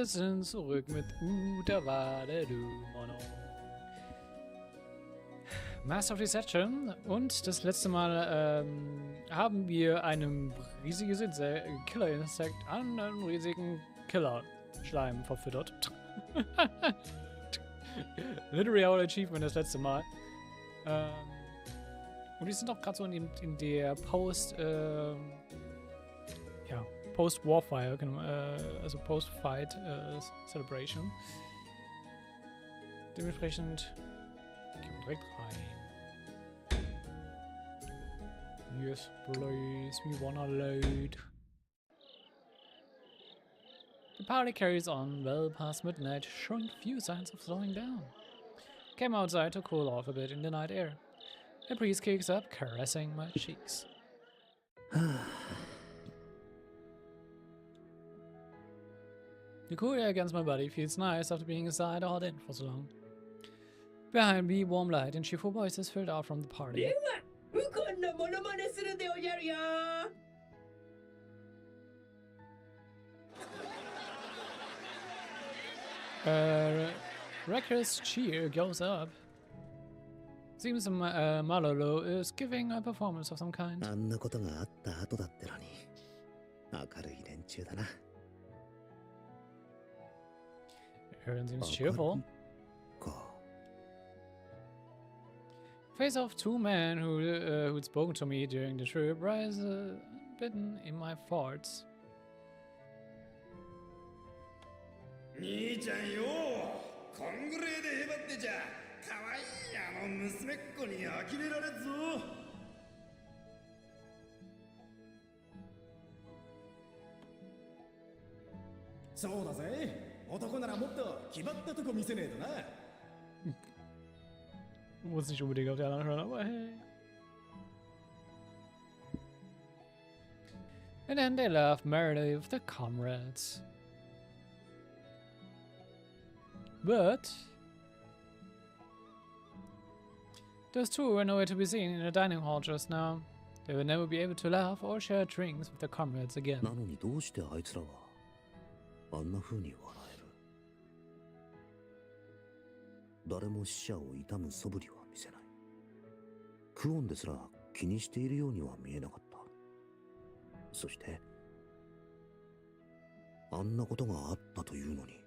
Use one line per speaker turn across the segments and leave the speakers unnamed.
Wir sind zurück mit Utawarerumono. Master of Deception. Und das letzte Mal haben wir einem riesigen Killer-Insekt an einem riesigen Killer-Schleim verfüttert. Literally our Achievement das letzte Mal. Und die sind auch gerade so in der Post-Warfire, genau, also Post-Fight Celebration. Dementsprechend gehen wir direkt rein. Yes, please, we wanna load. The party carries on well past midnight, showing few signs of slowing down. Came outside to cool off a bit in the night air. The breeze kicks up, caressing my cheeks. The cool air against my body feels nice after being inside all in for so long. Behind me, warm light and cheerful voices filled out from the party. Reckless cheer goes up. Seems Malolo is giving a performance of some kind. Everyone seems cheerful. Face of two men who'd spoken to me during the trip rise bitten in my thoughts.
兄ちゃんよ、こんぐらいでへばってじゃかわいい娘っ子に呆れられっぞ。そうだぜ、男ならもっと気張ったとこ見せねえとな。
Muss nicht unbedingt auf der anderen hören, aber hey. And then they laughed merrily with their comrades. But those two were nowhere to be seen in the dining hall just now. They would never be able to laugh or share drinks with their comrades again.
なのにどうしてあいつらはあんな風に笑える。誰も死者を悼む素振りは見せない。クオンですら気にしているようには見えなかった。そしてあんなことがあったというのに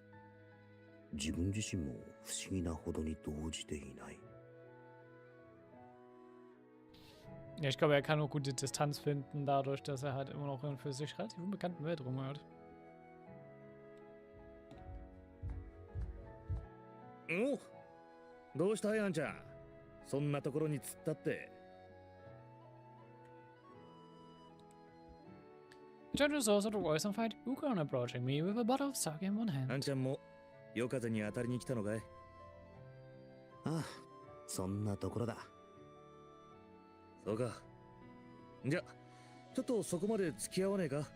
自分自身も不思議なほどに動じていない。
Ja, ich glaube, er kann auch gute Distanz finden, dadurch, dass er halt immer noch in für sich relativ unbekannten Welt rumhört.
Oh, どうしたやんちゃん。そんなところに突っ立って。
He turned his nose at the voice and find Ukon approaching me with a bottle of sake in one hand.
あんちゃんも夜風に当たりに来たのかい？
ああ、そんなところだ。
そうか。じゃ、ちょっとそこまで付き合わねえか？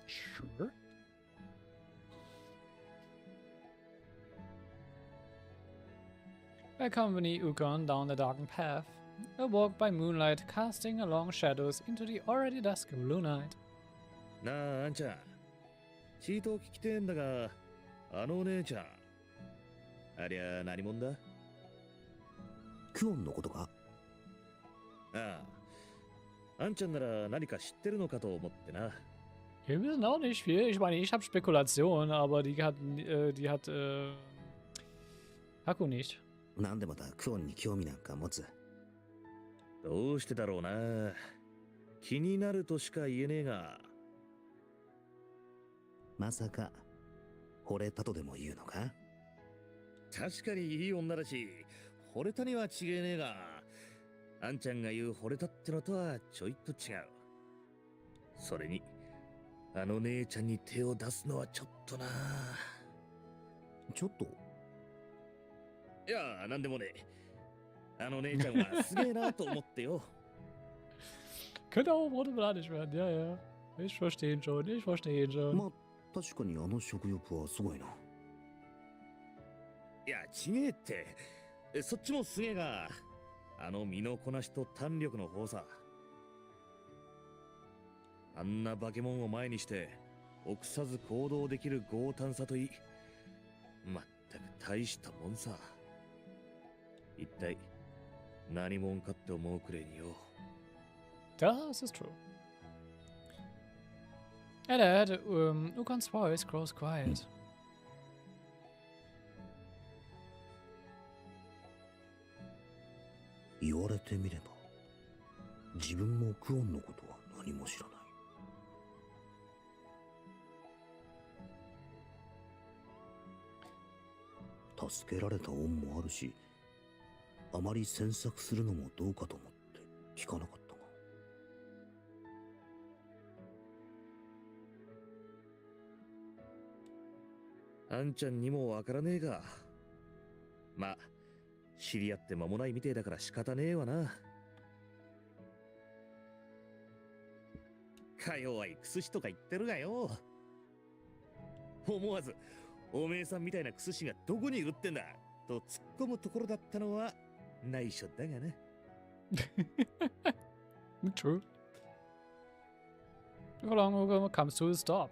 Sure. I accompany Ukon down the darkened path, a walk by moonlight casting long shadows into the already dusk blue night.
なあ、あんちゃん。チートを聞きてえんだが、あのお姉ちゃん。ありゃ何者だ？
クオンのことか？
ああ。あんちゃんなら何か知ってるのかと思ってな。
Wir wissen auch nicht viel. Ich meine, ich habe Spekulationen, aber die hat Haku nicht.
なんでまたクオンに興味なんか持つ？
どうしてだろうな。気になるとしか言えねえが。
まさか惚れたとでも言うのか？
確かにいい女だし、惚れたには違えねえが、あんちゃんが言う惚れたってのとはちょいと違う。それに、あの姉ちゃんに手を出すのはちょっとな。
ちょっと？
いや、なんでもね。あの姉ちゃんはすげえなと思ってよ。
Könnte auch problematisch werden, ja, ja. Ich verstehe ihn schon, ich verstehe ihn schon.
まあ、確かにあの食欲はすごいな。
いや、ちげえって。そっちもすげえが、あの身のこなしと胆力の方さ。あんな化け物を前にして、臆さず行動できる強胆さといい、まったく大したもんさ。一体何者かって思うくれによ。
Das ist true. At that, Ukons voice grows quiet.
言われてみれば、自分もクオンのことは何も知らない。助けられた恩もあるし、あまり詮索するのもどうかと思って聞かなかったが。
あんちゃんにもわからねえが、まあ知り合って間もないみてえだから仕方ねえわな。か弱いクスシとか言ってるがよ。思わずおめえさんみたいなクスシがどこに売ってんだと突っ込むところだったのは内緒だがな。
True. How long Uko comes to a stop?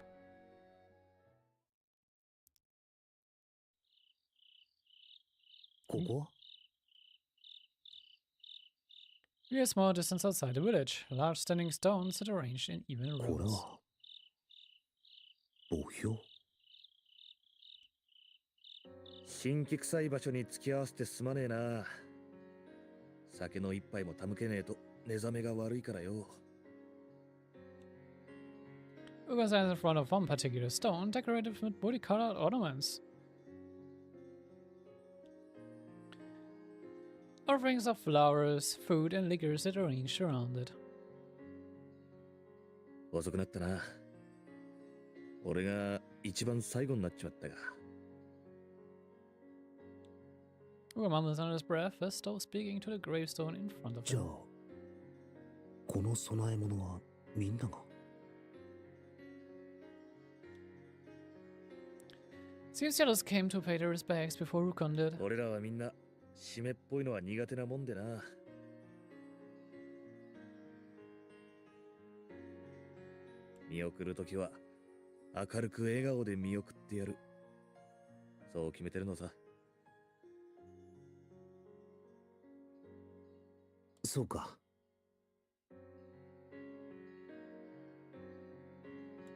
We are a small distance outside the village. Large standing stones that are arranged in even rows.
墓標。
神気臭い場所に付き合わせてすまねえな。酒の一杯も手向けねえと寝覚めが悪いからよ。
Uko stands in front of one particular stone decorated with multicolored ornaments. Offerings of flowers, food, and liquors that are arranged around it.
遅くなったな。俺が一番最後になっちまったが。
Uko mumbles under his breath as though speaking to the gravestone in front of
じゃあ
him.
この供え物はみんなが。
Seems the others came to pay their respects before Ukon did.
俺らはみんな湿っぽいのは苦手なもんでな。見送るときは明るく笑顔で見送ってやる。そう決めてるのさ。
そうか。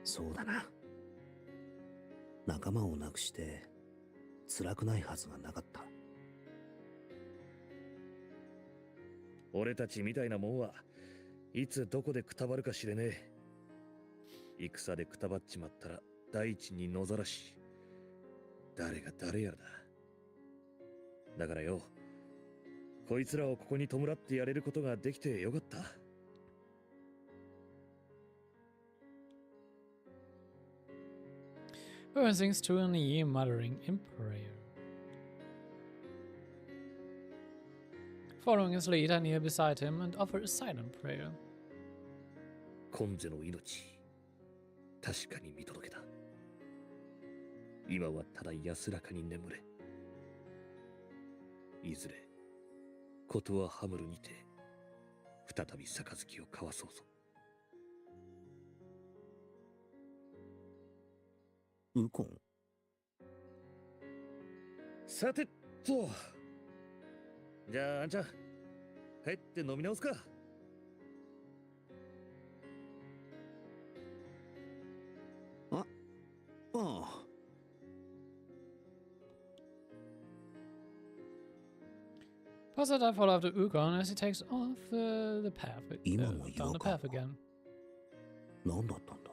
そうだな。仲間を亡くして辛くないはずがなかった。
俺たちみたいなもんはいつどこでくたばるか知れねえ。戦でくたばっちまったら大地に野ざらし、誰が誰やらだ。だからよ、こいつらをここに弔ってやれることができてよかった。
Uko sinks to a knee, muttering in prayer. Following his lead, I kneel beside him and offer a silent prayer.
今世の命、確かに見届けた。今はただ安らかに眠れ。いずれ、ことはハムルにて、再び杯を交わそうぞ。
ウコン。
さてと、じゃああんちゃん、帰って飲み直すか。
ああ。
Positive, I follow after Ukon as he takes off the path, down the path again.
何だったんだ。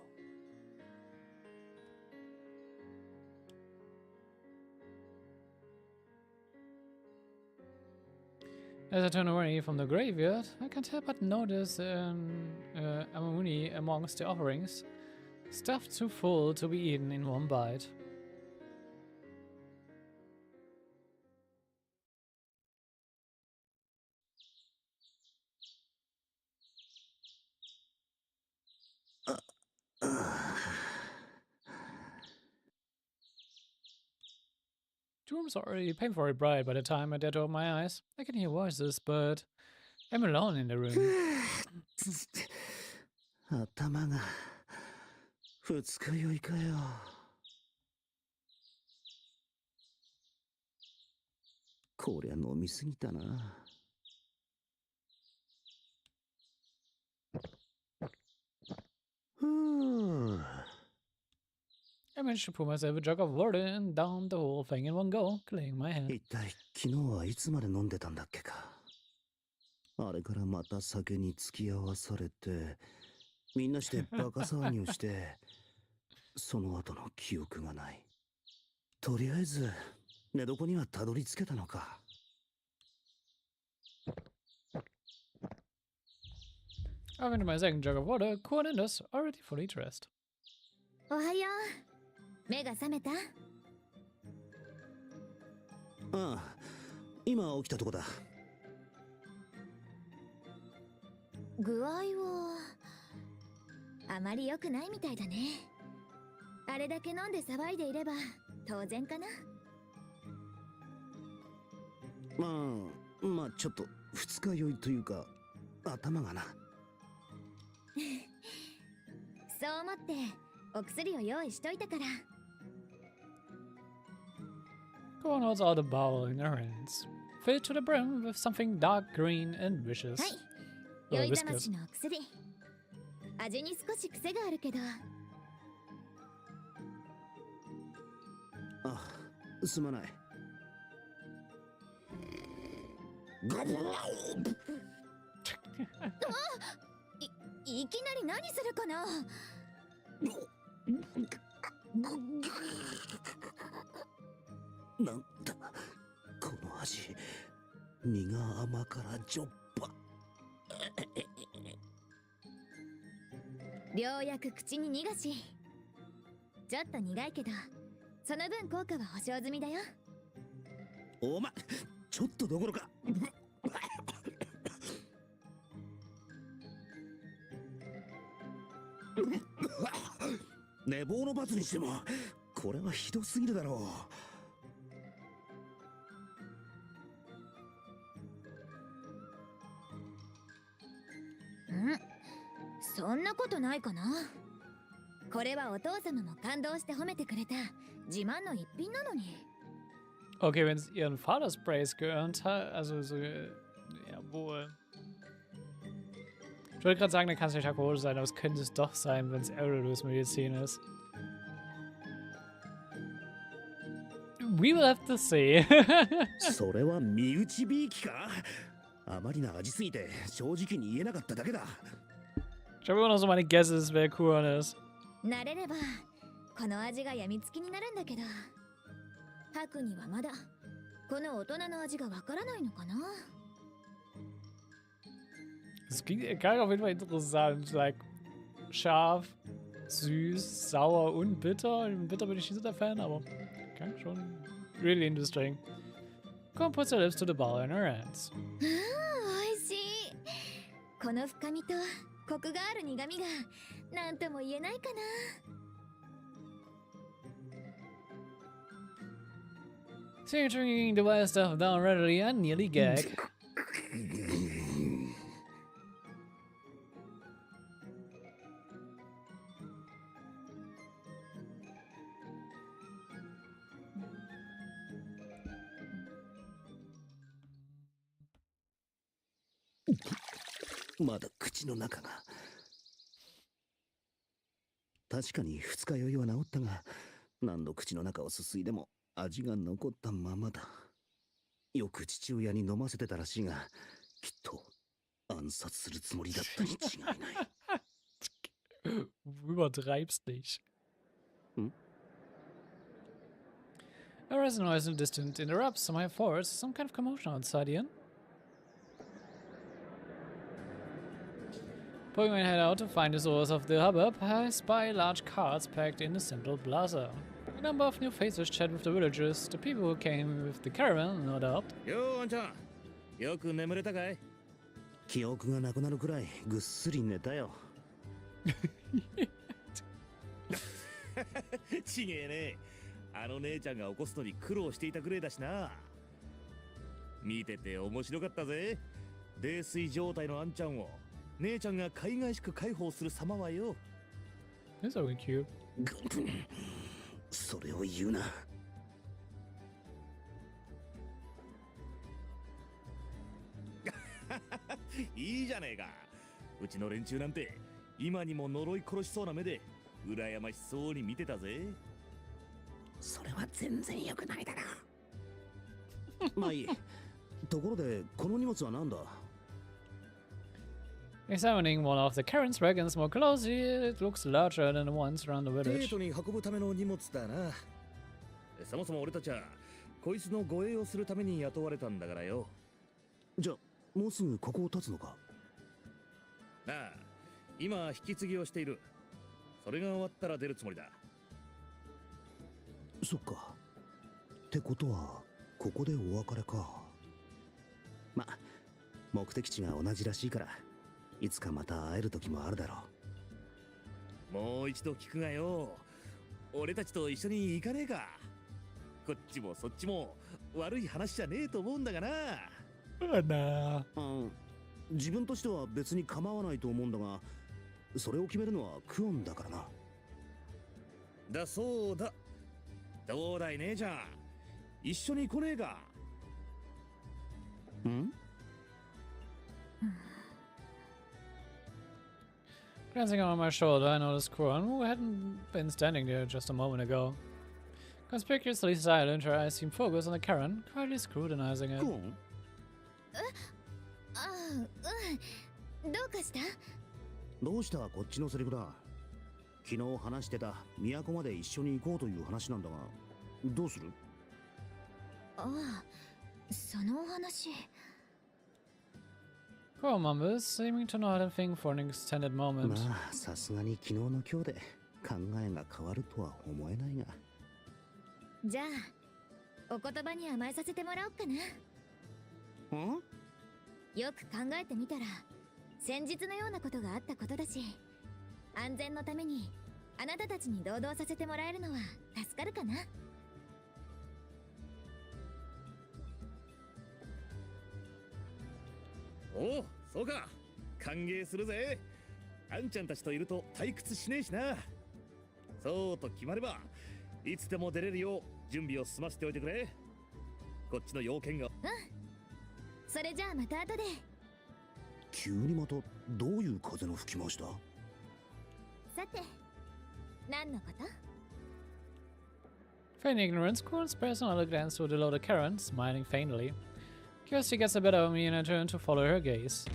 As I turn away from the graveyard, I can't help but notice Amuni amongst the offerings, stuffed too full to be eaten in one bite. The room's already painfully bright by the time I dare to open my eyes. I can hear voices, but I'm alone in the room.
頭が二日酔いかよ。こりゃ飲みすぎたな。ふぅ。
I managed to pour myself a jug of water and down the whole thing in one go, clearing my head.
一体昨日はいつまで飲んでたんだっけか。あれからまた酒に付き合わされて、みんなしてバカ騒ぎをして、その後の記憶がない。とりあえず寝床にはたどり着けたのか。
Over to my second jug of water, Kuon and us already fully dressed.
おはよう。目が覚めた？
ああ、今起きたとこだ。
具合はあまり良くないみたいだね。あれだけ飲んで騒いでいれば当然かな。
まあちょっと二日酔いというか頭がな。
そう思ってお薬を用意しといたから。
Kuon holds out a bowl in her hands, filled to the brim with something dark green and vicious.
はい、酔い覚ましのお薬。味に少し癖があるけど。
あ、すまない。
いきなり何するかな。
なんだこの味。身が甘からじょっぱ。
ようやく口に逃がし。ちょっと苦いけどその分効果は保証済みだよ。
お前ちょっとどころか。寝坊の罰にしてもこれはひどすぎるだろ
う。そんなことないかな。これはお父様も感動して褒めてくれた自慢の一品なのに。
Okay, wenn es ihren Vaters Praise geearnt hat, also so, jawohl. Ich wollte gerade sagen, dann kann es nicht Hakuowlo sein, aber es könnte es doch sein, wenn es Errol's Medizin ist. We will have to see.
それは身内びいきか。あまりな味すぎて正直に言えなかっただけだ。
Ich habe immer noch so meine Guesses, wer Kuon ist.
慣れればこの味がやみつきになるんだけど、ハクにはまだこの大人の味がわからないのかな。
Das klingt auf jeden Fall interessant. Like scharf, süß, sauer und bitter. Bitter bin ich nicht so der Fan, aber kann schon really interesting. Kuon puts her lips to the bowl in her hands.
美味しい。この深みとコクがある苦みが何とも言えないかな。
Seeing drinking the wild stuff down readily and nearly gag.
まだ口の中が。確かに二日酔いは治ったが、何度口の中をすすいでも味が残ったままだ。よく父親に飲ませてたらしいが、きっと暗殺するつもりだったに違いない。
Übertreib's nicht.
Hm?
A rising noise in the distance interrupts my thoughts. Some kind of commotion outside here. Pulling my head out to find the source of the hubbub, I spy large carts packed in a central plaza. A number of new faces chat with the villagers, the people who came with the caravan, no doubt.
ようあんちゃん、よく眠れたかい？
記憶がなくなるくらいぐっすり寝たよ。
ちげえね。あの姉ちゃんが起こすのに苦労していたくらいだしな。見てて面白かったぜ。泥酔状態のあんちゃんを姉ちゃんが海外しく解放する様はよ。
He's so cute.
それを言うな。
いいじゃねえか。うちの連中なんて今にも呪い殺しそうな目で羨ましそうに見てたぜ。
それは全然良くないだろ。まあいい。ところでこの荷物は何だ？
Examining one of the Karen's wagons more closely, it looks larger than the ones around the
デ
village.
ートに運ぶための荷物だな。そもそも俺たちはこいつの護衛をするために雇われたんだからよ。
じゃあもうすぐここを立つのか？
なあ、今引き継ぎをしている。それが終わったら出るつもりだ。
そっか。ってことはここでお別れか。ま、目的地が同じらしいからいつかまた会える時もあるだろ
う。もう一度聞くがよ。俺たちと一緒に行かねえか。こっちもそっちも悪い話じゃねえと思うんだがな。
Nah.
自分としては別に構わないと思うんだが、それを決めるのはクオンだからな。
だそうだ。どうだい姉ちゃん、一緒に来ねえか。
ん？
Glancing over my shoulder, I noticed Kuron, who hadn't been standing there just a moment ago. Conspicuously silent, her eyes seemed focused on the Karen, quietly scrutinizing it.
クオン？
どうかした？
どうしたこっちのセリフだ。昨日話してた都まで一緒に行こうという話なんだが、どうする？
ああ、そのお話。
Kuron mumbles, seeming to nod and think for an extended moment.
まあさすがに昨日の今日で考えが変わるとは思えないが。
じゃあお言葉に甘えさせてもらおうかな。よく考えてみたら先日のようなことがあったことだし、安全のためにあなたたちに同道させてもらえるのは助かるかな。
おお、そうか。歓迎するぜ。あんちゃんたちといると退屈しねえしな。そうと決まればいつでも出れるよう準備を済ませておいてくれ。こっちの要件が。
それじゃあまた後で。
急にまたどういう風の吹き回しだ？
さて、何のこと？
Feigning ignorance, Kuron spares another glance to the loaded Karen, smiling faintly. Curiosity gets the better of me and I turn to follow her gaze.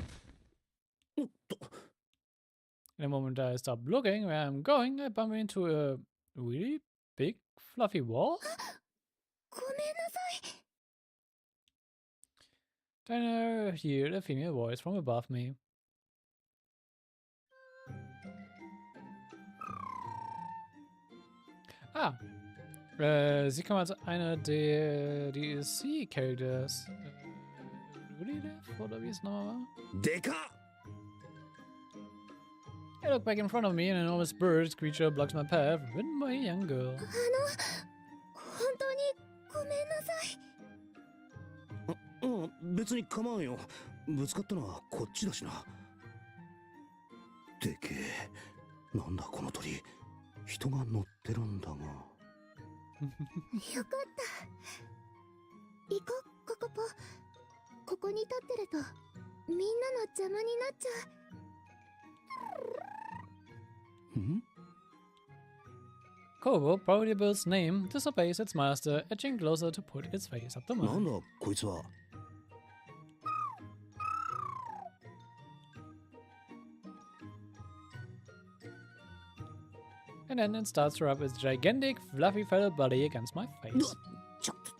In the moment I stop looking where I'm going, I bump into a really big, fluffy wall.
ごめんなさい。
Then I hear a female voice from above me. Ah, sie kam als eine der DLC-Characters. Really live? Oder wie es nochmal war?
でかっ!
I look back in front of me and an enormous bird creature blocks my path, ridden by a young girl.
本当にごめんなさい。
別に構わんよ。ぶつかったのはこっちだしな。でけえ。なんだこの鳥。人が乗ってるんだが。
よかった。行こう、ココポ。ここに立ってるとみんなの邪魔になっちゃう。
ん？
Kobo, probably the bird's name, disobeys its master, edging closer to put its face up the
なんだ
mine.
こいつは。
And then it starts to rub its gigantic, fluffy feathered body against my face.
ちょっと。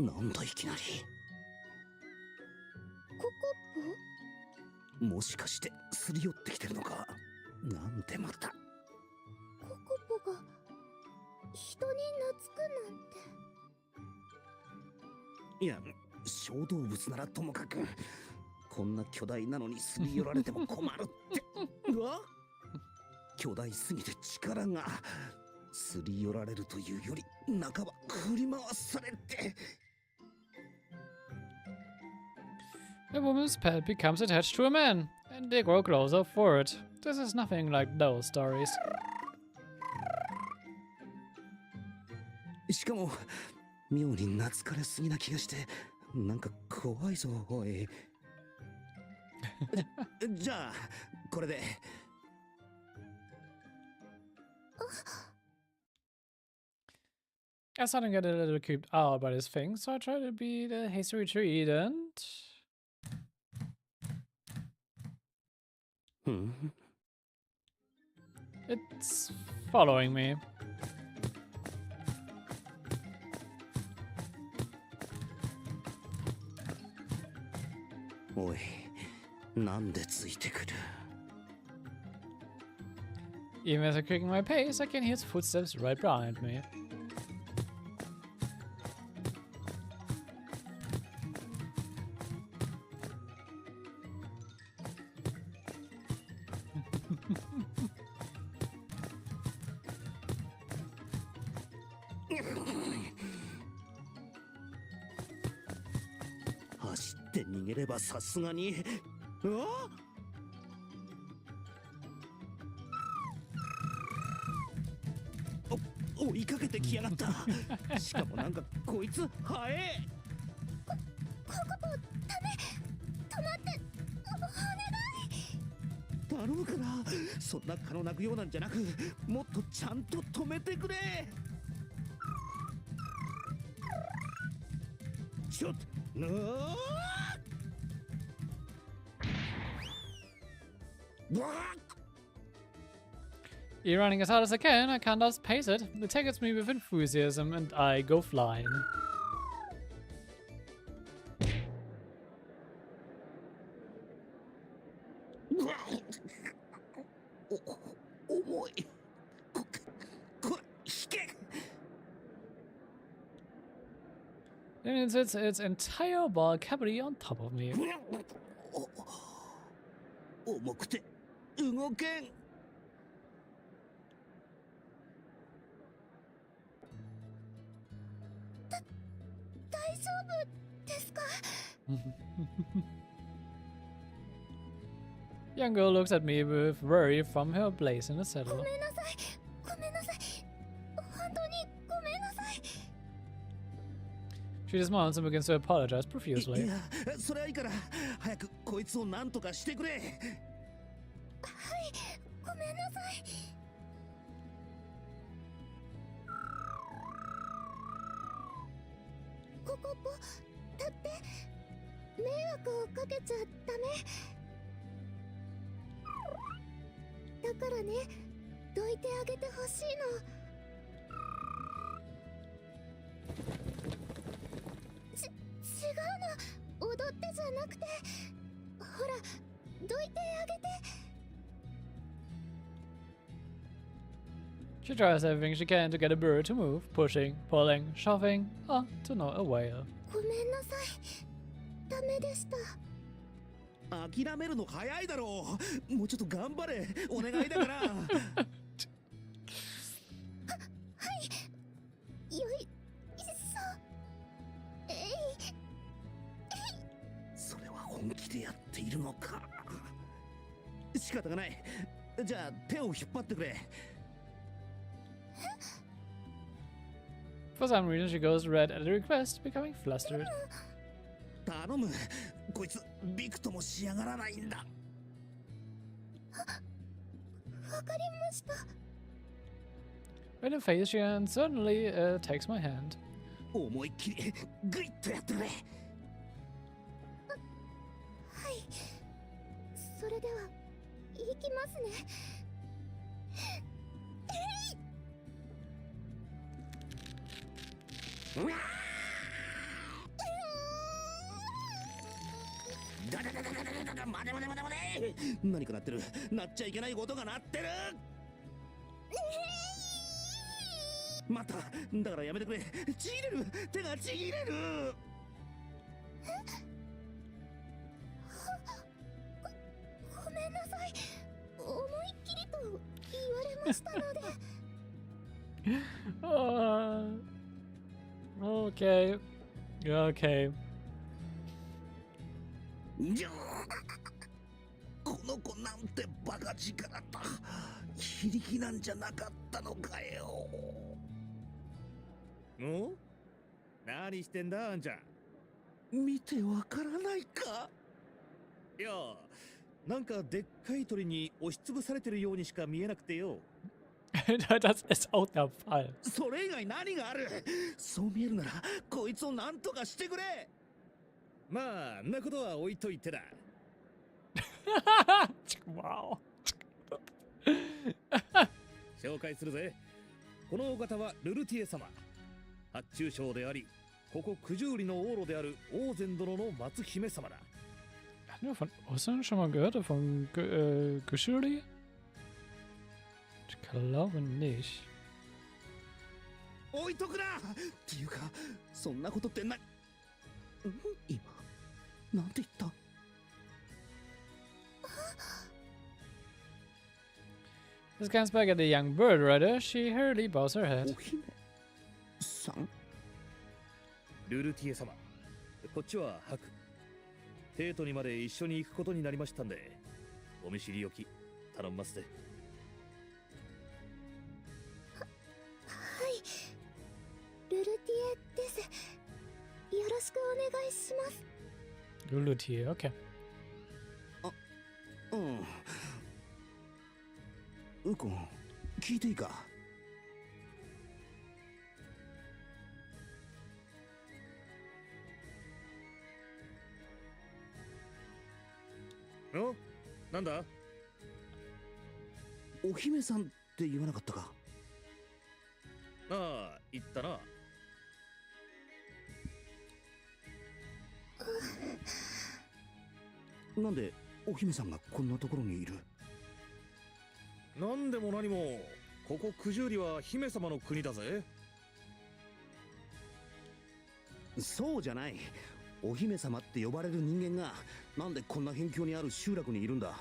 なんだいきなり。
ココ
もしかしてすり寄ってきてるのか。なんてまた。
ポ？ココポが人に懐くなんて。
いや、小動物ならともかく、こんな巨大なのにすり寄られても困るって。うわ？巨大すぎて力がすり寄られるというより半ば振り回されて。
A woman's pet becomes attached to a man, and they grow closer for it. This is nothing like those stories.
しかも妙に懐かれすぎな気がしてなんか怖いぞおいじゃあこれで
I started to get a little creeped out by this thing, so I tried to be the hasty retreat and... It's following me.
おいなんでついてくる
Even as I'm kicking my pace, I can hear its footsteps right behind me.
Hashite nigereba sasuga ni. Oh, 追いかけてきやがった。しかもなんかこいつ速え。
ここダメ。止まって。お願い。
頼むからそんな可能なくようなんじゃなくもっとちゃんと止めてくれ。ちょっと。
You're running as hard as I can, I can't outpace it. It tickets me with enthusiasm and I go flying. Then it sits its entire ball cavity on top of me.
重くて動けん。
大丈夫ですか?
Young girl looks at me with worry from her place in the saddle.
ごめんなさい。ごめんなさい。本当にごめんなさい。
She dismounts and begins to apologize profusely.
いや、それはいいから早くこいつを何とかしてくれ。はい、
ごめんなさい。ここ立って迷惑をかけちゃダメだからねどいてあげてほしいの違うの踊ってじゃなくてほらどいてあげて
She tries everything she can to get a bird to move, pushing, pulling, shoving, to no avail.
ごめんなさい。ダメでした。
諦めるの早いだろう。もうちょっと頑張れ。お願いだから。はい。よいしょ。それは本気でやっているのか。仕方がない。じゃあ手を引っ張ってくれ。
For some reason, she goes red at the request, becoming flustered.
頼む。こいつびくともしやがらないんだ。
わかりました。
In her face, she uncertainly takes my hand.
思いっきりグイッとやってくれ。はい。
それでは行きますね。
何か鳴ってる。鳴っちゃいけない音が鳴ってる。まただからやめてくれ。ちぎれる。手がちぎれる。
ごめんなさい。思いっきりと言われましたので。
Okay. Okay.
このてバカ力だ。非力なんじゃなかったのかよ。
お？何してんだあんちゃん。
見てわからないか？
いや、なんかでっかい鳥に押しつぶされてるようにしか見えなくてよ。
Das ist auch der Fall.
それ以外何がある？そう見えるならこいつを何とかしてくれ。
まあんなことは置いといてだ。
Wow.
紹介するぜ。このお方はルルティエ様、発注将であり、ここ九十里の王路である王禅殿の松姫様だ。
Haben wir von Ausländern schon mal gehört? Von Geschirli? Ich glaube nicht.
置いとくなっていうか、そんなことって今なんて言った？
This comes back at the young bird rider. She hurriedly bows her head.
お姫さん？
ルルティエ様、こっちはハク。テートにまで一緒に行くことになりましたんで、お見知りおき頼みますぜ。
はい、ルルティエです。よろしくお願いします。
Lulutier, okay.
ウコン、聞いていいか？
お？なんだ？
お姫さんって言わなかったか？
ああ、言ったな。
なんでお姫さんがこんなところにいる？
なんでも何も、ここ九十里は姫様の国だぜ。
そうじゃない。お姫様って呼ばれる人間がなんでこんな辺境にある集落にいるんだ？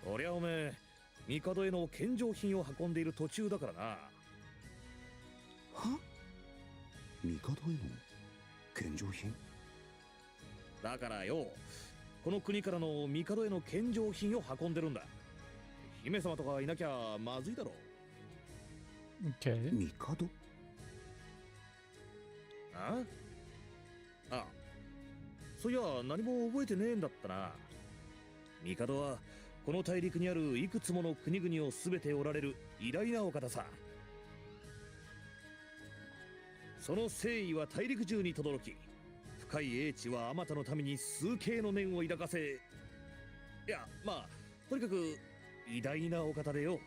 そりゃおめえ、帝への献上品を運んでいる途中だからな。
は？帝への献上品？
だからよ、この国からの帝への献上品を運んでるんだ。姫様とかいなきゃまずいだろ。
Okay.
帝？
あ？あ、そういや何も覚えてねえんだったな。帝はこの大陸にあるいくつもの国々を全ておられる偉大なお方さ。その誠意は大陸中に轟き、深い英知はあまたのために数形の念を抱かせ、いや、まあとにかく偉大なお方でよ。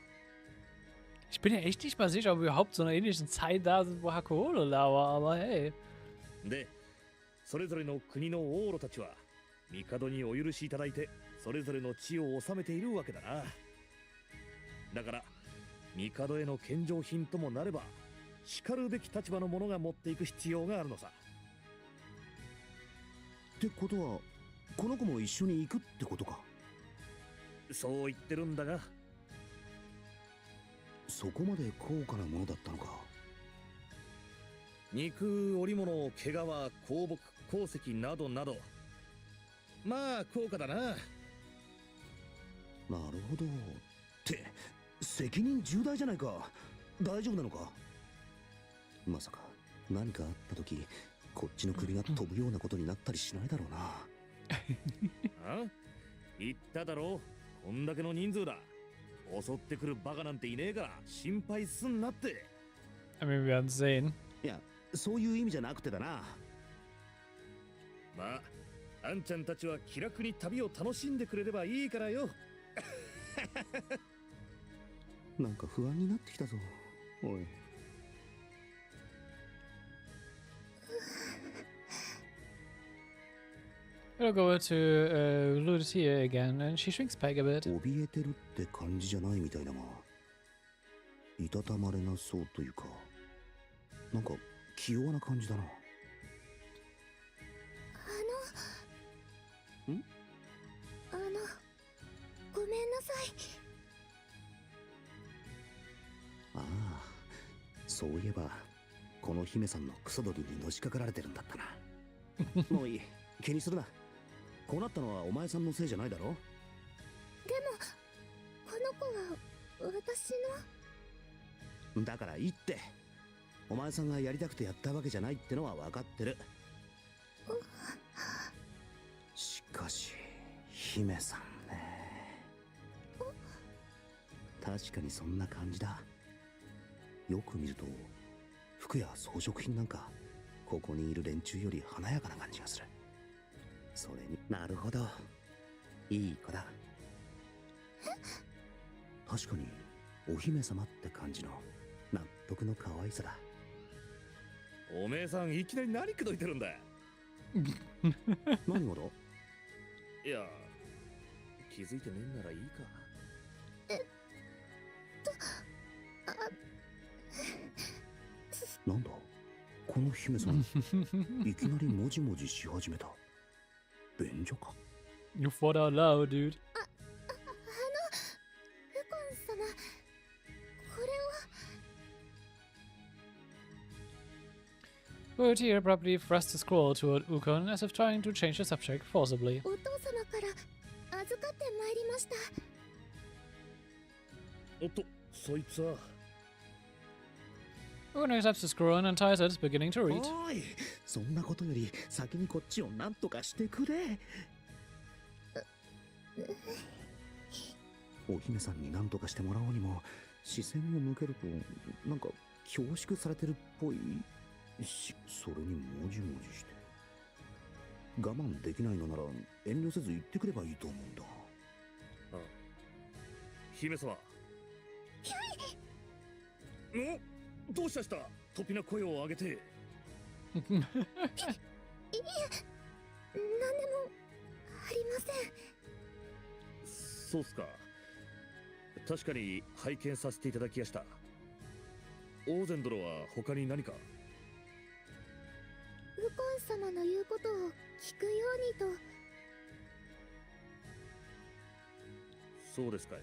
Ich bin ja echt nicht mal sicher, ob wir überhaupt zu einer ähnlichen Zeit da sind, wo Hakuowlo da war, aber hey.
で、それぞれの国の王路たちは帝にお許しいただいてそれぞれの地を治めているわけだな。だから帝への献上品ともなれば叱るべき立場の者が持っていく必要があるのさ。
ってことはこの子も一緒に行くってことか？
そう言ってるんだが。
そこまで高価なものだったのか？
肉、織物、毛皮、香木、鉱石などなど、まあ高価だな。
なるほど。って責任重大じゃないか。大丈夫なのか？まさか何かあった時こっちの首が飛ぶようなことになったりしないだろうな。
あ？言っただろ、こんだけの人数だ。襲ってくるバカなんていねえから心配すんなって。
I mean, wir werden sehen.
いや、そういう意味じゃなくてだな。
まあ、あんちゃんたちは気楽に旅を楽しんでくれればいいからよ。
なんか不安になってきたぞ。おい。
We'll go to Lulutier again, and she shrinks back a bit.
怯えてるって感じじゃないみたいだが、いたたまれなそうというか、なんか気弱な感じだな。
ごめんなさい。
ああ、そういえばこの姫さんのクソ鳥にのしかかられてるんだったな。もういい、気にするな。こうなったのはお前さんのせいじゃないだろ。
この子は私の。
だからいいって。お前さんがやりたくてやったわけじゃないってのは分かってる。しかし姫さんね。確かにそんな感じだ。よく見ると服や装飾品なんかここにいる連中より華やかな感じがする。それになるほど、いい子だ。確かにお姫様って感じの納得の可愛さだ。
おめえさんいきなり何口説いてるんだ。
何がだ。
いや、気づいてねえんならいいか。
なんだこの姫さん、いきなりもじもじし始めた。便所か。
You fought out loud, dude.
ウコン様、これは。
But here abruptly thrust a scroll toward Ukon as if trying to change the subject forcibly.
お父様から預かってまいりました。
おっと、そいつは。
Ukon accepts the scroll and unties it, beginning to read.
おい、そんなことより先にこっちを何とかしてくれ。お姫さんに何とかしてもらおうにも視線を向けるとなんか恐縮されてるっぽいし、それにもじもじして。我慢できないのなら遠慮せず言ってくればいいと思うんだ。
ああ、姫様。お、どうしたした。とぴな声を上げて。
いえ、何でもありません。
そうっすか。確かに拝見させていただきやした。オーゼン殿は他に何か。
ウコン様の言うことを聞くようにと。
そうですかい。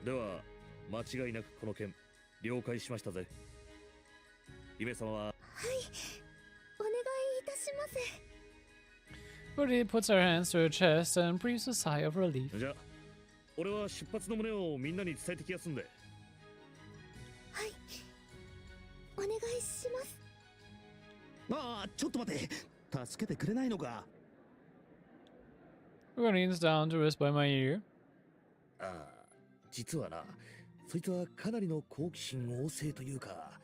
では間違いなくこの件了解しましたぜ。姫様は。
はい、お願いいたします。
Rudy puts her hands to her chest and breathes a sigh of relief.
じゃあ俺は出発の旨をみんなに伝えてきやすんで。
はい、お願いします。
ああ、ちょっと待って、助けてくれないのか。
Ukon leans down to whisper in my ear.
ああ、実はな、そいつはかなりの好奇心旺盛というか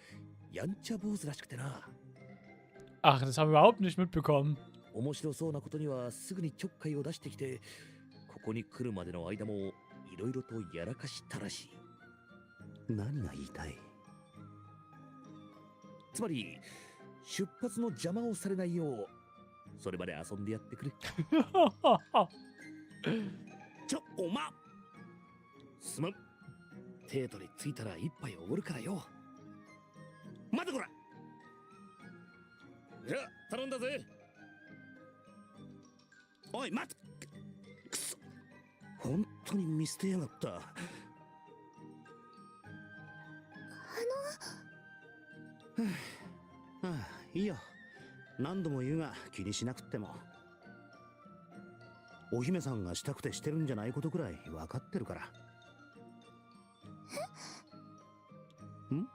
やんちゃ坊主らしくてな。
Ach, das haben wir überhaupt nicht mitbekommen.
面白そうなことにはすぐにちょっかいを出してきて、ここに来るまでの間もいろいろとやらかしたらしい。
何が言いたい。
つまり出発の邪魔をされないようそれまで遊んでやってくれ。おますまん。デートに着いたら一杯おごるからよ。待てこら。じゃあ頼んだぜ。
おい、待て。くそ、本当に見捨てやがった。はあ、いいよ。何度も言うが気にしなくっても。お姫さんがしたくてしてるんじゃないことくらい分かってるから。ん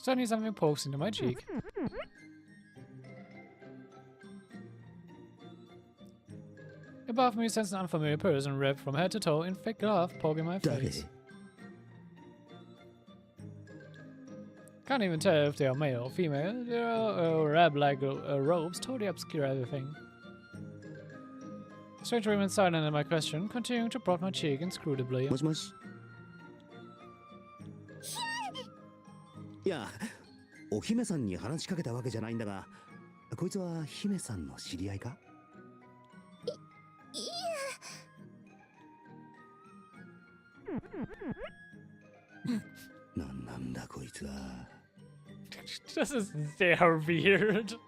Suddenly something pokes into my cheek. Above me stands an unfamiliar person wrapped from head to toe in thick glove poking my face. Can't even tell if they are male or female. Their wrap-like robes totally obscure everything. The stranger remained silent at my question, continuing to prod my cheek inscrutably.
もしもし。いや、お姫さんに話しかけたわけじゃないんだが、こいつは姫さんの知り合いか？
いえ。
なんだこいつは。
This is very weird.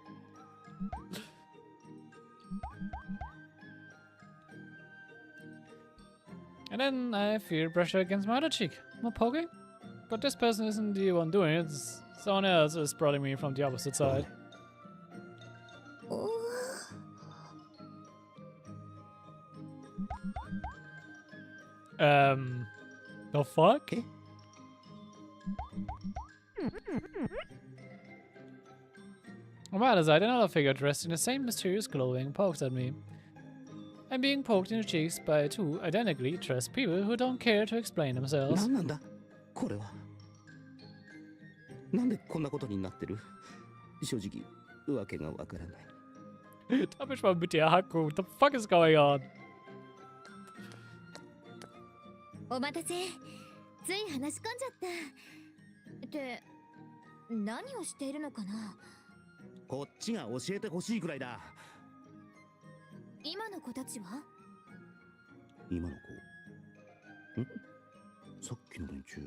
And then I feel pressure against my other cheek. Am I poking? But this person isn't the one doing it. Someone else is prodding me from the opposite side.
おー。
The fuck? On my other side, another figure dressed in the same mysterious clothing pokes at me. I'm being poked in the cheeks by two identically dressed people who don't care to explain themselves.
何なんだこれは。なんでこんなことになってる？正直、わけがわからない。
Da bin ich mal mit dir, Haku. What the fuck is going on?
お待たせ。つい話し込んじゃった。って何をしているのかな。
こっちが教えてほしいくらいだ。
今の子たちは？
今の子？ん？さっきの連中。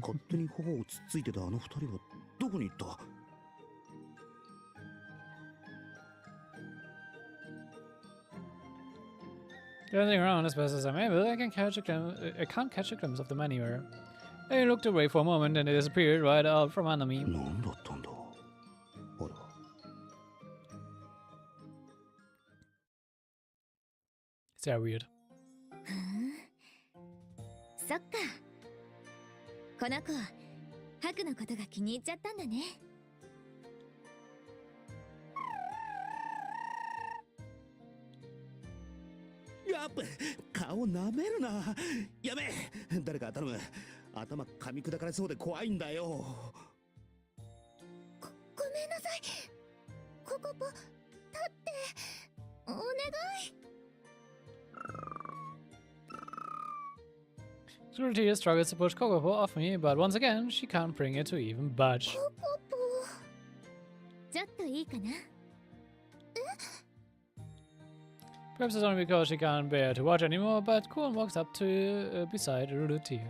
勝手に頬をつっついてたあの二人はどこに行った？
Turning around as fast as I'm able, I can't catch a glimpse of them anywhere. They looked away for a moment and they disappeared right out from under me.
何だったんだ？あれは。
Sehr weird.
そっか。この子、ハクのことが気に入っちゃったんだね。
やっぱ顔舐めるな。やめ。誰か頼む。頭噛み砕かれそうで怖いんだよ。
ごめんなさい。ココポ、立ってお願い。
Security struggles to push Kokopo off me, but once again, she can't bring it to even budge.
ココポ、ちょっといいかな。
Perhaps it's only because she can't bear to watch anymore, but Kuon walks up to beside Ruti.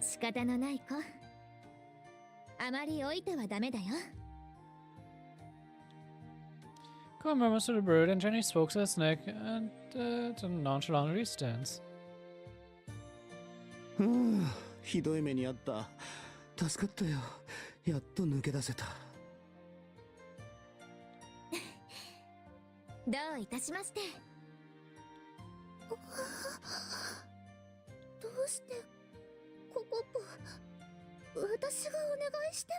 仕方のない子。あまり置いてはダメだよ。
Kuon murmurs to the bird and gently strokes its neck and nonchalantly stands.
ひどい目にあった。助かったよ。やっと抜け出せた。
どういたしまして。どうしてココポ、私がお願いして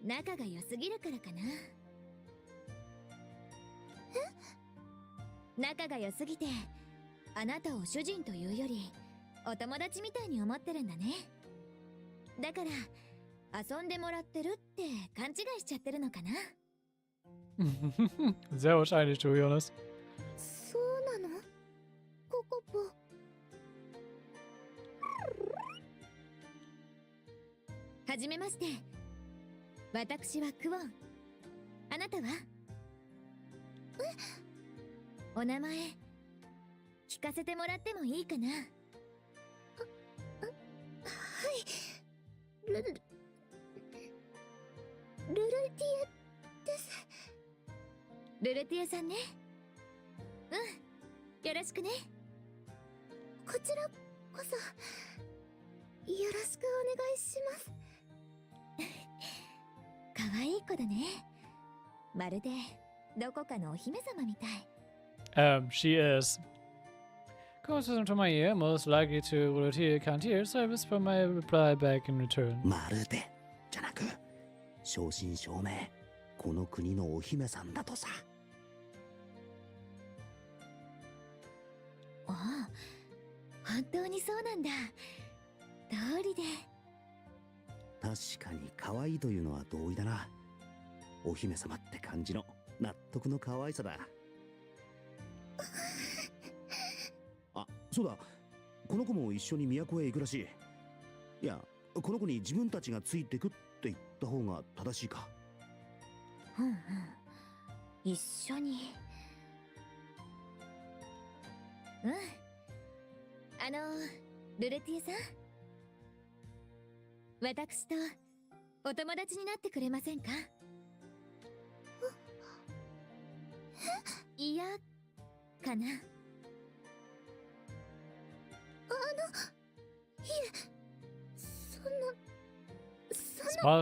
も。仲が良すぎるからかな。仲が良すぎてあなたを主人というよりお友達みたいに思ってるんだね。だから遊んでもらってるって勘違いしちゃってるのかな。
Sehr wahrscheinlich, to be honest.
そうなの？ココポ。はじめまして。私はクオン。あなたは？お名前聞かせてもらってもいいかな。はい。ルルティエです。ルルティエさんね。うん、よろしくね。こちらこそよろしくお願いします。可愛い子だね。まるでどこかのお姫様みたい。
She is. Comes to my ear, most likely to Ruti can't hear, so I whisper my reply back in return.
まるでじゃなく、正真正銘この国のお姫さんだとさ。
ああ、本当にそうなんだ。通りで。
確かに可愛いというのは同意だな。お姫様って感じの納得の可愛さだ。あ、そうだ。この子も一緒に都へ行くらしい。いや、この子に自分たちがついてくって言った方が正しいか。
うんうん。一緒に。うん。ルルティエさん。私とお友達になってくれませんか？いやかな。いえ、そん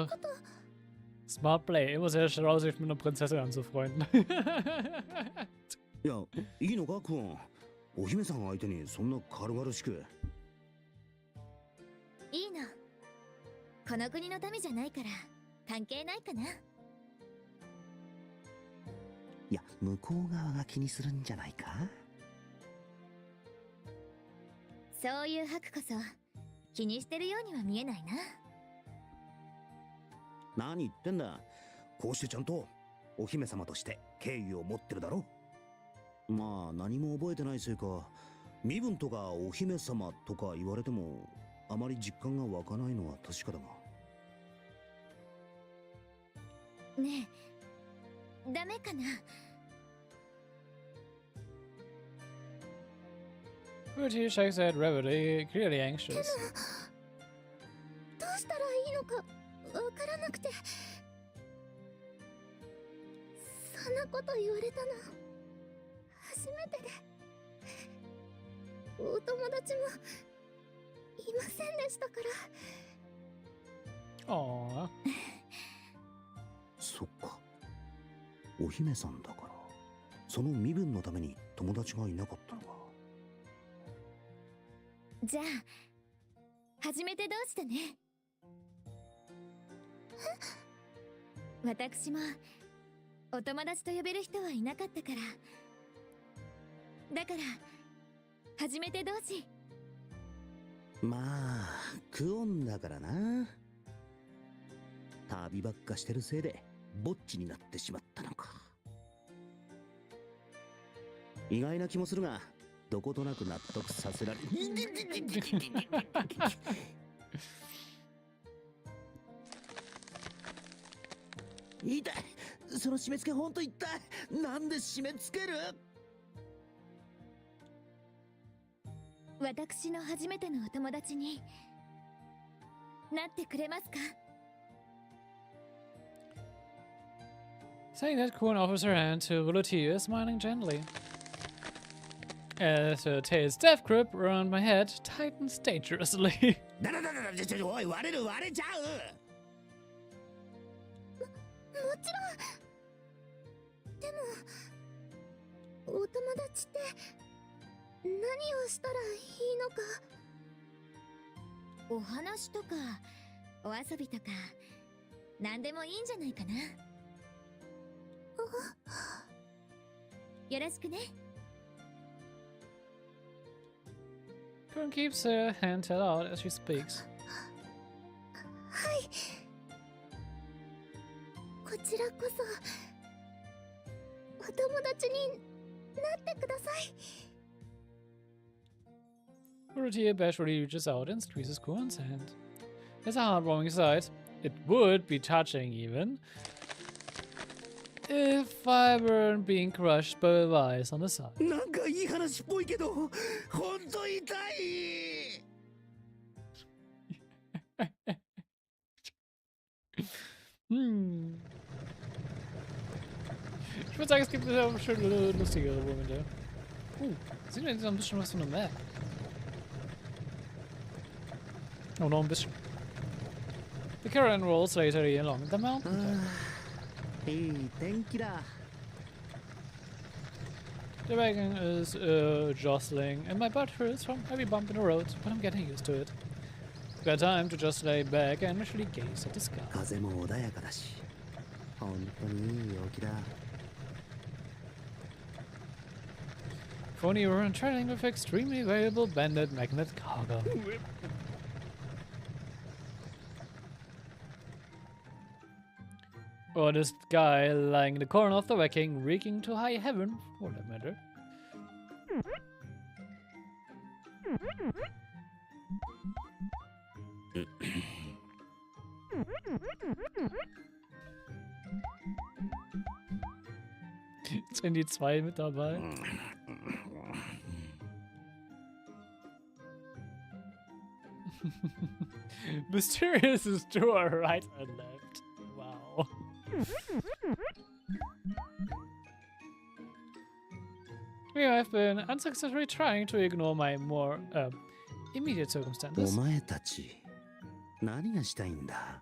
なこと。
Smart Play. Immer sehr schlau, sich mit einer Prinzessin anzufreunden.
いや、いいのかクオン。お姫さん相手にそんな軽々しく。
いいの。この国の民じゃないから関係ないかな。
いや、向こう側が気にするんじゃないか。
そういうハクこそ気にしてるようには見えないな。
何言ってんだ。こうしてちゃんとお姫様として敬意を持ってるだろ。まあ何も覚えてないせいか、身分とかお姫様とか言われてもあまり実感が湧かないのは確かだが。
ねえ、ダメかな。
Pretty shakes head rapidly, clearly anxious.
どうしたらいいのかわからなくて。そんなこと言われたの初めてで、お友達もいませんでしたから。
Aww.
そっか、お姫さんだからその身分のために友達がいなかったのか。
じゃあ初めて同士だね。私もお友達と呼べる人はいなかったから、だから初めて同士。
まあクオンだからな。旅ばっかしてるせいでぼっちになってしまったのか。意外な気もするが、どことなく納得させられ痛い。その締め付けほんと痛い。なんで締め付ける。
私の初めてのお友達になってくれますか。
Saying that, Kuon offers her hand to Rolle, smiling gently. As her tail's death grip around my head tightens dangerously.
おい、割れちゃう。
もちろん。でもお友達って何をしたらいいのか。お話とかお遊びとか何でもいいんじゃないかな。よろしくね。
Kuon keeps her hand held out as she speaks.
はい。こちらこそお友達になってください。
Rolle bashfully reaches out and squeezes Kuon's hand. It's a heartwarming sight. It would be touching even if I weren't being crushed by the vise on the side.
なんかいい話っぽいけど、ほんと痛い。
Ich würde sagen, es gibt schöne, lustigere Momente. Sieht man jetzt noch ein bisschen was von der Map. Oh, noch ein bisschen. The caravan rolls leisurely along the mountain.
いい天気だ。
The wagon is jostling, and my butt hurts from every bump in the road, but I'm getting used to it. Got time to just lay back and actually gaze at the sky.
風も穏やかだし、本当にいい陽気だ。
If only you weren't traveling with extremely valuable banded magnet cargo. Or this guy lying in the corner of the wagon, reeking to high heaven, for that matter. Jetzt sind die zwei mit dabei. Mysterious is to our right and left. Wow. We have been unsuccessfully trying to ignore my more immediate
お
circumstances.
前たち、何がしたいんだ。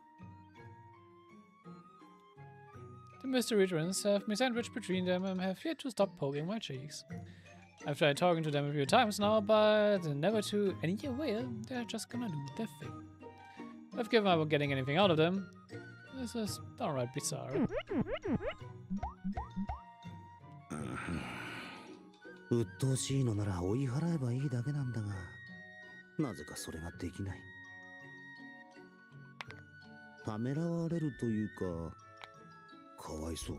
The mystery twins have me sandwiched between them and have yet to stop poking my cheeks. I've tried talking to them a few times now, but never to any avail. They're just gonna do their thing. I've given up on getting anything out of them. This is downright bizarre.
鬱陶しいのなら追い払えばいいだけなんだが、なぜかそれができない。ためらわれるというか、かわいそう。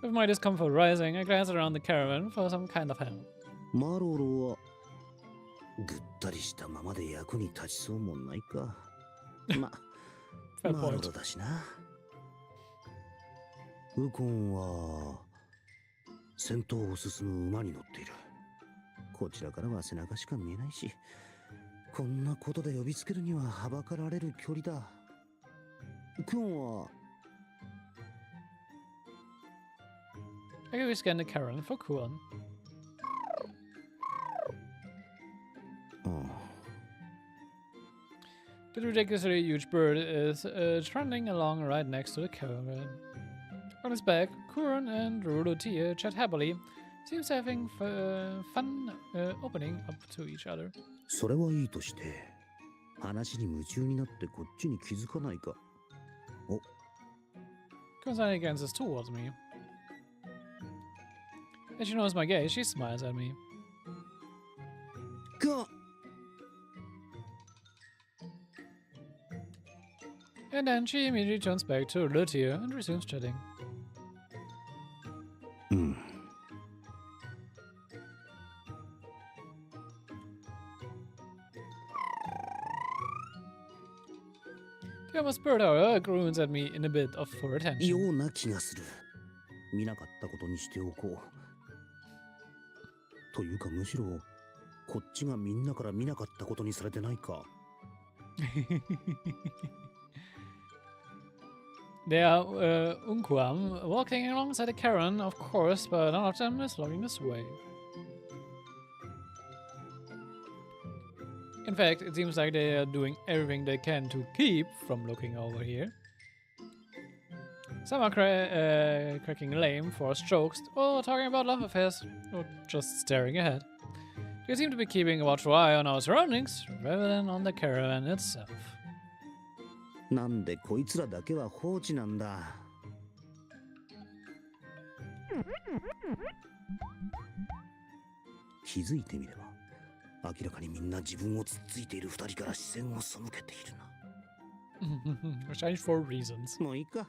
With my discomfort rising, I glance around the caravan for some kind of help.
マロロはぐったりしたままで役に立ちそうもないか。ま、マロロだしな。ウコンは先頭を進む馬に乗っている。こちらからは背中しか見えないし、こんなことで呼びつけるにははばかられる距離だ。クオンは
I can scan the caravan for Kuon. The ridiculously huge bird is trundling along right next to the caravan. On his back, Kuron and Rurotia chat happily. Seems having fun opening up to each other.
それはいいとして、話に夢中になってこっちに気づかないか。お。
Kuron glances towards me. As she knows my gaze, she smiles at me.
Go.
And then she immediately turns back to Rurotia and resumes chatting. The almost bird, however, groans at me in a bit of for attention.
ような気がする。見なかったことにしておこう。というかむしろこっちがみんなから見なかったことにされてないか。
They are Unquam walking alongside the caravan, of course, but none of them is looking this way. In fact, it seems like they are doing everything they can to keep from looking over here. Some are cracking lame, forced jokes, or talking about love affairs, or just staring ahead. They seem to be keeping a watchful eye on our surroundings, rather than on the caravan itself.
なんでこいつらだけは放置なんだ。気づいてみれば、明らかにみんな自分をつっついている二人から視線を背けているな。
Wahrscheinlich for reasons.
もういいか。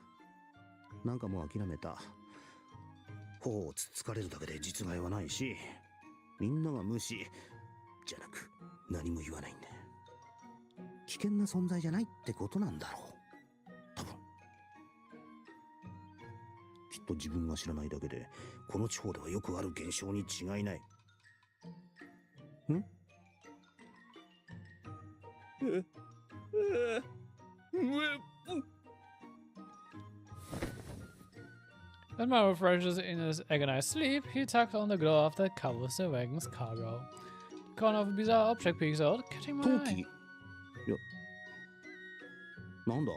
なんかもう諦めた。頬をつっつかれるだけで実害はないし、みんなが無視じゃなく何も言わないんだ。危険な存在じゃないってことなんだろう。多分。きっと自分が知らないだけで、この地方ではよくある現象に違いない。ん
When Maro refreshes in his agonized sleep, he tugs on the glove that covers the wagon's cargo. The corner of a bizarre object peeks out, catching my
陶
eye.
器。いや、なんだ。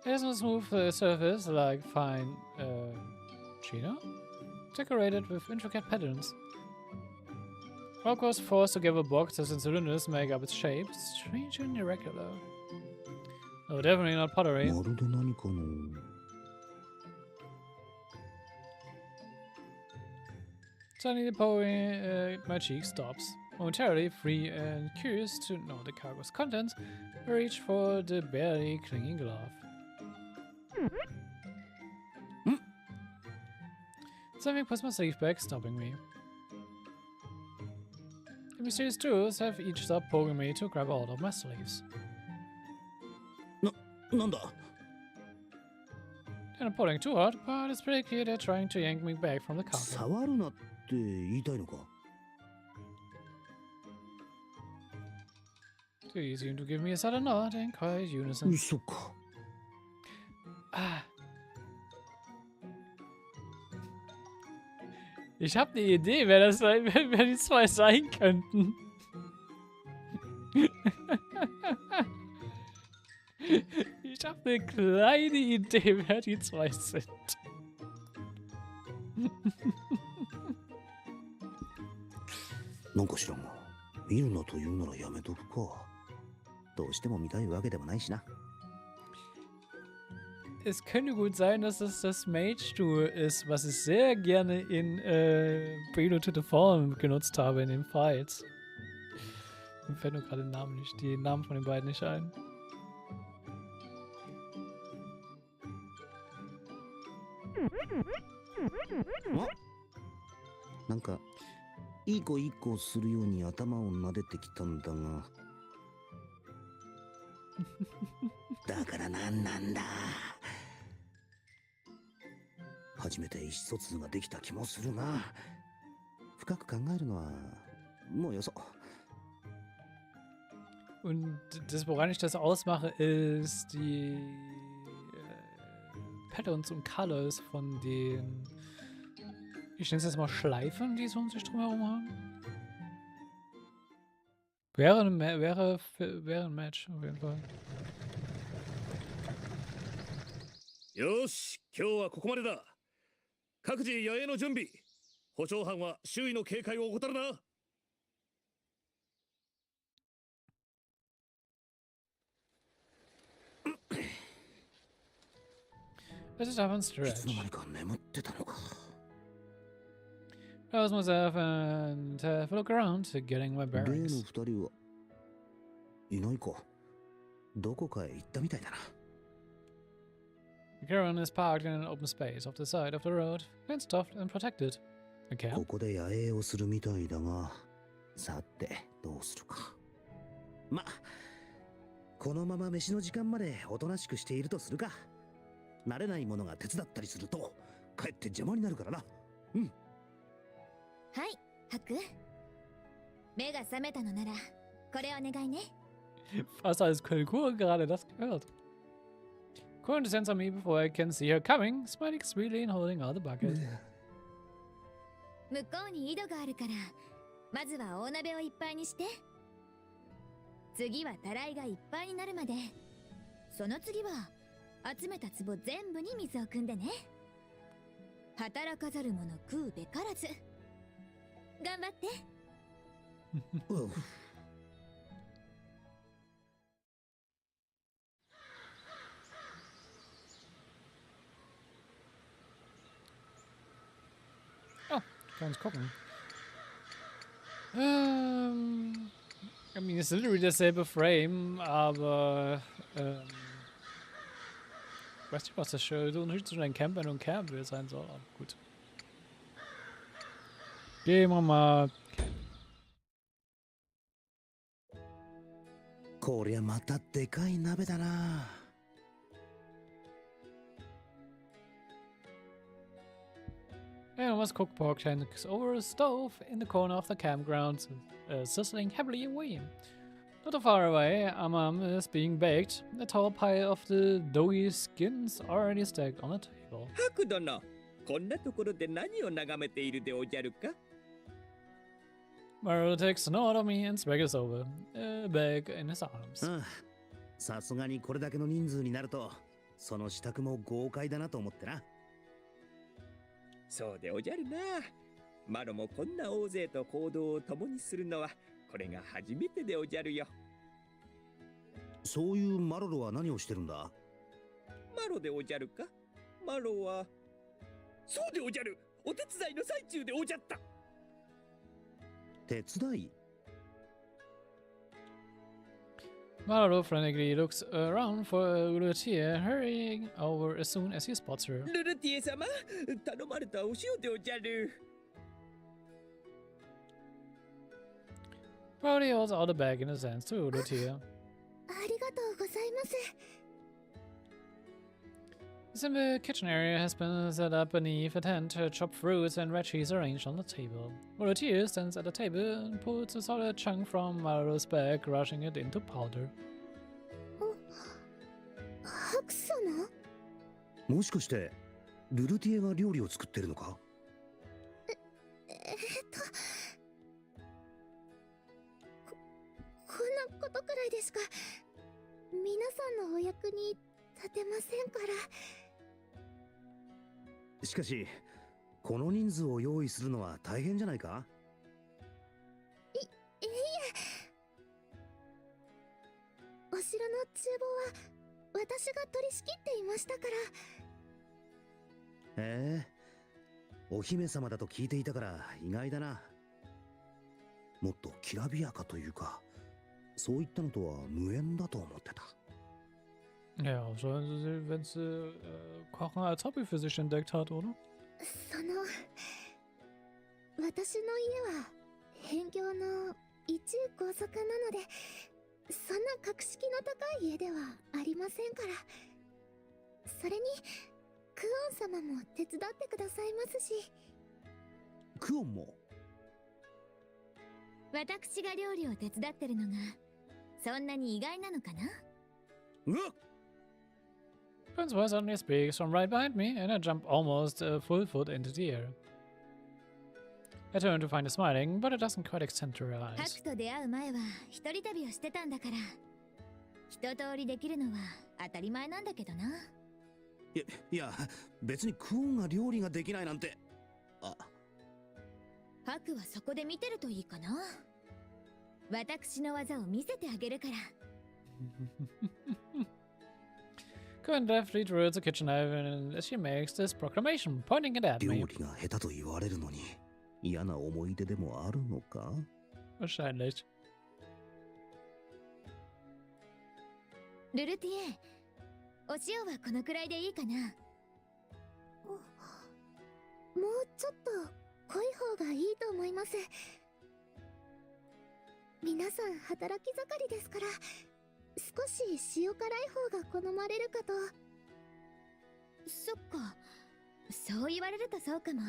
It has a smooth surface like fine china, decorated with intricate patterns. Rock was forced to give a box as its cylinders make up its shape, strange and irregular. Oh, definitely not pottery.
まるで何かの。
Suddenly the pulling my cheek stops. Momentarily free and curious to know the cargo's contents, I reach for the barely clinging glove. Something puts my sleeve back, stopping me. The mysterious tools have each stopped poking me to grab hold of my sleeves.
なんだ。
And I'm pulling too hard, but it's pretty clear they're trying to yank me back from the cargo.
触るなって言いたいのか。
They seem to give me a sudden nod in quiet unison.
嘘か。
Ah. Ich habe eine Idee, wer die zwei sein könnten. Ich habe eine kleine Idee, wer die zwei sind.
なんか知らんが、見るなと言うならやめとくか。どうしても見たいわけでもないしな。
Es könnte gut sein, dass es das Mage-Duo ist, was ich sehr gerne in Prelude to the Fall genutzt habe in den Fights. Mir fällt nur gerade die Namen von den beiden nicht ein.
なんかいい子いい子するように頭を撫でてきたんだがだからなんなんだ。初めて意思疎通ができた気もするな。深く考えるのはもうよそ。
Und das, woran ich das ausmache, ist die Patterns und Colors von den, ich nenne es jetzt mal Schleifen, die so um sich drumherum haben. Wäre ein Match auf jeden Fall.
よし、今日はここまでだ。各自野営の準備。歩調班は周囲の警戒を怠るな。
Let's just have a stretch.
いつの間にか眠ってたのか。
Rouse myself and have a look around, getting my
例の
bearings.
二人はいないか。どこかへ行ったみたいだな。
The caravan is parked in an open space off the side of the road, fenced off and protected. A
こ
camp?
こで野営をするみたいだが、さてどうするか。ま、このまま飯の時間までおとなしくしているとするか。慣れないものが手伝ったりすると、かえって邪魔になるからな。うん。
はい、ハク。目が覚めたのなら、これお願いね。
Fast als Kulkur gerade das gehört. Cool descends on me before I can see her coming, smiling sweetly and holding out the bucket.
向こうに井戸があるから、まずは大鍋をいっぱいにして。次はたらいがいっぱいになるまで。その次は、集めた壺全部に水を汲んでね。働かざる者食うべからず。頑張って。
Oh, kann uns gucken. I mean, it's literally derselbe Frame, aber ich weiß nicht, was der Unterschied zwischen einem Camper und einem Camp sein soll. Aber gut. Gehen wir mal.
こりゃまたでかい鍋だな。
Enormous cooked pork tanks over a stove in the corner of the campground, sizzling happily away. Not far away, a mum is being baked. A tall pile of the doughy skins already stacked on the table.
ハク殿、こんなところで何を眺めているでおじゃるか？
Maru takes a note of me and swaggers over, a bag in his arms.
さすがにこれだけの人数になると、その支度も豪快だなと思ってな。
そうでおじゃるな。マロもこんな大勢と行動を共にするのはこれが初めてでおじゃるよ。
そういうマロロは何をしてるんだ？
マロでおじゃるか？マロはそうでおじゃる。お手伝いの最中でおじゃった。
手伝い？
Maru frantically looks around for Utawarerumono, hurrying over as soon as he spots her.
ルルティエ様、頼まれたお塩でおじゃる。
Brody holds out a bag in his hands to Utawarerumono.
ありがとうございます。
The simple kitchen area has been set up beneath a tent, chopped fruits and red cheese arranged on the table. Utawarerumono stands at the table and pulls a solid chunk from Maru's bag, crushing it into powder.
ハク様？
もしかしてルルティエが料理を作ってるのか？
こんなことくらいですか。見
皆さんのお役に立てませんから。
しかし、この人数を用意するのは大変じゃないか？
いえ。お城の厨房は私が取り仕切っていましたから。
へえ、お姫様だと聞いていたから意外だな。もっときらびやかというか、そういったのとは無縁だと思ってた。
Ja, sollen sie, wenn sie Kochen als Hobby für sich entdeckt hat, oder?
私の家は辺境の一豪族なので、そんな格式の高い家ではありませんから。それにクオン様も手伝ってくださいますし。
クオンも？
私が料理を手伝ってるのがそんなに意外なのかな？
うわっ
Prince Boy suddenly speaks from right behind me, and I jump almost a full foot into the air. I turn to find her smiling, but it doesn't quite extend to her
ハ
eyes.
クと出会う前は一人旅をしてたんだから、一通りできるのは当たり前なんだけどな。
いや、別にクオンが料理ができないなんて。あ、
ハクはそこで見てるといいかな。私の技を見せてあげるから。
Cohen deftly drills a kitchen knife as she makes this proclamation, pointing it at
料
me.
理が下手と言われるのに嫌な思い出でもあるのか？
Wahrscheinlich.
ルルティエ、お塩はこのくらいでいいかな。
もうちょっと濃い方がいいと思います。皆さん働き盛りですから、少し塩辛い方が好まれるかと。
そっか、そう言われるとそうかも。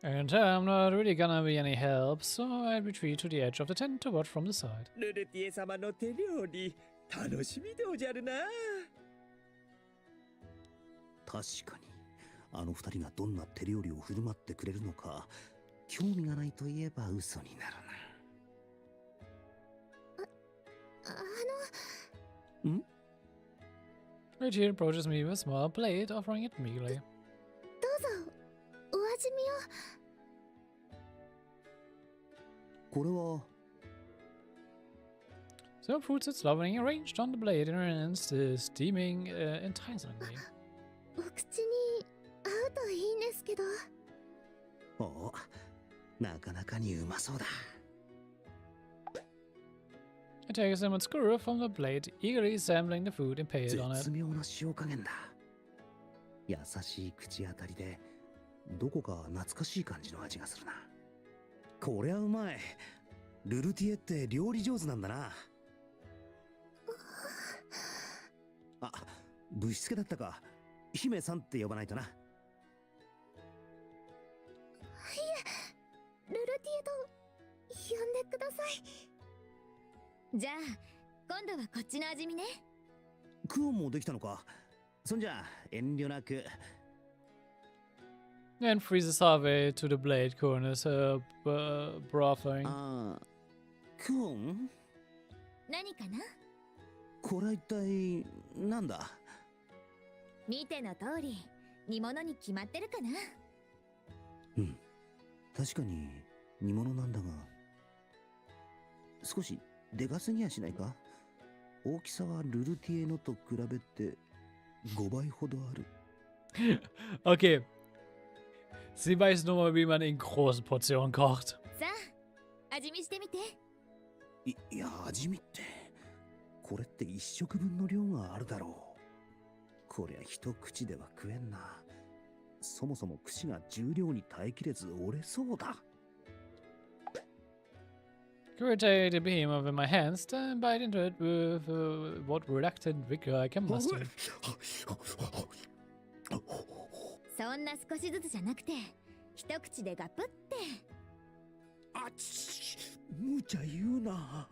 And I'm not really gonna be any help, so I retreat to the edge of the tent to watch from the side.
ルルティエ様の手料理楽しみでおじゃるな。
確かに、あの二人がどんな手料理を振る舞ってくれるのか、興味がないと言えば嘘になるな。ん？
Richie approaches me with a small plate, offering it meekly.
どうぞお味見を。
これは
So fruit sits lovingly arranged on the blade in her hands, steaming enticingly.
お口に合うといいんですけど。
お、なかなかにうまそうだ。
I take a cinnamon skewer from the blade, eagerly sampling the food impaled on
絶
it.
妙な塩加減だ。優しい口当たりで、どこか懐かしい感じの味がするな。こりゃうまい。ルルティエって料理上手なんだな。あ、ぶしつけだったか。姫さんって呼ばないとな。
ルルティエと呼んでください。
じゃあ今度はこっちの味見ね。
クオンもできたのか。そんじゃ遠慮なく。
And freezes her way to the blade corners, brothing.
ああ、クオン？
何かな？
これは一体なんだ？
見ての通り煮物に決まってるかな。
うん、確かに煮物なんだが、少しでかすぎやしないか？大きさはルルティエのと比べて5倍ほどある。
Okay. Sie weiß nur mal, wie man in großen Portionen kocht.
さあ味見してみて。
いや、味見って、これって一食分の量があるだろう。こりゃ一口では食えんな。そもそも串が重量に耐えきれず折れそうだ。
Rotate the behemoth in my hands, then bite into it with what reluctant vigor I can muster.
そんな少しずつじゃなくて一口でガプって。
あち、無茶言うな。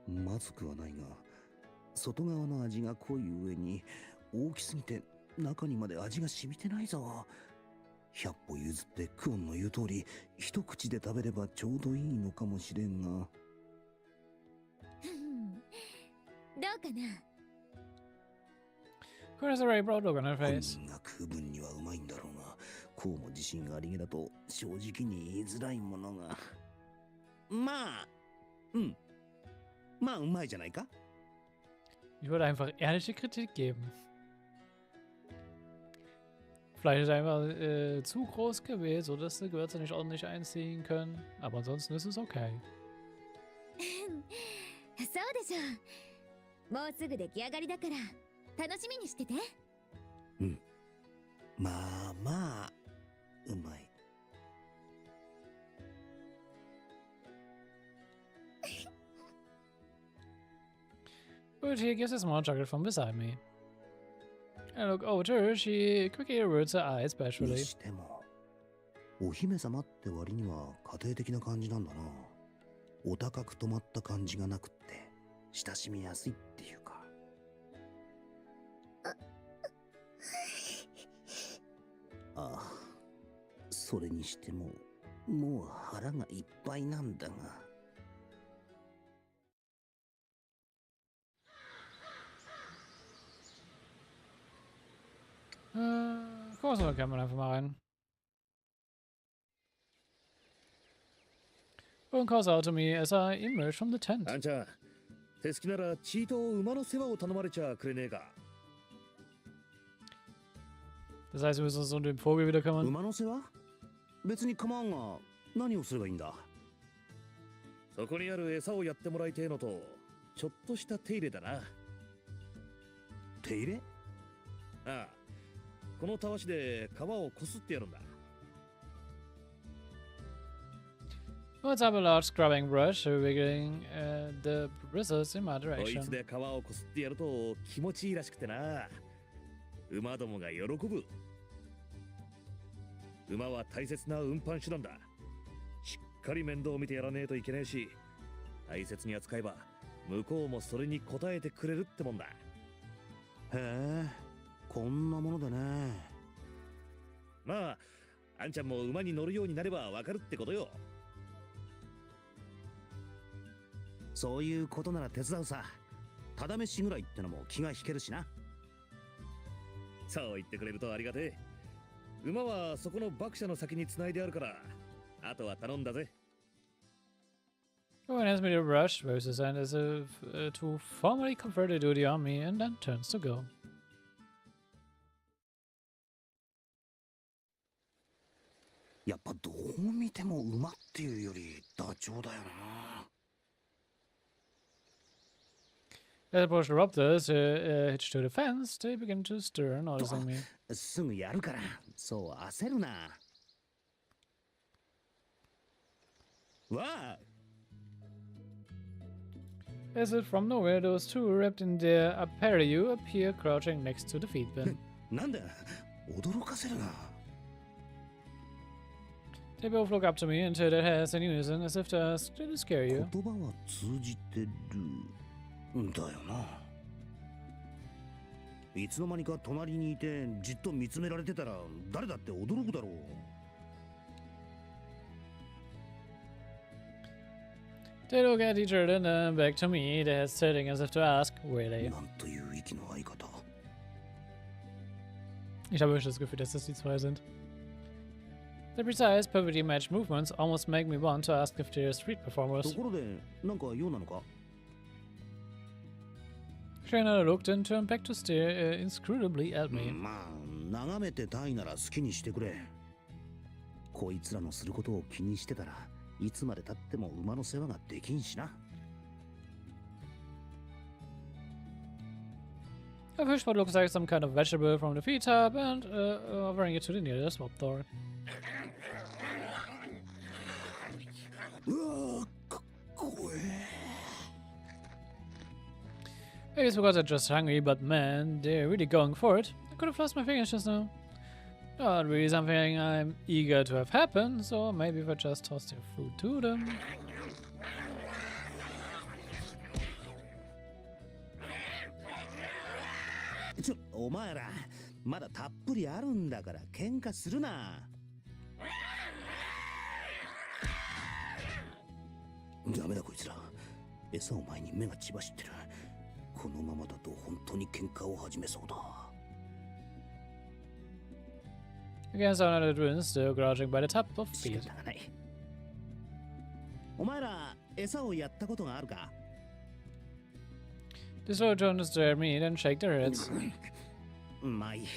まずくはないが、外側の味が濃い上に大きすぎて中にまで味が染みてないぞ。100歩譲ってクオンの言う通り、一口で食べればちょうどいいのかもしれんが。
どうかな。
Chris has a very proud look on her
本
face.
人が食う分にはうまいんだろうが、こうも自信ありげだと正直に言いづらいものが。まあ、まあうまいじゃないか。
Ich würde einfach ehrliche Kritik geben. Vielleicht ist er einfach zu groß gewählt, sodass die Gewürze nicht ordentlich einziehen können. Aber ansonsten ist es okay.
そうでしょう。もうすぐ出来上がりだから楽しみにしてて。
まあまあ、うまい。
Uti gives a small chuckle from beside me. I look over to her, she quickly averts her eyes
に
bashfully.
しても、お姫様って割には家庭的な感じなんだな。お高く止まった感じがなくって、親しみやすいっていうか。ああ、それにしても、もう腹がいっぱいなんだが。
Guck mal, kann man einfach mal rein. Und calls out to me as I emerge from the tent.
あんちゃん、手すきならチート馬の世話を頼まれちゃくれねえか。
Das heißt, wir müssen uns um den Vogel wieder kümmern.
馬の世話？別に構わんが、何をすればいいんだ？
そこにある餌をやってもらいてえのと、ちょっとした手入れだな。
手入れ？
ああ、このたわしで皮をこすってやるんだ。
Let's have a large scrubbing brush, wiggling the bristles in my
こい
direction.
つで皮をこすってやると気持ちいいらしくてな。馬どもが喜ぶ。馬は大切な運搬手段だ。しっかり面倒を見てやらねえといけねえし、大切に扱えば向こうもそれに応えてくれるってもんだ。
へえ、こんなものでね。
まあ、あんちゃんも馬に乗るようになればわかるってことよ。
そういうことなら手伝うさ。ただ飯ぐらいってのも気が引けるしな。
そう言ってくれるとありがてえ。馬はそこの馬車の先に繋いであるから、あとは頼んだぜ。
Go and hands me the brush, waves his hand as if to formally confer the duty on me, and then turns to go.
やっぱどう見ても馬っていうよりダチョウだよな。
As I approach the raptors, hitched to the fence, they begin to stir, noticing me.
すぐやるから、そう焦るな。わあ、
As if from nowhere, those two wrapped in their apparel appear crouching next to the feed bin.
なんだ、驚かせるな。
They both look up to me and tilt their heads in unison as if to ask, did it scare you?
言葉は通じてるんだよな。いつの間にか隣にいてじっと見つめられてたら誰だって驚くだろう。
They look at each other and then back to me, their heads tilting as if to ask, really?
なんという息の合い方。
Ich habe wirklich das Gefühl, dass das die zwei sind. The precise, perfectly matched movements almost make me want to ask if they're street
と
performers.
ころで、なんか用なのか？
Shayna looked and turned back to stare inscrutably at me.
まあ、眺めてたいなら好きにしてくれ。こいつらのすることを気にしてたらいつまで経っても馬の世話ができんしな。
A fishpot looks like some kind of vegetable from the feed tub and offering it to the nearest raptor.
うわー、かっこええ。
Maybe it's because I'm just hungry, but man, they're really going for it. I could have lost my fingers just now. Not really something I'm eager to have happen, so maybe if I just toss their food to them.
お前らまだたっぷりあるんだから喧嘩するな。ダメだこいつら。餌を前に目が血走ってる。このままだと本当に喧嘩を始めそうだ。
Against another twin, still crouching by the top of
仕
feet.
方がない。お前ら餌をやったことがあるか？
The slow turn to stare at me, then shake their heads.
まあいい。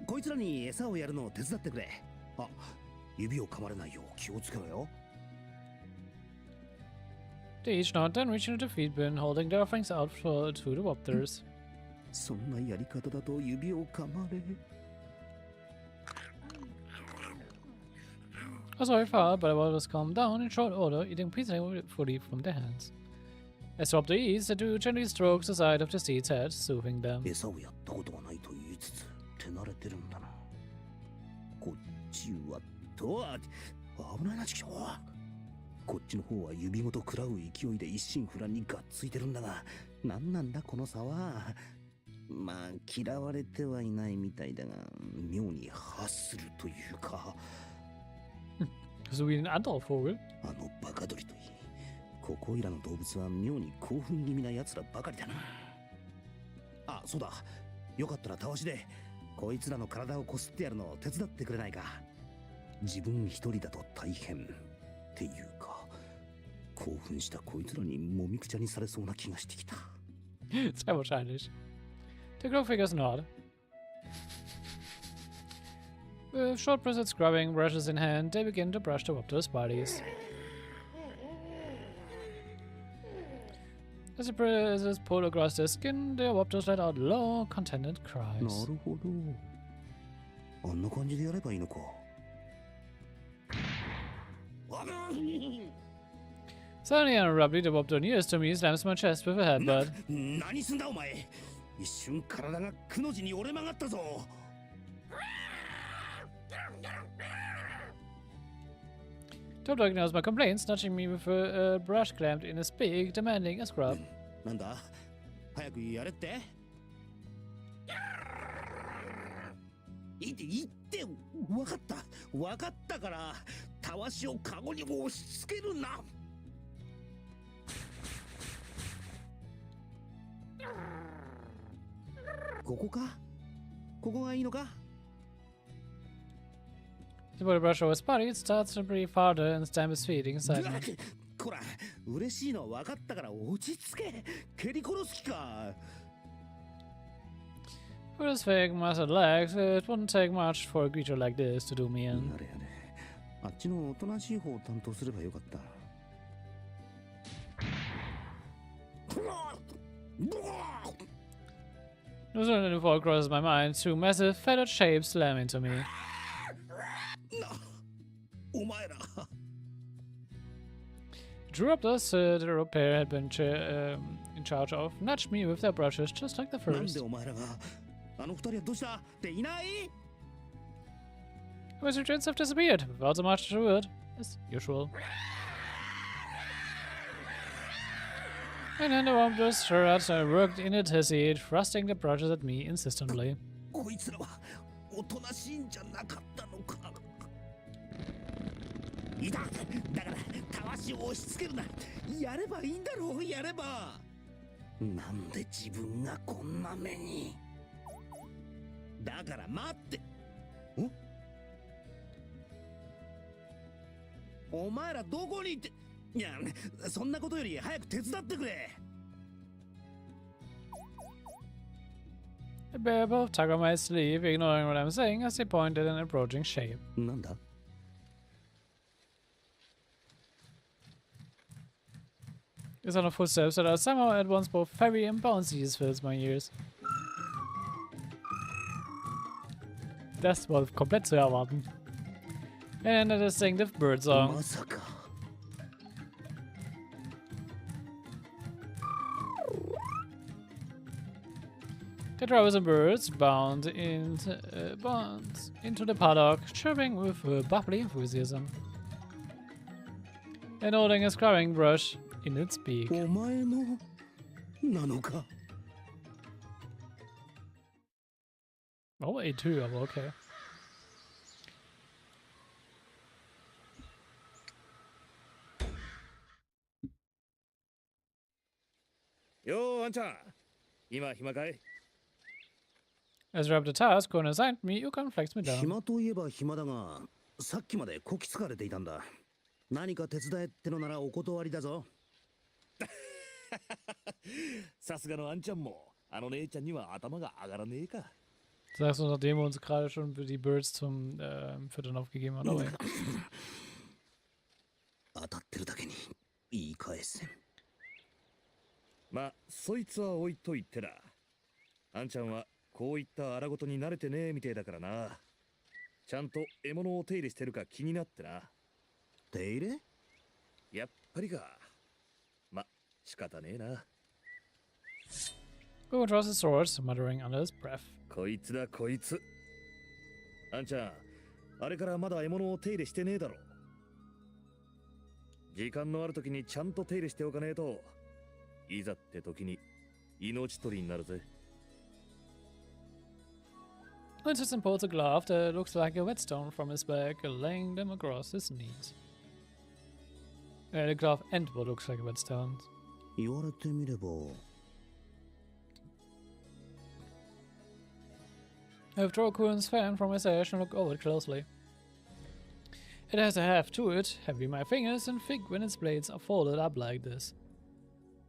こいつらに餌をやるのを手伝ってくれ。あ、指を噛まれないよう気をつけろよ。
They each nod, then reach into the feed bin, holding their offerings out to the wopters.
そんなやり方だと指を噛まれ。
I was very far, but I was calmed down in short order, eating peacefully from their hands. As the wopter eats, the two gently strokes the side of the steed's head, soothing them.
餌をやったことがないと言いつつ手慣れてるんだな。こっちはと危ないなちくしょう。こっちの方は指ごと食らう勢いで一心不乱にがっついてるんだが、なんなんだこの差は。まあ嫌われてはいないみたいだが、妙に発するというか。
So wie ein anderer Vogel.
あのバカ鳥といい、ここいらの動物は妙に興奮気味な奴らばかりだな。あ、そうだ。よかったらたわしでこいつらの体をこすってやるのを手伝ってくれないか。自分一人だと大変っていうか、興奮したこいつらにもみくちゃにされそうな気がしてきた。
Sehr wahrscheinlich. The glow figures nod. With short-breasted scrubbing brushes in hand, they begin to brush the wopters' bodies. As the bristles pull across their skin, the wopters let out low, contented
な
cries.
るほど。あんな感じでやればいいのか。
Suddenly and abruptly, the wopter nearest to me slams my chest with a headbutt.
何すんだお前。一瞬体がくの字に折れ曲がったぞ。
Top dog ignores my complaints, nudging me with a brush clamped in his beak, demanding a scrub.
なんだ早くやれって。言って分かったからたわしをカゴに押し付けるな。ここがいいのか。
The body brush over his body, it starts to breathe harder and stamp his feet inside me.
こら嬉しいの分かったから落ち着け。蹴り殺す気か。
With his fake muscled legs, it wouldn't take much for a creature like this to do me in.
やれやれ。あっちのおとなしい方を担当すればよかった。
No sooner than the thought crosses my mind, two massive, feathered shapes slam into me.
お前ら。
The Dropters the rope pair had been in charge of nudged me with their brushes just like the
なん
first.
でお前らがあの二人はどうしたっていない？
The wizard twins have disappeared without so much as a word, as usual. And then the Dropters shirt worked in a tizzy, thrusting the brushes at me insistently.
こいつらはおとなしいんじゃなかったのか。いた。だからたわしを押し付けるな。やればいいんだろう。やれば。なんで自分がこんな目に。だから待って。ん？お前らどこに行って。いや、そんなことより早く手伝ってくれ。
The bear both tug on my sleeve, ignoring what I'm saying as they point at an approaching shape.
なんだ。
The sound of footsteps that are somehow at once both fairy and bouncy fills my ears. Das war komplett zu erwarten. And a distinctive bird song.
まさか。
The drivers and birds bound into the paddock, chirping with bubbly enthusiasm. And holding a scrubbing brush in its beak.
お前のなのか。
Oh, A2, aber okay.
よー、あんちゃん。今暇かい？
As you wrap the task Kuren assigned me, you can flex me down.
暇といえば暇だが、さっきまでこき使われていたんだ。何か手伝えってのならお断りだぞ。
さすがのあんちゃんも、あの姉ちゃんには頭が上がらねえか。
Sagst du, nachdem wir uns gerade schon die Birds zum Füttern aufgegeben haben. Aber ja.
当たってるだけに言い返せん。
まあ、そいつは置いといてだ。あんちゃんはこういった荒事に慣れてねえみてえだからな。ちゃんと獲物を手入れしてるか気になってな。
手入れ？
やっぱりか。ま、仕方ねえな。
Kuren draws his swords, muttering under his breath.
こいつだこいつ。あんちゃん、あれからまだ獲物を手入れしてねえだろ。時間のある時にちゃんと手入れしておかねえと、いざって時に命取りになるぜ。
Kuren sits and pulls a glove that looks like a whetstone from his back, laying them across his knees. The glove and what looks like a whetstone.
言われてみれば。
I withdraw Kuren's fan from his sash and look over it closely. It has a heft to it, heavy my fingers and thick when its blades are folded up like this.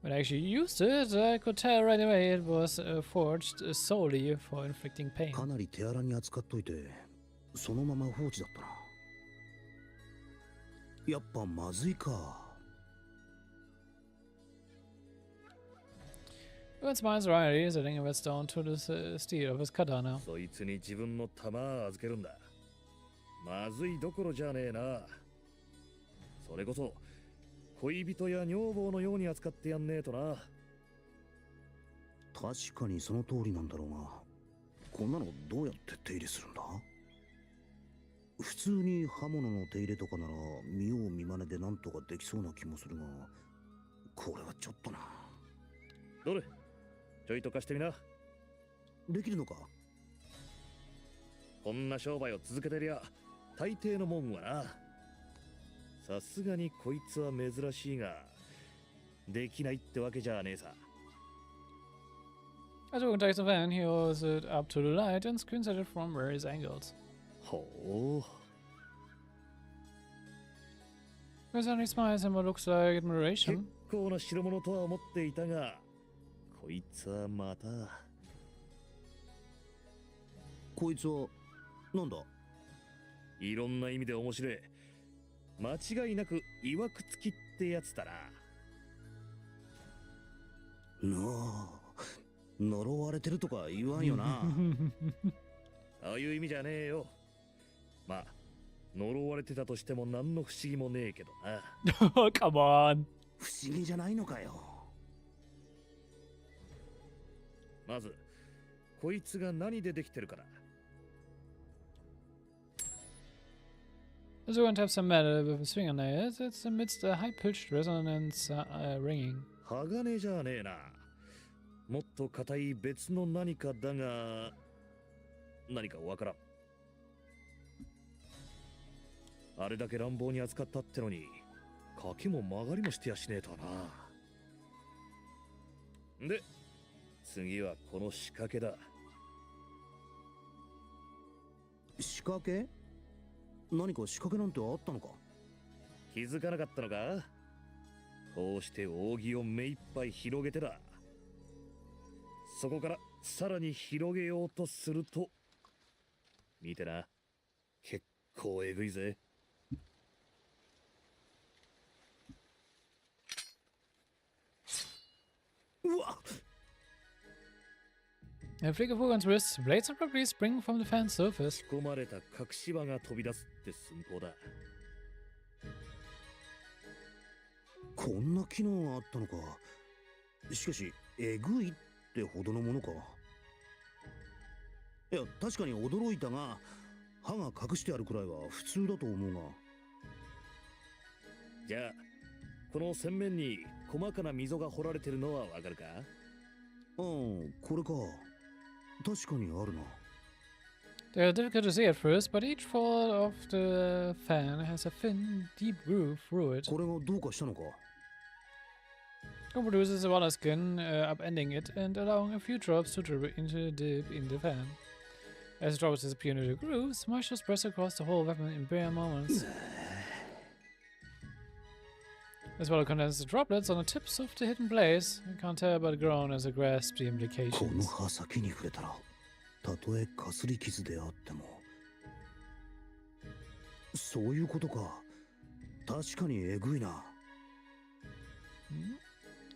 When I actually used it, I could tell right away it was forged solely for inflicting pain.
かなり手荒に扱っといて、そのまま放置だったな。やっぱまずいか。
Kuren smiles wryly, setting a whetstone to the steel of his katana.
そいつに自分の弾預けるんだ。まずいどころじゃねえな。それこそ恋人や女房のように扱ってやんねえとな。
確かにその通りなんだろうが、こんなのどうやって手入れするんだ？普通に刃物の手入れとかなら見よう見まねでなんとかできそうな気もするが、これはちょっとな。
どれ？ちょいと貸してみな。
できるのか？
こんな商売を続けてりゃ大抵のもんはな。さすがにこいつは珍しいが、できないってわけじゃねえさ。
As Kuren takes the fan, he holds it up to the light and squints at it from various angles.
ほう。
Kuren suddenly smiles in what looks like
結
admiration.
構な代物とは思っていたが、こいつはまた。
こいつはなんだ？
いろんな意味で面白い。間違いなく曰くつきってやつだな。
なあ、呪われてるとか言わんよな。
ああいう意味じゃねえよ。まあ、呪われてたとしても何の不思議もねえけどな。
Come on.
不思議じゃないのかよ。
まず、こいつが何でできてるかな。
As Kuren taps some metal with his fingernails, it's amidst a high-pitched resonance ringing.
鋼じゃねえな。もっと硬い別の何かだが、何かわからん。あれだけ乱暴に扱ったってのに、賭けも曲がりもしてやしねえとな。で、次はこの仕掛けだ。
仕掛け？何か仕掛けなんてあったのか？
気づかなかったのか？こうして扇を目いっぱい広げてだ。そこからさらに広げようとすると、見てな、結構えぐいぜ。
うわっ！
A flick of Kuren's wrists, blades abruptly spring from the fan's surface.
仕込まれた隠し輪が飛び出すって寸法だ。
こんな機能があったのか。しかし、えぐいってほどのものか。いや、確かに驚いたが、歯が隠してあるくらいは普通だと思うが。
じゃあ、この洗面に細かな溝が掘られてるのはわかるか？
うん、これか。確かにあるな。
They are difficult to see at first, but each fold of the fan has a thin, deep groove through it.
これがどうかしたのか？
Who produces a water skin, upending it and allowing a few drops to dribble into the dip in the fan. As the drops disappear into the grooves, moisture spreads across the whole weapon in bare moments. As well, it condenses the droplets on the tips of the hidden blades. You can't tell but groan as it grasps the
この
implications.
刃先に触れたら、たとえかすり傷であっても。そういうことか。確かにえぐいな。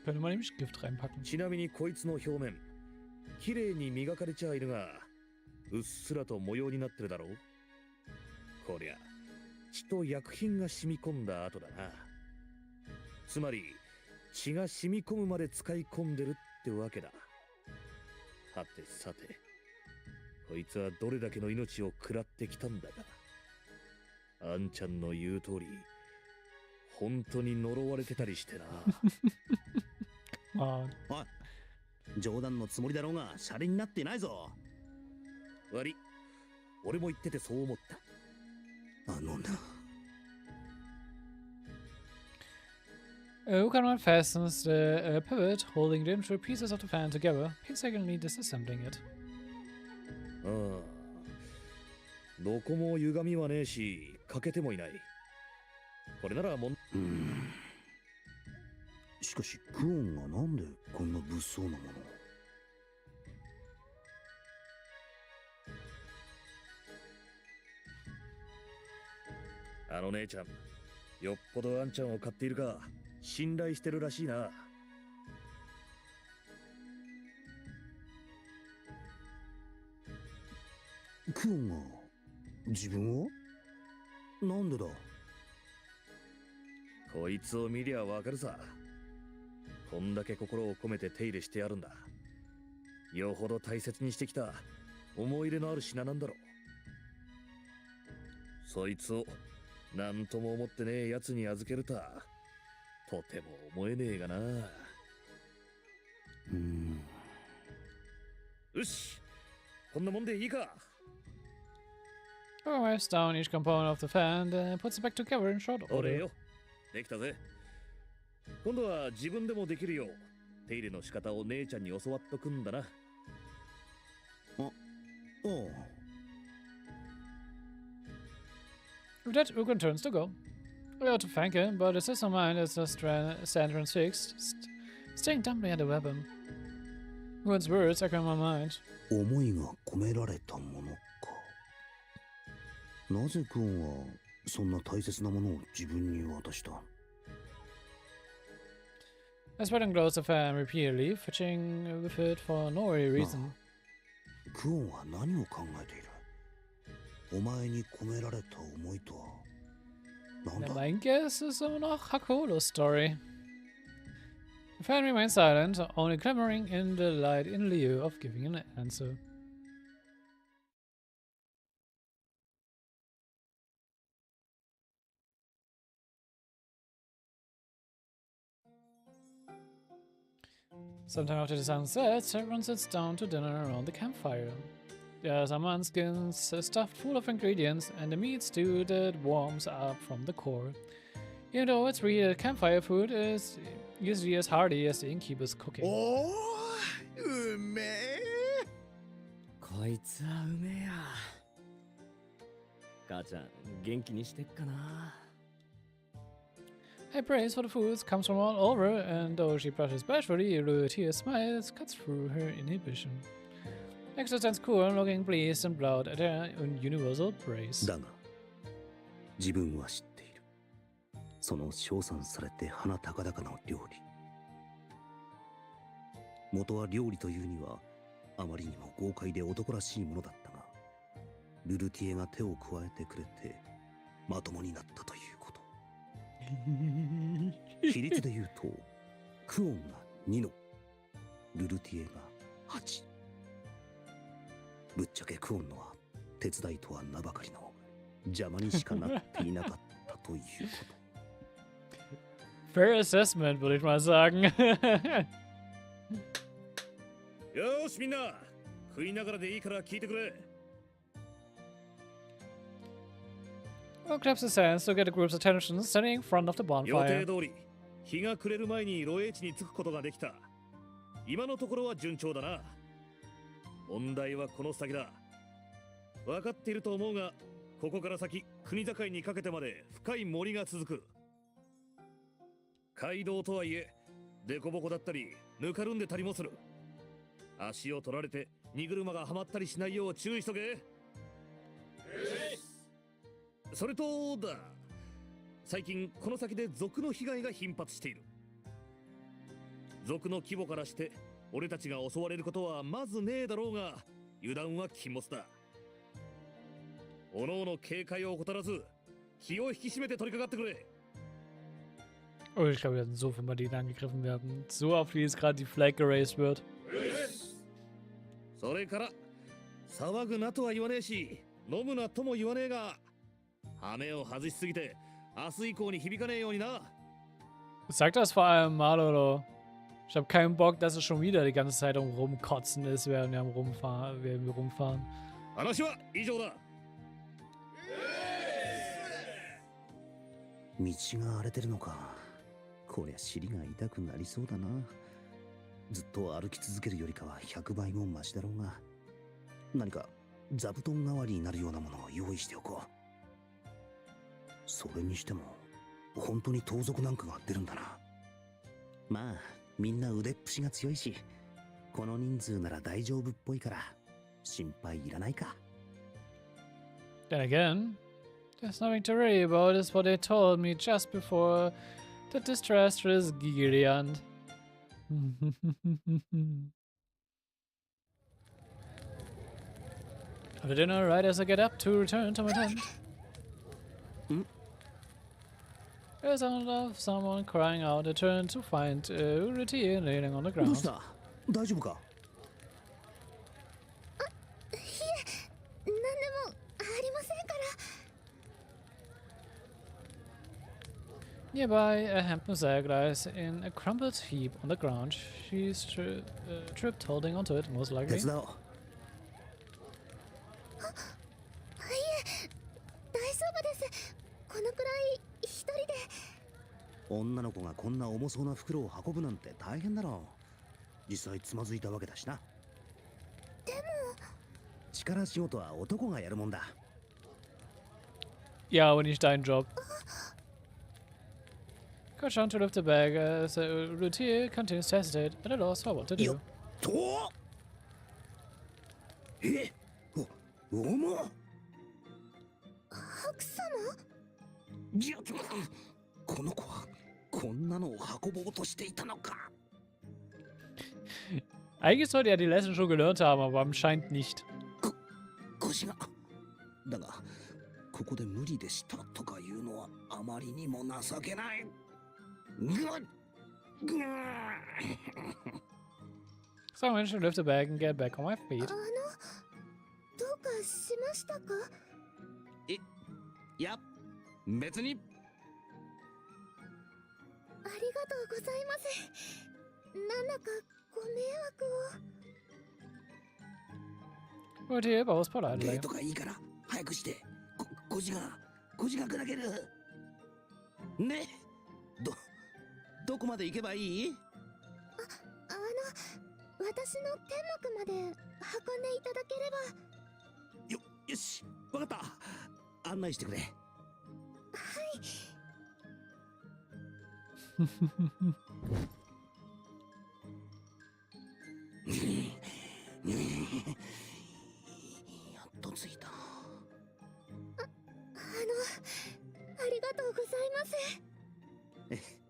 Könnte man nämlich Gift reinpacken.
ちなみにこいつの表面、綺麗に磨かれちゃいるが、うっすらと模様になってるだろう。こりゃ血と薬品が染み込んだ後だな。つまり血が染み込むまで使い込んでるってわけだ。はてさて、こいつはどれだけの命を食らってきたんだか。あんちゃんの言う通り、本当に呪われてたりしてな。
Ah,
おい、冗談のつもりだろうが、シャレになってないぞ。
悪い、俺も言っててそう思った。
あのな。
Ukanon fastens the pivot, holding the individual pieces of the fan together, painstakingly disassembling it.
ああ、どこも歪みはねえし、欠けてもいない。これならもん。
しかしクオンがなんでこんな物騒なものを。
あの姉ちゃん、よっぽどあんちゃんを買っているか信頼してるらしいな。
クオンが自分を？なんでだ？
こいつを見りゃわかるさ。こんだけ心を込めて手入れしてやるんだ。よほど大切にしてきた思い入れのある品なんだろう。そいつをなんとも思ってねえやつに預けるとはとても思えねえがな。よし、こんなもんでいいか。
Wipes down each component of the fan, then puts it back together in short
俺
order.
よ、できたぜ。今度は自分でもできるよう手入れの仕方を姉ちゃんに教わっとくんだな。
おう。
With that, Ukan turns to go. We ought to thank him, but his system mind is just stand transfixed, staring dumbly at the weapon. Ukan's words echo in my mind.
思いが込められたものか。なぜクオンはそんな大切なものを自分に渡した？
I spread and close the fan repeatedly, fetching with it for no reason.
クオンは何を考えている？お前に込められた思いとは何だ？
My guess is a Nach Hakuowlo story. The fan remains silent, only glimmering in the light in lieu of giving an answer. Sometime after the sun sets, everyone sits down to dinner around the campfire. There are some munskins stuffed full of ingredients and a meat stew that warms up from the core. Even though it's real, campfire food is usually as hearty as the innkeeper's cooking.
おー、うめえ。こいつはうめえや。母ちゃん、元気にしてっかな。
Her praise for the foods comes from all over, and though she brushes bashfully, a tear smiles cuts through her inhibition. Extra stands cool, looking pleased and proud at her universal praise.
だが自分は知っている。その称賛されて鼻高々の料理。元は料理というにはあまりにも豪快で男らしいものだったが、ルルティエが手を加えてくれてまともになったということ。比率で言うとクオンが2のルルティエが8。ぶっちゃけクオンのは手伝いとは名ばかりの邪魔にしかなっていなかったということ。
Fair assessment, würde ich mal sagen.
よーしみんな、食いながらでいいから聞いてくれ。
Well, claps his hands to get the group's attention, standing in front of the
予定
bonfire.
通り日が暮れる前に露営地に着くことができた。今のところは順調だな。問題はこの先だ。分かっていると思うが、ここから先国境にかけてまで深い森が続く。街道とはいえデコボコだったりぬかるんでたりもする。足を取られて荷車がはまったりしないよう注意しとけ。それとだ、最近この先で賊の被害が頻発している。賊の規模からして俺たちが襲われることはまずねえだろうが、油断は禁物だ。おのおの警戒を怠らず気を引き締めて取り掛かってくれ。
Oh, ich glaube, wir hatten so viele Marinen angegriffen werden. So oft, wie jetzt gerade die Flag erased wird.
それから騒ぐなとは言わねえし、飲むなとも言わねえが、羽目を外しすぎて明日以降に響かねえようにな。
Sag das vor allem mal, oder? Ich habe keinen Bock, dass es schon wieder die ganze Zeit am Rumkotzen ist, während wir rumfahren.
話は以上だ。
道が荒れてるのか。こりゃ尻が痛くなりそうだな。ずっと歩き続けるよりかは100倍もマシだろうが、何か座布団代わりになるようなものを用意しておこう。それにしても本当に盗賊なんかが出るんだな。まあみんな腕っぷしが強いし、この人数なら大丈夫っぽいから心配いらないか。
Then again, there's nothing to worry about, is what they told me just before the disastrous Gigilian. Have dinner right as I get up to return to my tent. There's sound of someone crying out. I turn to find Uriti laying on the
どう
ground.
した？大丈夫か？
いえ、何でもありませんから。
Nearby, a habenund lies in a crumpled heap on the ground. She's tripped, holding onto it, most
手
likely.
伝おう。
いえ、大丈夫です。このくらい一人で。
女の子がこんな重そうな袋を運ぶなんて大変だろう。実際つまずいたわけだしな。
でも
力仕事は男がやるもんだ。
Ja, aber nicht dein Job. Got Sean to lift the bag as Uriti continues to hesitate at a loss for what to
よ
do.
っと。重っ。
白様。
いや、この子はこんなのを運ぼうとしていたのか。
Eigentlich sollte er die Lesson schon gelernt haben, aber anscheinend nicht.
腰が。だがここで無理でしたとか言うのはあまりにも情けない。
So I managed to lift the bag and get back on my feet.
どうかしましたか？
いや、別に。
ありがとうございます。なんだかご迷惑を。
Uriti bows
礼
politely.
とかいいから早くして。腰が砕ける。ね。どこまで行けばいい？
私の天幕まで運んでいただければ。
よし、わかった。案内してくれ。
はい。
やっと着いた。
ありがとうございます。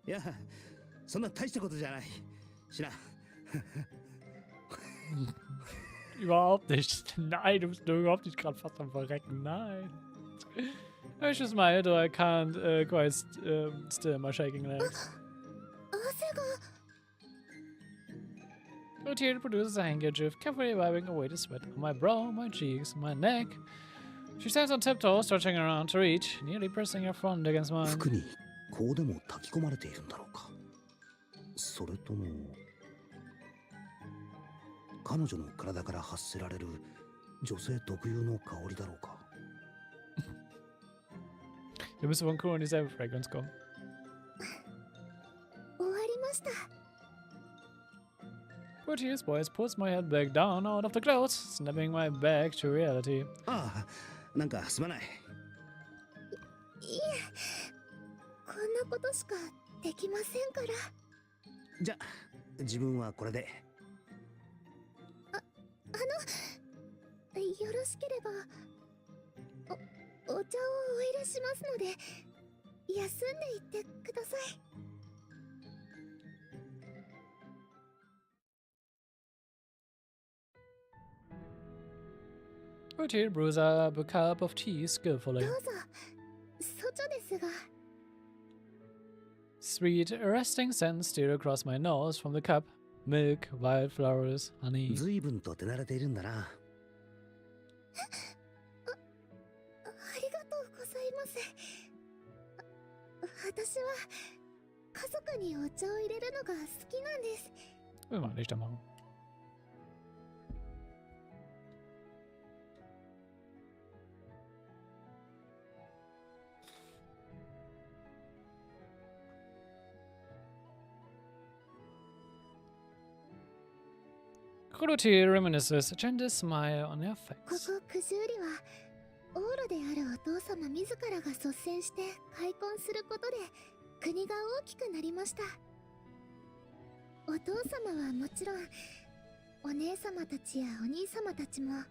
いや、そんな大したことじゃない。しな。
Überhaupt nicht. Nein, du bist überhaupt nicht gerade fast am Verrecken. Nein. I just smiled, though I can't quite still my shaking legs.
汗が。
Uriti produces a handkerchief, carefully wiping away the sweat on my brow, my cheeks, my neck. She stands on tiptoe, stretching around to reach, nearly pressing her front against mine.
服にこうでも炊き込まれているんだろうか。それとも彼女の体から発せられる女性特有の香りだろうか。
Wir müssen von Kuh in dieselbe Fragrance kommen.
終わりました。
Portier's voice pulls my head back down out of the clouds, snapping my back to reality.
ああ、なんかすまない。
いえ、こんなことしかできませんから。
じゃ、自分はこれで。
よろしければお茶をお入れしますので、休んでいってください。
Portier brews up a cup of tea skillfully.
どうぞ。外ですが。
Sweet, arresting scents steal across my nose from the cup. Milk, wildflowers, honey.
随分と手慣れているんだな。
ありがとうございます。私は家族にお茶を入れるのが好きなんです。
Will man nicht machen. Kuruti reminisces, a gentle smile on her
ここ
face.
九十里はオーロであるお父様自らが率先して開墾することで国が大きくなりました。お父様はもちろんお姉様たちやお兄様たちも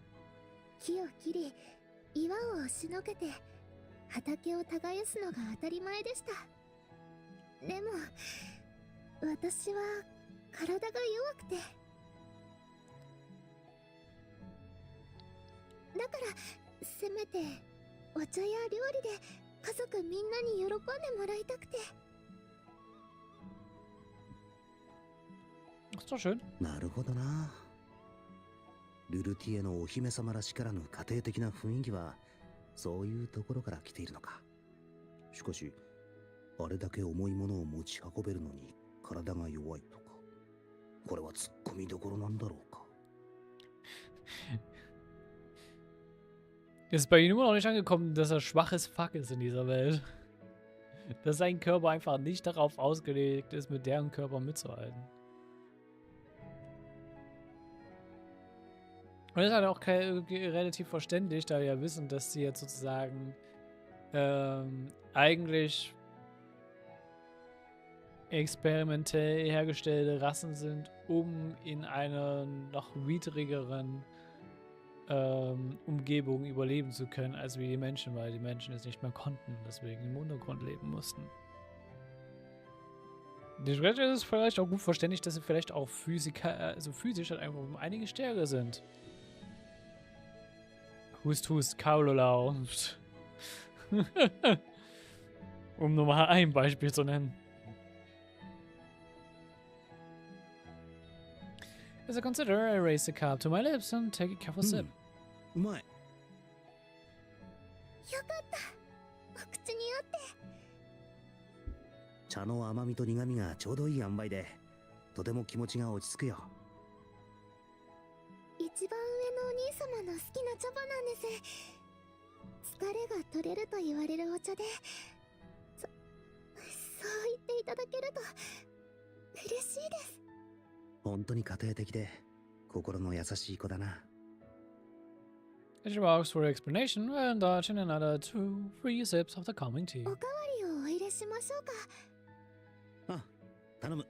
木を切り岩を押しのけて畑を耕すのが当たり前でした。でも私は体が弱くて、だからせめてお茶や料理で家族みんなに喜んでもらいたくて。
Ist doch schön.
なるほどな。ルルティエのお姫様らしからぬ家庭的な雰囲気はそういうところから来ているのか。しかしあれだけ重いものを持ち運べるのに体が弱いとか、これはツッコミどころなんだろうか。
Ist bei ihm immer noch nicht angekommen, dass er schwaches Fuck ist in dieser Welt. Dass sein Körper einfach nicht darauf ausgelegt ist, mit deren Körper mitzuhalten. Und das ist halt auch relativ verständlich, da wir ja wissen, dass sie jetzt sozusagen eigentlich experimentell hergestellte Rassen sind, um in einer noch widrigeren Umgebung überleben zu können, als wie die Menschen, weil die Menschen es nicht mehr konnten, deswegen im Untergrund leben mussten. Dementsprechend ist es vielleicht auch gut verständlich, dass sie vielleicht auch physisch halt einfach um einige stärker sind. Hust, hust, Kaulolau. Um nur mal ein Beispiel zu nennen. As I consider, I raise the cup to my lips and take a careful sip.
うまい。
よかった。お口に合って。
茶の甘みと苦みがちょうどいい塩梅で、とても気持ちが落ち着くよ。
一番上のお兄様の好きな茶葉なんです。疲れが取れると言われるお茶で、そう言っていただけると嬉しいです。
本当に家庭的で心の優しい子だな。
She walks for explanation and indulge in another 2-3 sips of the calming tea.
おかわりをお入れしましょうか。
あ、頼む。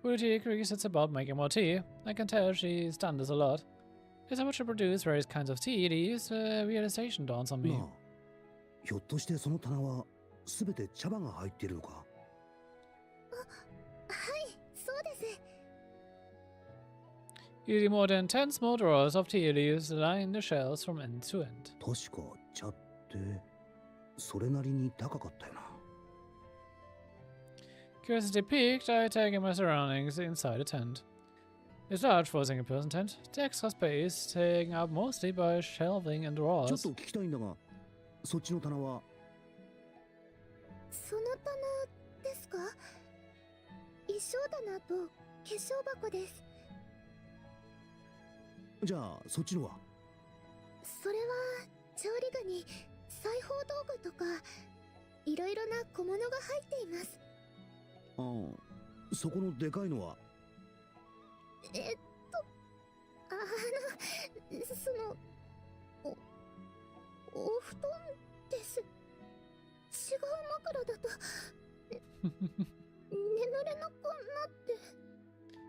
Uruti quickly sets about making more tea. I can tell she's done this a lot. As I watch her produce various kinds of tea leaves, realization dawns on me.
なあ、ひょっとしてその棚はすべて茶葉が入っているのか。
はい、そうです。
Usually more than 10 small drawers of tea leaves line the shelves from end to end.
確か茶ってそれなりに高かったよな。
Curiosity piqued, I take in my surroundings inside a tent. It's large for a single person tent. The extra space taken up mostly by shelving and
ちょっ
drawers.
と聞きたいんだが、そっちの棚は。
その棚ですか？衣装棚と化粧箱です。
じゃあそっちのは。
それは調理具に裁縫道具とかいろいろな小物が入っています。
ああ、そこのでかいのは。
そのお布団です。違う枕だと眠れなくなって。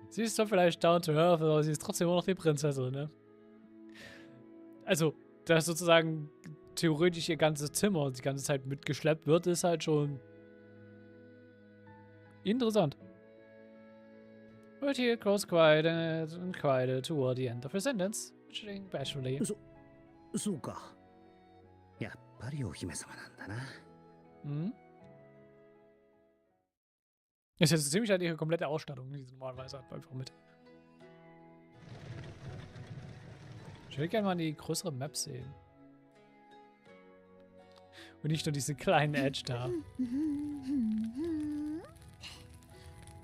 Sie ist zwar vielleicht down to earth, aber sie ist trotzdem immer noch die Prinzessin, ne? Also, dass sozusagen theoretisch ihr ganzes Zimmer die ganze Zeit mitgeschleppt wird, ist halt schon interessant. But here grows quiet and quieter toward the end of her sentence, which bashfully.
そうか。やっぱりお姫様なんだな。
Mhm. Ist jetzt ziemlich halt ihre komplette Ausstattung, die sie normalerweise hat, einfach mit. Ich würde gerne mal die größere Map sehen. Und nicht nur diesen kleinen Edge da.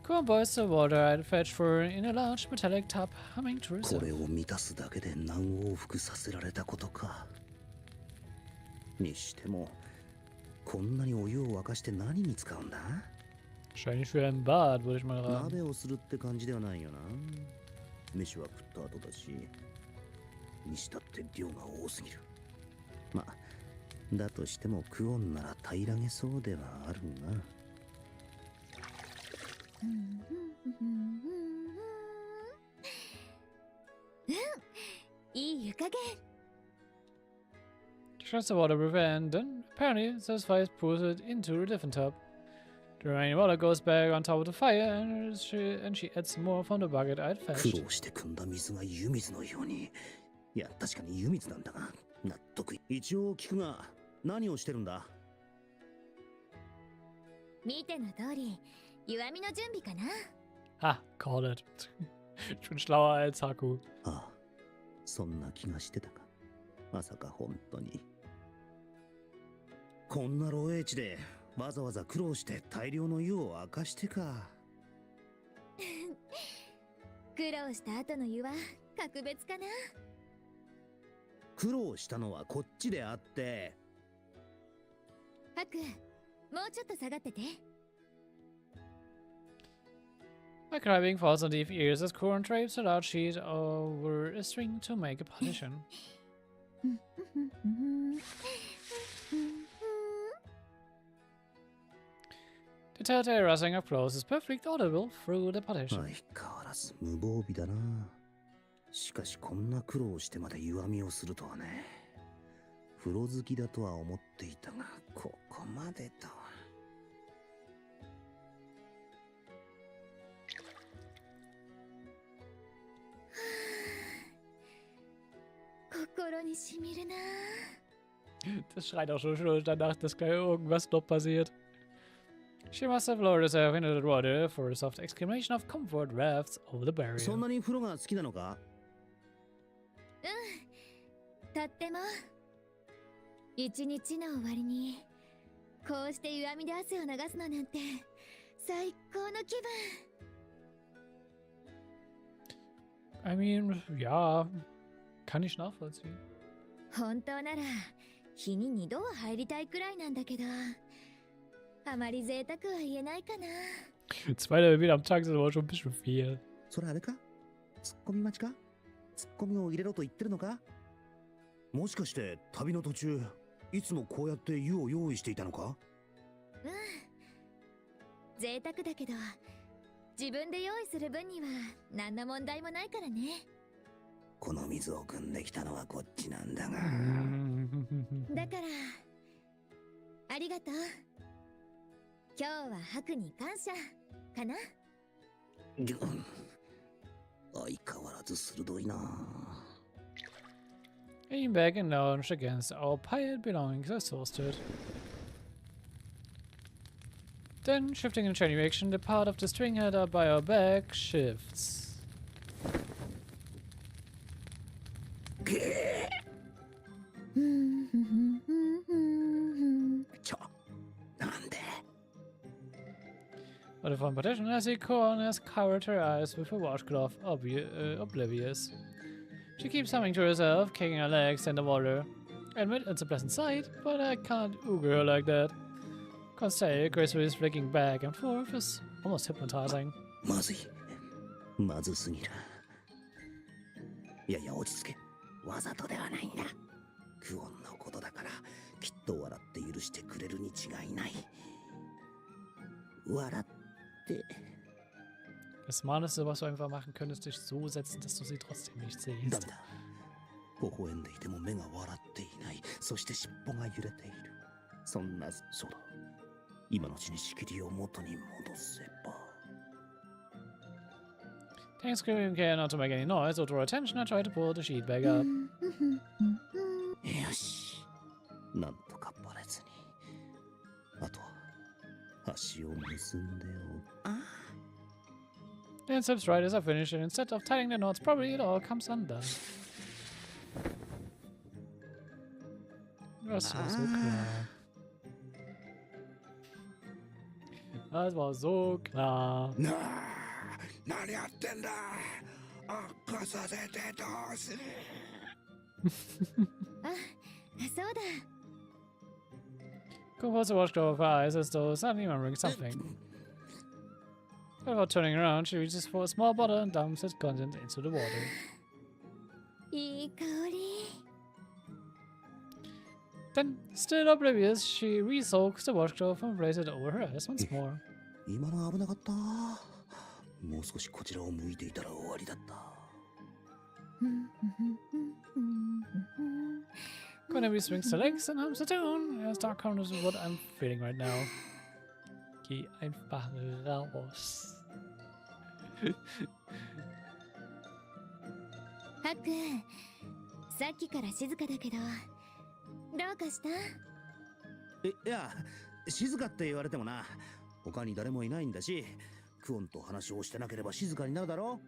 Come on, boys, to water and fetch for in a large metallic tub, humming to
こ
herself.
れを満たすだけで何往復させられたことか。にしても、こんなにお湯を沸かして何に使うんだ？
Wahrscheinlich für ein Bad, würde ich mal raten.
鍋をするって感じではないよな。飯は食った後だし、にしたって量が多すぎる。まあ、だとしてもクオンなら平らげそうではあるが。
いい湯加減。
She shuts the water with her hand, then apparently satisfied pours it into a different tub. The remaining water goes back on top of the fire, and she adds some more from the bucket I'd
苦
fetched.
労して汲んだ水が湯水のように。いや、確かに湯水なんだが、納得。一応聞くが、何をしてるんだ？
見ての通り、湯あみの準備かな。
Ha, call it. Ich bin schlauer als Haku.
ああ、そんな気がしてたか。まさか本当に。こんな漏洩地でわざわざ苦労して大量の湯を沸かしてか。
苦労した後の湯は格別かな。
苦労したのはこっちであって。
ハク、もうちょっと下がってて。
My crying falls on deaf ears as Kuron drapes a large sheet over a string to make a partition. The telltale rustling of clothes is perfectly audible through the partition.
相変わらず無防備だな。しかしこんな苦労してまで湯あみをするとはね。風呂好きだとは思っていたが、ここまでとは。
心にしみるな。
Das schreit auch schon danach, dass gleich irgendwas noch passiert. She must have lowered herself into the water for a soft exclamation of comfort rafts over the barrier.
そんなに風呂が好きなのか？
とっても。一日の終わりにこうして湯あみで汗を流すのなんて最高の気分。
I mean, ja, kann ich nachvollziehen.
本当なら日に2度は入りたいくらいなんだけど、あまり贅沢は言えないかな。
Zweimal wieder am Tag ist aber schon ein bisschen viel.
それあれか？ツッコミ待ちか？ツッコミを入れろと言ってるのか？もしかして旅の途中、いつもこうやって湯を用意していたのか？
うん。贅沢だけど、自分で用意する分には何の問題もないからね。
この水を汲んできたのはこっちなんだが。
だからありがとう。今日はハクに感謝かな。
相変わらず鋭いな。
Leaning back and lounged against our piled belongings as toasted. Then, shifting in chain reaction, the part of the string header by our back shifts.
なんで？
But upon partition, I see Korn has covered her eyes with a washcloth, oblivious. She keeps humming to herself, kicking her legs in the water. I admit it's a pleasant sight, but I can't oogle her like that. Constantly, gracefully flicking back and forth is almost hypnotizing.
まずい。まずすぎる。いやいや、落ち着け。わざとではないんだ。クオンのことだから、きっと笑って許してくれるに違いない。笑って。
Das Smarteste, was du einfach machen könntest, dich so setzen, dass du sie trotzdem nicht
ダメ
siehst.
だ。微笑んでいても目が笑っていない。そして尻尾が揺れている。そんな、そうだ。今のうちに仕切りを元に戻せば。
Thanks, screaming care not to make any noise or draw attention. I try to pull the sheet back up.
よし。なんとかバレずに。あとは、足を結んでおく。
Dan slips right as I finish, and instead of tying the knots, probably it all comes undone. Das war so klar. Das war so klar.
なあ、何やってんだ。あっかさせてどうする。
あ、そうだ。
Go pulls the watchglove off her eyes as though suddenly remembering something. Without turning around, she reaches for a small bottle and dumps its contents into the water.
いい香り。
Then, still oblivious, she re-soaks the watchglove and places it over her eyes once more.
今の危なかった。もう少しこちらを向いていたら終わりだった。
Konami swings her legs and hums a tune. As dark corners is what I'm feeling right now. Geh einfach raus.
ハク、さっきから静かだけど、どうかした？
いや、静かって言われてもな。他に誰もいないんだし、クオンと話をしてなければ静かになるだろ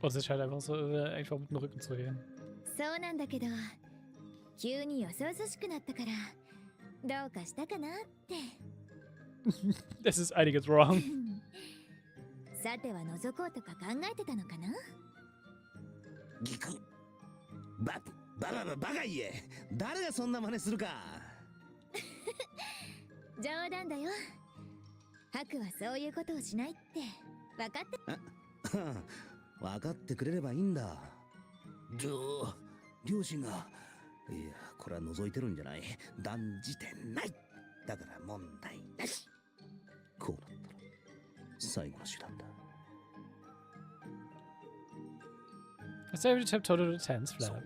う。
Und sich halt einfach so einfach mit dem Rücken zu reden.
そうなんだけど、急によそよそしくなったから、どうかしたかなって。
Es ist einiges wrong.
さては覗こうとか考えてたのかな？
ギク。バカ言え。誰がそんな真似するか。
冗談だよ。ハクはそういうことをしないって分かって。
分かってくれればいいんだ。両親が。いや、これは覗いてるんじゃない。断じてない。だから問題なし。こうなったら最後の手段だ。
I saved a tiptoe to the tent's flap.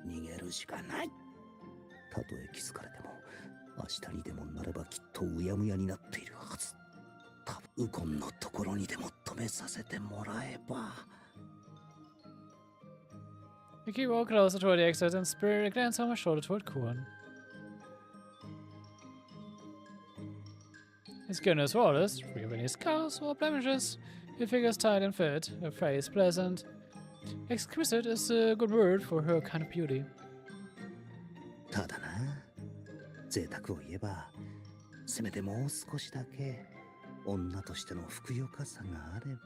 逃げるしかない。たとえ気づかれても、明日にでもなればきっとうやむやになっているはず。多分ウコンのところにでも止めさせてもらえば。
Vicky walked closer toward the exit and spirit a glance on my shoulder toward Kuan. His skin is flawless, free of any scars or blemishes. Her figure's tight and fit, her face pleasant. Exquisite is a good word for her kind of beauty.
ただな、贅沢を言えば、せめてもう少しだけ女としてのふくよかさがあれば、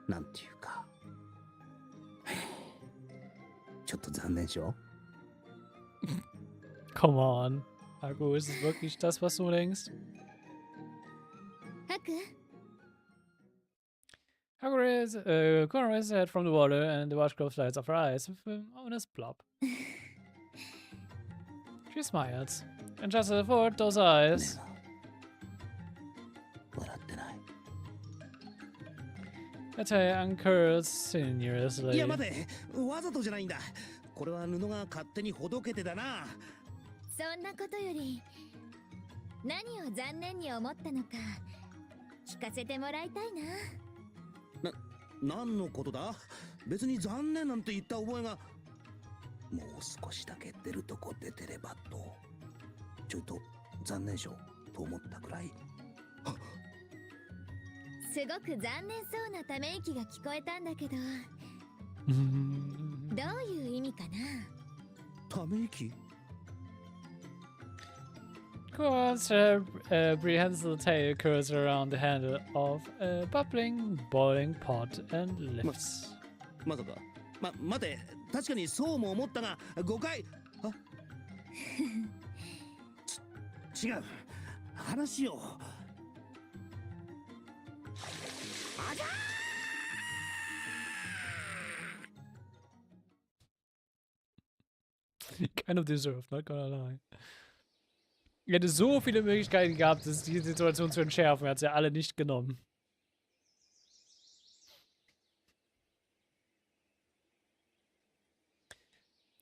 なんていうか、ちょっと残念でしょ？
Come on. Haku, ist es wirklich das, was du denkst?
ハク、
Haku raises her head from the water and the watchglove slides off her eyes with an ominous plop. She smiles and just forward those eyes.
笑ってない。
Her tail uncurls
い
sinuously.
や待て、わざとじゃないんだ。これは布が勝手にほどけてだな。
そんなことより、何を残念に思ったのか聞かせてもらいたいな。
何のことだ？別に残念なんて言った覚えが。もう少しだけ出るとこ出てればと。ちょっと残念しょと思ったくらい。
すごく残念そうなため息が聞こえたんだけど、どういう意味かな？
ため息？
Kuan's prehensile tail curls around the handle of a bubbling, boiling pot and lifts.
まさか。待て、確かにそうも思ったが、誤解。違う。話を。
Kind of deserved, not gonna lie. Er hätte so viele Möglichkeiten gehabt, die Situation zu entschärfen. Er hat sie ja alle nicht genommen.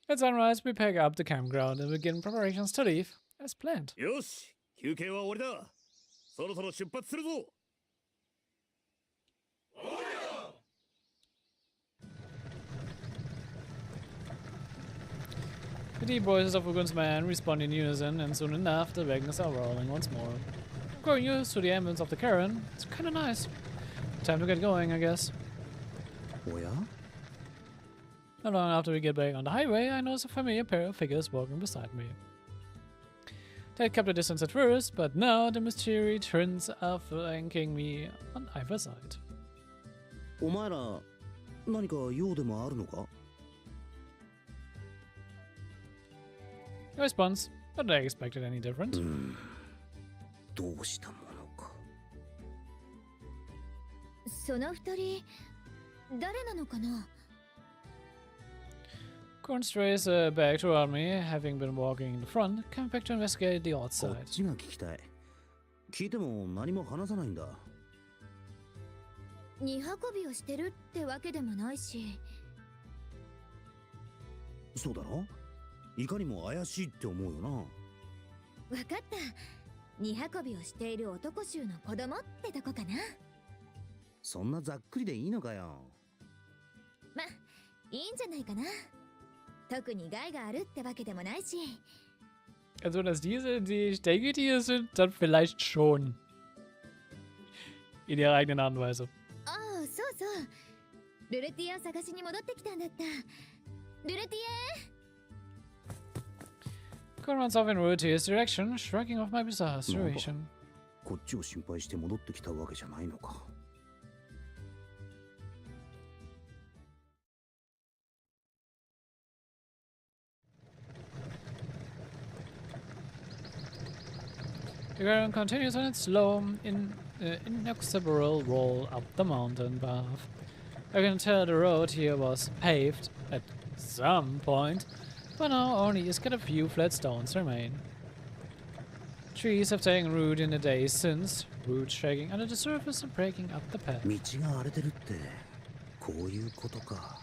At sunrise, we pack up the campground and begin preparations to leave, as planned.
よし、休憩は終わりだ。そろそろ出発するぞ。
The deep voices of Ugun's men respond in unison, and soon enough, the wagons are rolling once more. Growing used to the ambience of the caravan, it's kinda nice. Time to get going, I guess.
おや
Not long after we get back on the highway, I notice a familiar pair of figures walking beside me. They kept a distance at first, but now the mystery twins are flanking me on either side.
お前ら、何か用でもあるのか
No response, but I expected any different.
どうしたものか。
その二人誰なのかな。
Corn strays back toward me, having been walking in the front, come back to investigate the
こ
outside.
っちが聞きたい。聞いても何も話さないんだ。
荷運びをしてるってわけでもないし。
そうだろいかにも怪しいって思うよな。
わかった。荷運びをしている男衆の子供ってとこかな。
そんなざっくりでいいのかよ。
ま、いいんじゃないかな。特に害があるってわけでもないし。
Also, dass diese, die ich denke, die hier sind, dann vielleicht schon. In ihrer eigenen Art und Weise.
ああ、そうそう。ルルティアを探しに戻ってきたんだった。ルルティ
Corn runs off in Rute's direction, shrugging off my bizarre situation.
こっちを心配して戻ってきたわけじゃないのか。
The caravan continues on its slow, inexorable roll up the mountain path. I can tell the road here was paved at some point, but now only a few flat stones remain. Trees have taken root in the days since, roots shaking under the surface and breaking up the path.
道が荒れてるってこういうことか。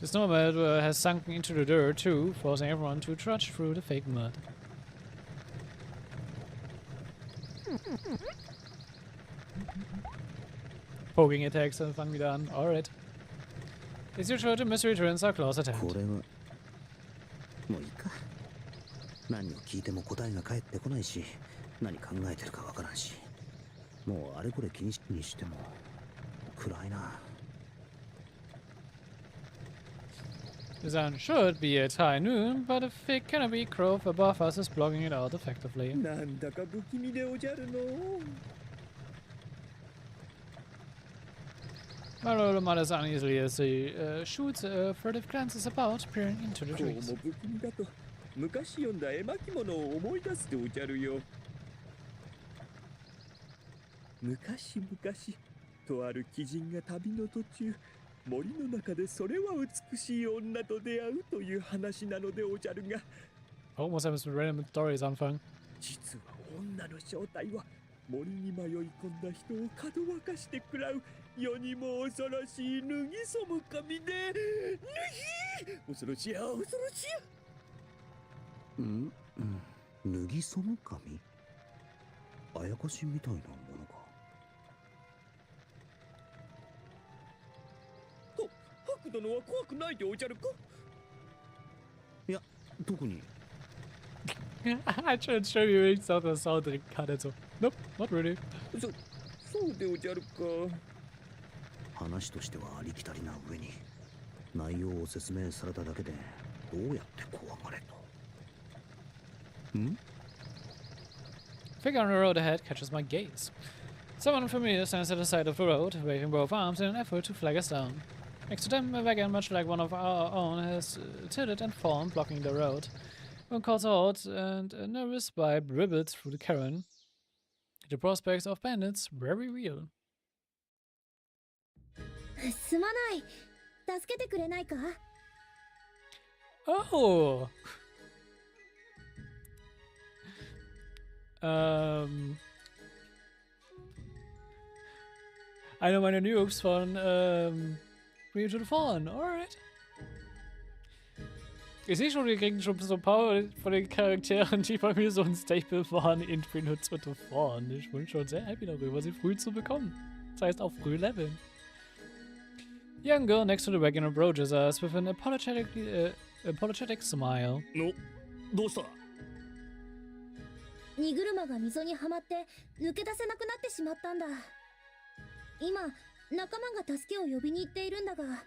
The snowmelt has sunken into the dirt too, forcing everyone to trudge through the fake mud. Poking attacks fangen wieder an. Alright. As usual, the mystery twins are close at
こ
hand.
れはもういいか。何を聞いても答えが返ってこないし、何考えてるかわからんし、もうあれこれ気にしても暗いな。
The sun should be at high noon, but a thick canopy grove above us is blocking it out effectively.
なんだか不気味でおじゃるの。
My Rolle mutters uneasily as he shoots furtive glances about, peering into the
こうも
trees.
不気味だと昔読んだ絵巻物を思い出すでおじゃるよ。昔々とある貴人が旅の途中森の中でそれは美しい女と出会うという話なのでおじゃるが、
Almost have some random stories anfangen.
実は女の正体は森に迷い込んだ人をかどわかして食らう世にも恐ろしい脱ぎそむ神で、恐ろしいや恐ろしいや。
脱ぎそむ神あやかしみたいなものか。
と、ハク殿は怖くないでおじゃるか。
いや、特に。
I tried to show you when ich saw the sound direkt cut it so. Nope, not really.
そうでおじゃるか。
話としてはありきたりな上に内容を説明されただけでどうやって怖がれと。
Figure on the road ahead catches my gaze. Someone familiar stands at the side of the road, waving both arms in an effort to flag us down. Next to them, a wagon much like one of our own has tilted and fallen, blocking the road. One calls out, and a nervous vibe dribbles through the Karen. The prospects of bandits very real.
すまない。助けてくれないか？
Oh! Eine meiner Noobs von Prelude, Fallen. Alright. Ich sehe schon, wir kriegen schon so ein paar von den Charakteren, die bei mir so ein Staple waren in Prelude to Fallen. Ich bin schon sehr happy darüber, sie früh zu bekommen. Das heißt auch früh leveln. Young girl next to the wagon approaches us with an apologetic smile.
どうした？
荷車が溝にはまって抜け出せなくなってしまったんだ。今、仲間が助けを呼びに行っているんだが、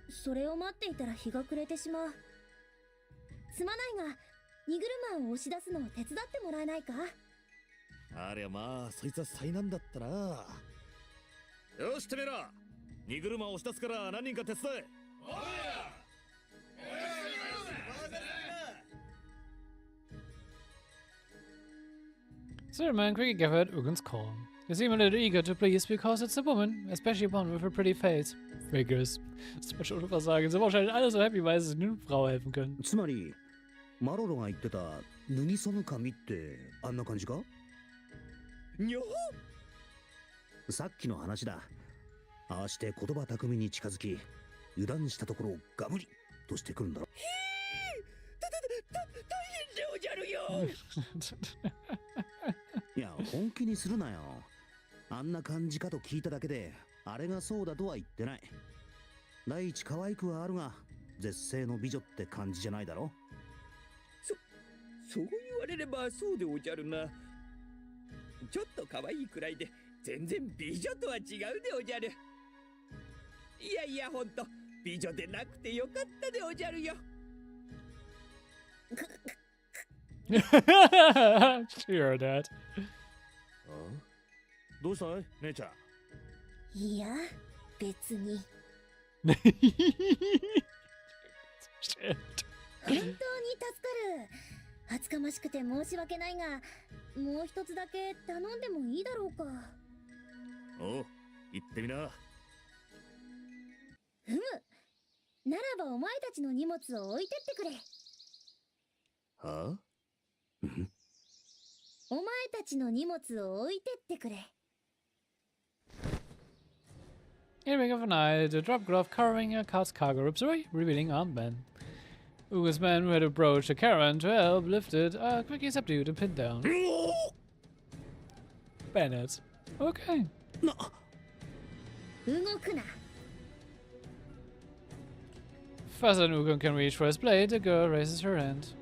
それを待っていたら日が暮れてしまう。すまないが、荷車を押し出すのを手伝ってもらえないか？
ありゃまあ、そいつは災難だったな。よしてめえら、荷車を押し出すから何人か手伝え。
Sir man quickly gathered Ugun's call. They seem a little eager to please because it's a woman, especially one with a pretty face. Figures. Das muss schon was sagen. Sind wahrscheinlich alle so happy, weil sie eine Frau helfen können.
つまりマロロが言ってた脱ぎそむ髪ってあんな感じか？
にょ？
さっきの話だ。ああして言葉巧みに近づき油断したところをガブリとしてくるんだろ。
大変でおじゃるよ。
いや本気にするなよ。あんな感じかと聞いただけであれがそうだとは言ってない。第一可愛くはあるが絶世の美女って感じじゃないだろ。
そう言われればそうでおじゃるな。ちょっと可愛いくらいで全然美女とは違うでおじゃる。いやいやほんと美女でなくてよかったでおじゃるよ。
Sure, Dad.
どうしたい姉ちゃん？
いや、別に。
Shit.
本当に助かる。厚かましくて申し訳ないが、もう一つだけ頼んでもいいだろうか。
おう、行ってみな。
ふむ。ならばお前たちの荷物を置いてってくれ。
はあ？
お前たちの荷物を置いてってくれ。
In the wink of an eye, the drop glove covering a car's cargo rips away, revealing armband. Uga's men who had approached the caravan to help lift it are quickly subdued and pinned down. Bennett. Okay.
動くな。
Faster than Ugan can reach for his blade, the girl raises her hand.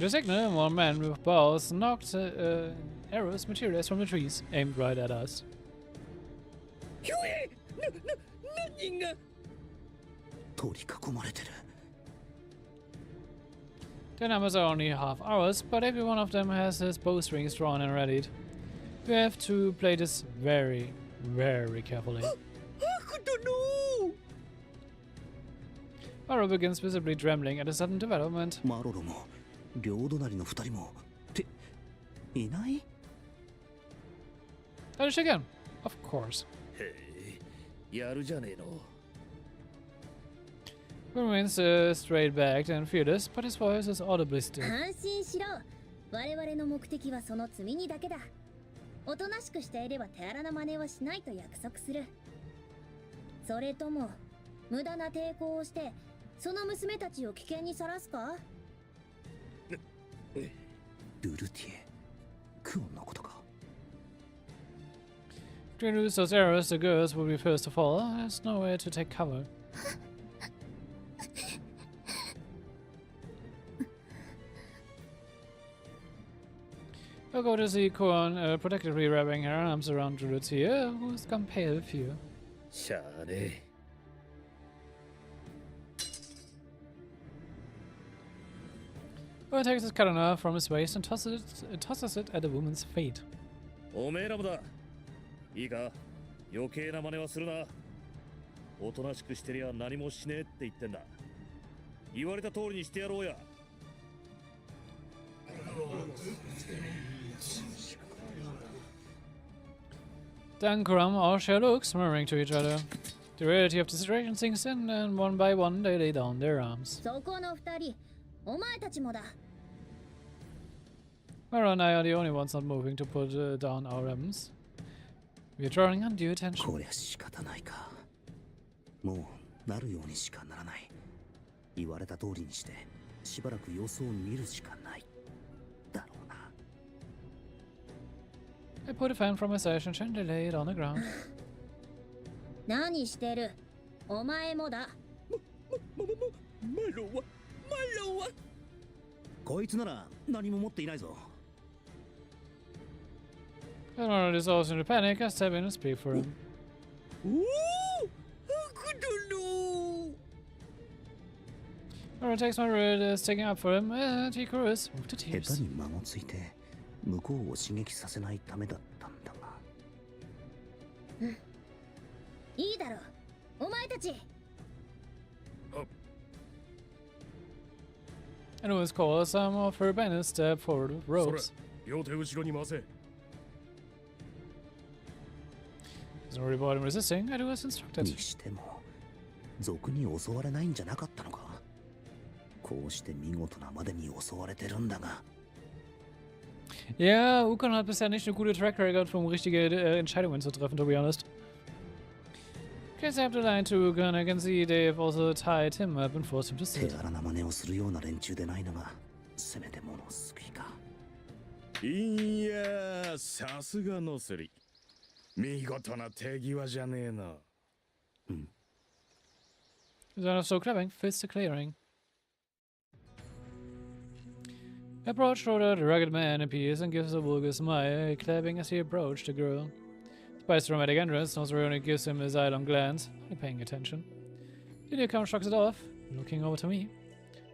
The signal, one man with bows knocked arrows materialized from the trees, aimed right at us.
ひょえ、何人が？
取り囲まれてる。
Their numbers are only half ours, but every one of them has his bowstrings drawn and readied. We have to play this very, very carefully.
ハク殿。
Maro begins visibly trembling at a sudden development.
マロロも両隣の二人もっていない？
Finish again. Of course.
へえ、やるじゃねえの。
He remains straight-backed and fearless, but his voice is audibly still.
安心しろ。我々の目的はその積み荷だけだ。おとなしくしていれば手荒な真似はしないと約束する。それとも無駄な抵抗をしてその娘たちを危険にさらすか？
ルルティエ、クオンのことか。
To lose those arrows, the girls will be first to fall. There's nowhere to take cover. We'll go to see Korn protectively wrapping her arms around Lucia, who's gone pale with fear.
しゃあねえ。
He takes his katana from his waist and tosses it at the woman's feet.
おめえらもだ。いいか、余計な真似はするな。おとなしくしてりゃ何もしねえって言ってんだ。言われた通りにしてやろうや。
Dankram all share looks, murmuring to each other. The reality of the situation sinks in, and one by one they lay down their arms.
そこの二人、お前たちもだ。
Mara and I are the only ones not moving to put down our weapons. We are drawing undue attention.
こりゃ仕方ないか。もうなるようにしかならない。言われた通りにしてしばらく様子を見るしかないだろうな。
I put a fan from my sash and gently lay it on the ground.
何してる？お前もだ。
マロは
こいつなら何も持っていないぞ。
And Mara is also in a panic. I step in and speak for him.
おお、悪殿。
Mara takes my word, sticking up for him, and he grows moved to
下手
tears.
に間をついて向こうを刺激させないためだったんだが。
いいだろう。お前たち。
And it was called some of her banners step forward with ropes.
両手後ろに回せ。
There's no reward in resisting. I do as instructed.
にしても賊に襲われないんじゃなかったのか。こうして見事なまでに襲われてるんだが。
Ja, Ukon hat bisher nicht eine gute Track Record, um richtige Entscheidungen zu treffen, to be honest. Kids have the line to Ukon. I can see they've also tied him up and forced him to
手
sit.
荒な真似をするような連中でないのがせめてもの救いか。
いや、さすがのすり。見事な手際じゃねえな。
The sound of so clapping fits the clearing. I approach Rolle, the rugged man appears and gives a vulgar smile, clapping as he approached the girl. Despite the dramatic entrance, Nosri only gives him a sidelong glance, only paying attention. The newcomer shrugs it off, looking over to me.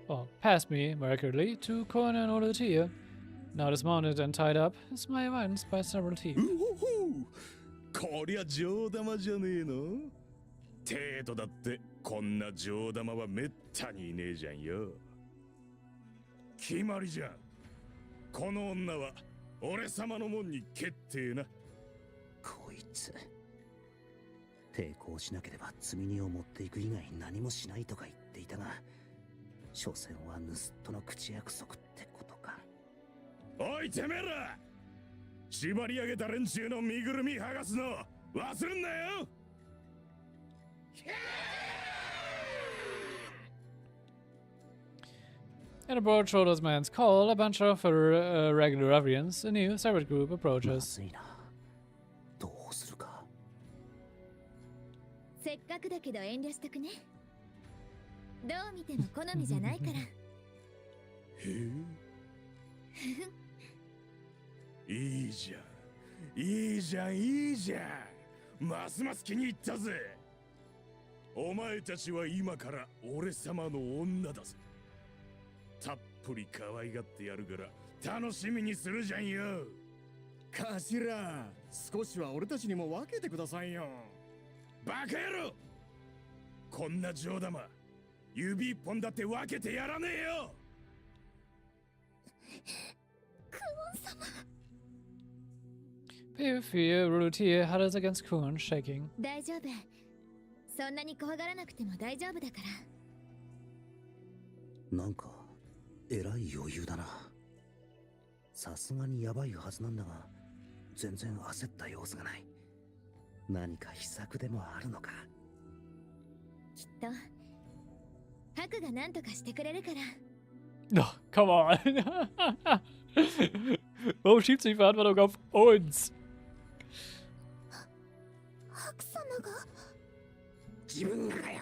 Or past me, miraculously, to Conan or here. Now dismounted and tied up, his smile widens by several teeth.
こりゃ上玉じゃねえの。程度だってこんな上玉はめったにいねえじゃんよ。決まりじゃん。この女は俺様の門に決定な。
こいつ抵抗しなければ積み荷を持っていく以外何もしないとか言っていたが、所詮は盗っ人の口約束ってことか。
おいてめえら、縛り上げた連中の身ぐるみ剥がすの忘れんなよ。
At a broad shoulders man's call, a bunch of regular ruffians, a new separate group
ま
approaches.
ずいな。どうするか。
せっかくだけど遠慮しとくね。どう見ても好みじゃないから。
いいじゃん、いいじゃん、いいじゃん。ますます気に入ったぜ。お前たちは今から俺様の女だぜ。たっぷり可愛がってやるから楽しみにするじゃんよ。
頭、少しは俺たちにも分けてくださいよ。
バカ野郎、こんな上玉指一本だって分けてやらねえよ。
Fear, Rulutier huddles against Kuhn, shaking.
大丈夫。そんなに怖がらなくても大丈夫だから。
なんかえらい余裕だな。さすがにやばいはずなんだが、全然焦った様子がない。何か秘策でもあるのか。
きっとハクが何とかしてくれるから。
Oh, come on. Warum schiebt sich Verantwortung auf uns?
ハク様が。
自分がかよ。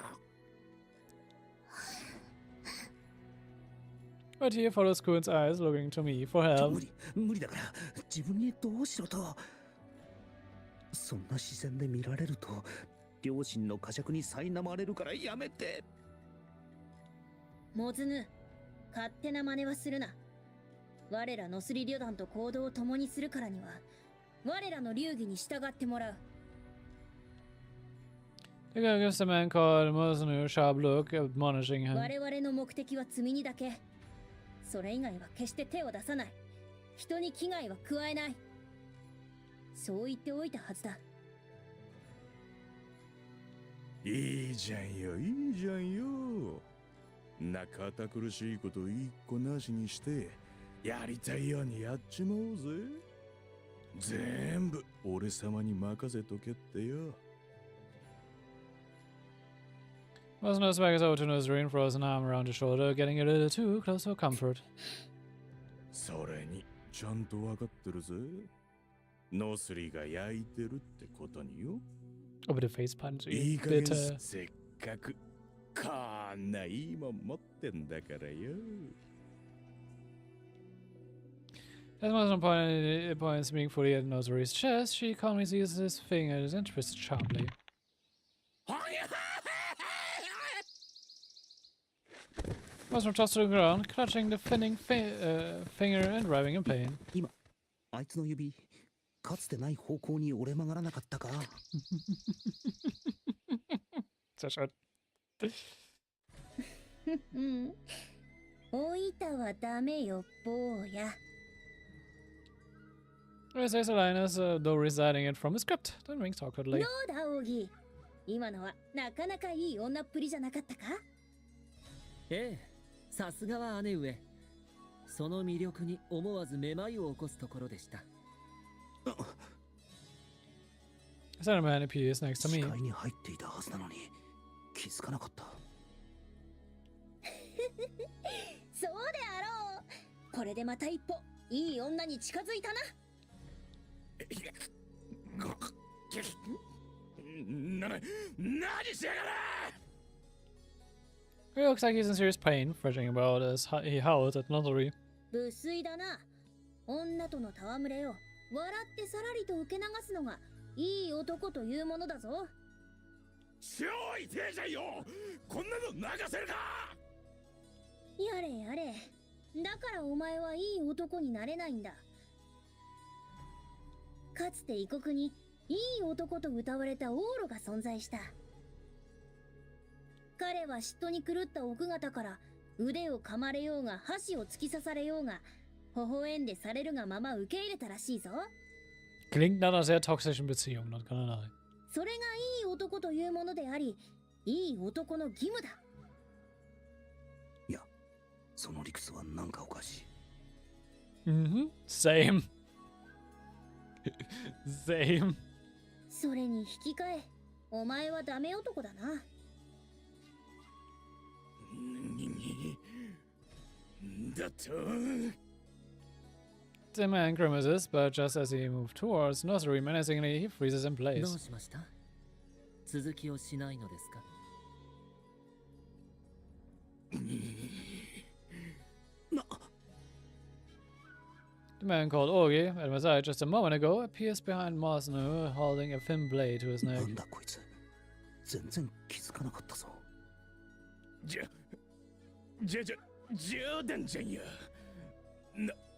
But here follows Kuhn's eyes, looking to me for help.
無理だから自分にどうしろと。そんな視線で見られると両親の呵責に苛まれるからやめて。
モズヌ、勝手な真似はするな。我らノスリ旅団と行動を共にするからには我らの流儀に従ってもらう。
The girl gives the man called Mosnu a sharp look, admonishing him.
我々の目的は積み荷だけ。それ以外は決して手を出さない。人に危害は加えない。そう言っておいたはずだ。
いいじゃんよ、いいじゃんよ。な堅苦しいこと一個なしにして、やりたいようにやっちまおうぜ。全部俺様に任せとけってよ。
Mosnu swaggers over to Nozri and throws an arm around his shoulder, getting a little too close for comfort.
それにちゃんと分かってるぜ。ノスリが焼いてるってことによ。
Over the face punch.
いい加減
Bitter.
せっかくこんないいもん持ってんだからよ。
As Mosnu points meaningfully at Nozri's chest, she calmly sees his fingers and twists sharply. Mosnu tossed to the ground, clutching the thinning finger and writhing in pain.
今あいつの指かつてない方向に折れ曲がらなかったか。
Sehr schön.
おいたはダメよ、坊や。
Says Linus, though reciting it from a script. Then winks awkwardly.
どうだ、奥義。今のはなかなかいい女っぷりじゃなかったか？
ええ、さすがは姉上。その魅力に思わずめまいを起こすところでした。
A certain man appears next to
視
me.
界に入っていたはずなのに気づかなかった。
そうであろう。これでまた一歩いい女に近づいたな。
何しやがれ。
He looks like he's in serious pain, fretting about as he howls at Nozri.
無粋だな。女との戯れを笑ってさらりと受け流すのがいい男というものだぞ。
超痛えじゃんよ。こんなの流せるか。
やれやれ。だからお前はいい男になれないんだ。かつて異国にいい男と謳われたオーロが存在した。彼は嫉妬に狂った奥方から腕を噛まれようが箸を突き刺されようが微笑んでされるがまま受け入れたらしいぞ。
Klingt nach einer sehr toxischen Beziehung, not gonna lie.
それがいい男というものであり、いい男の義務だ。
いや、その理屈はなんかおかしい。
Same. Same.
それに引き換え、お前はダメ男だな。
だと。
The man grimaces, but just as he moves towards Nozri menacingly, he freezes in
ど
place.
うしました？続きをしないのですか？
The man called Ogi, at my side just a moment ago, appears behind Mosnu, holding a thin blade to his
な
neck.
んだこいつ、全然気づかなかったぞ。
冗談じゃんよ。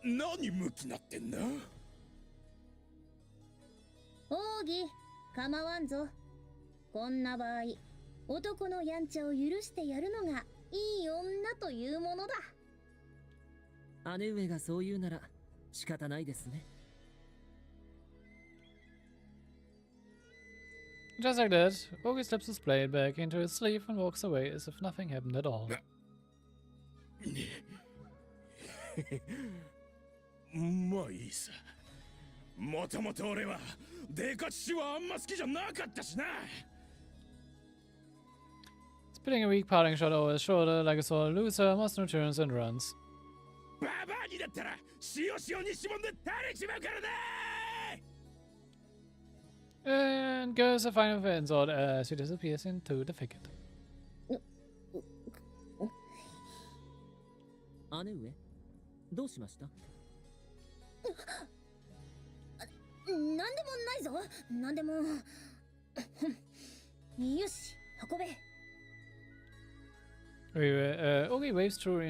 何向きなってんの。
奥義、構わんぞ。こんな場合、男のやんちゃを許してやるのがいい女というものだ。
姉上がそう言うなら仕方ないですね。
Just like that, Ogi slips his blade back into his sleeve and walks away as if nothing happened at all.
もういいさ。もともと俺はデカチはあんま好きじゃなかったしな。
Spitting a weak parting shot over his shoulder like a sore loser, Mosnu turns and runs.
ババアにだったら塩にしぼんで垂れちまうからね。
And goes a final insult as he disappears into the thicket.
姉上、どうしました？
なんでもないぞ。なんでも。よし、運べ。
Ogi waves through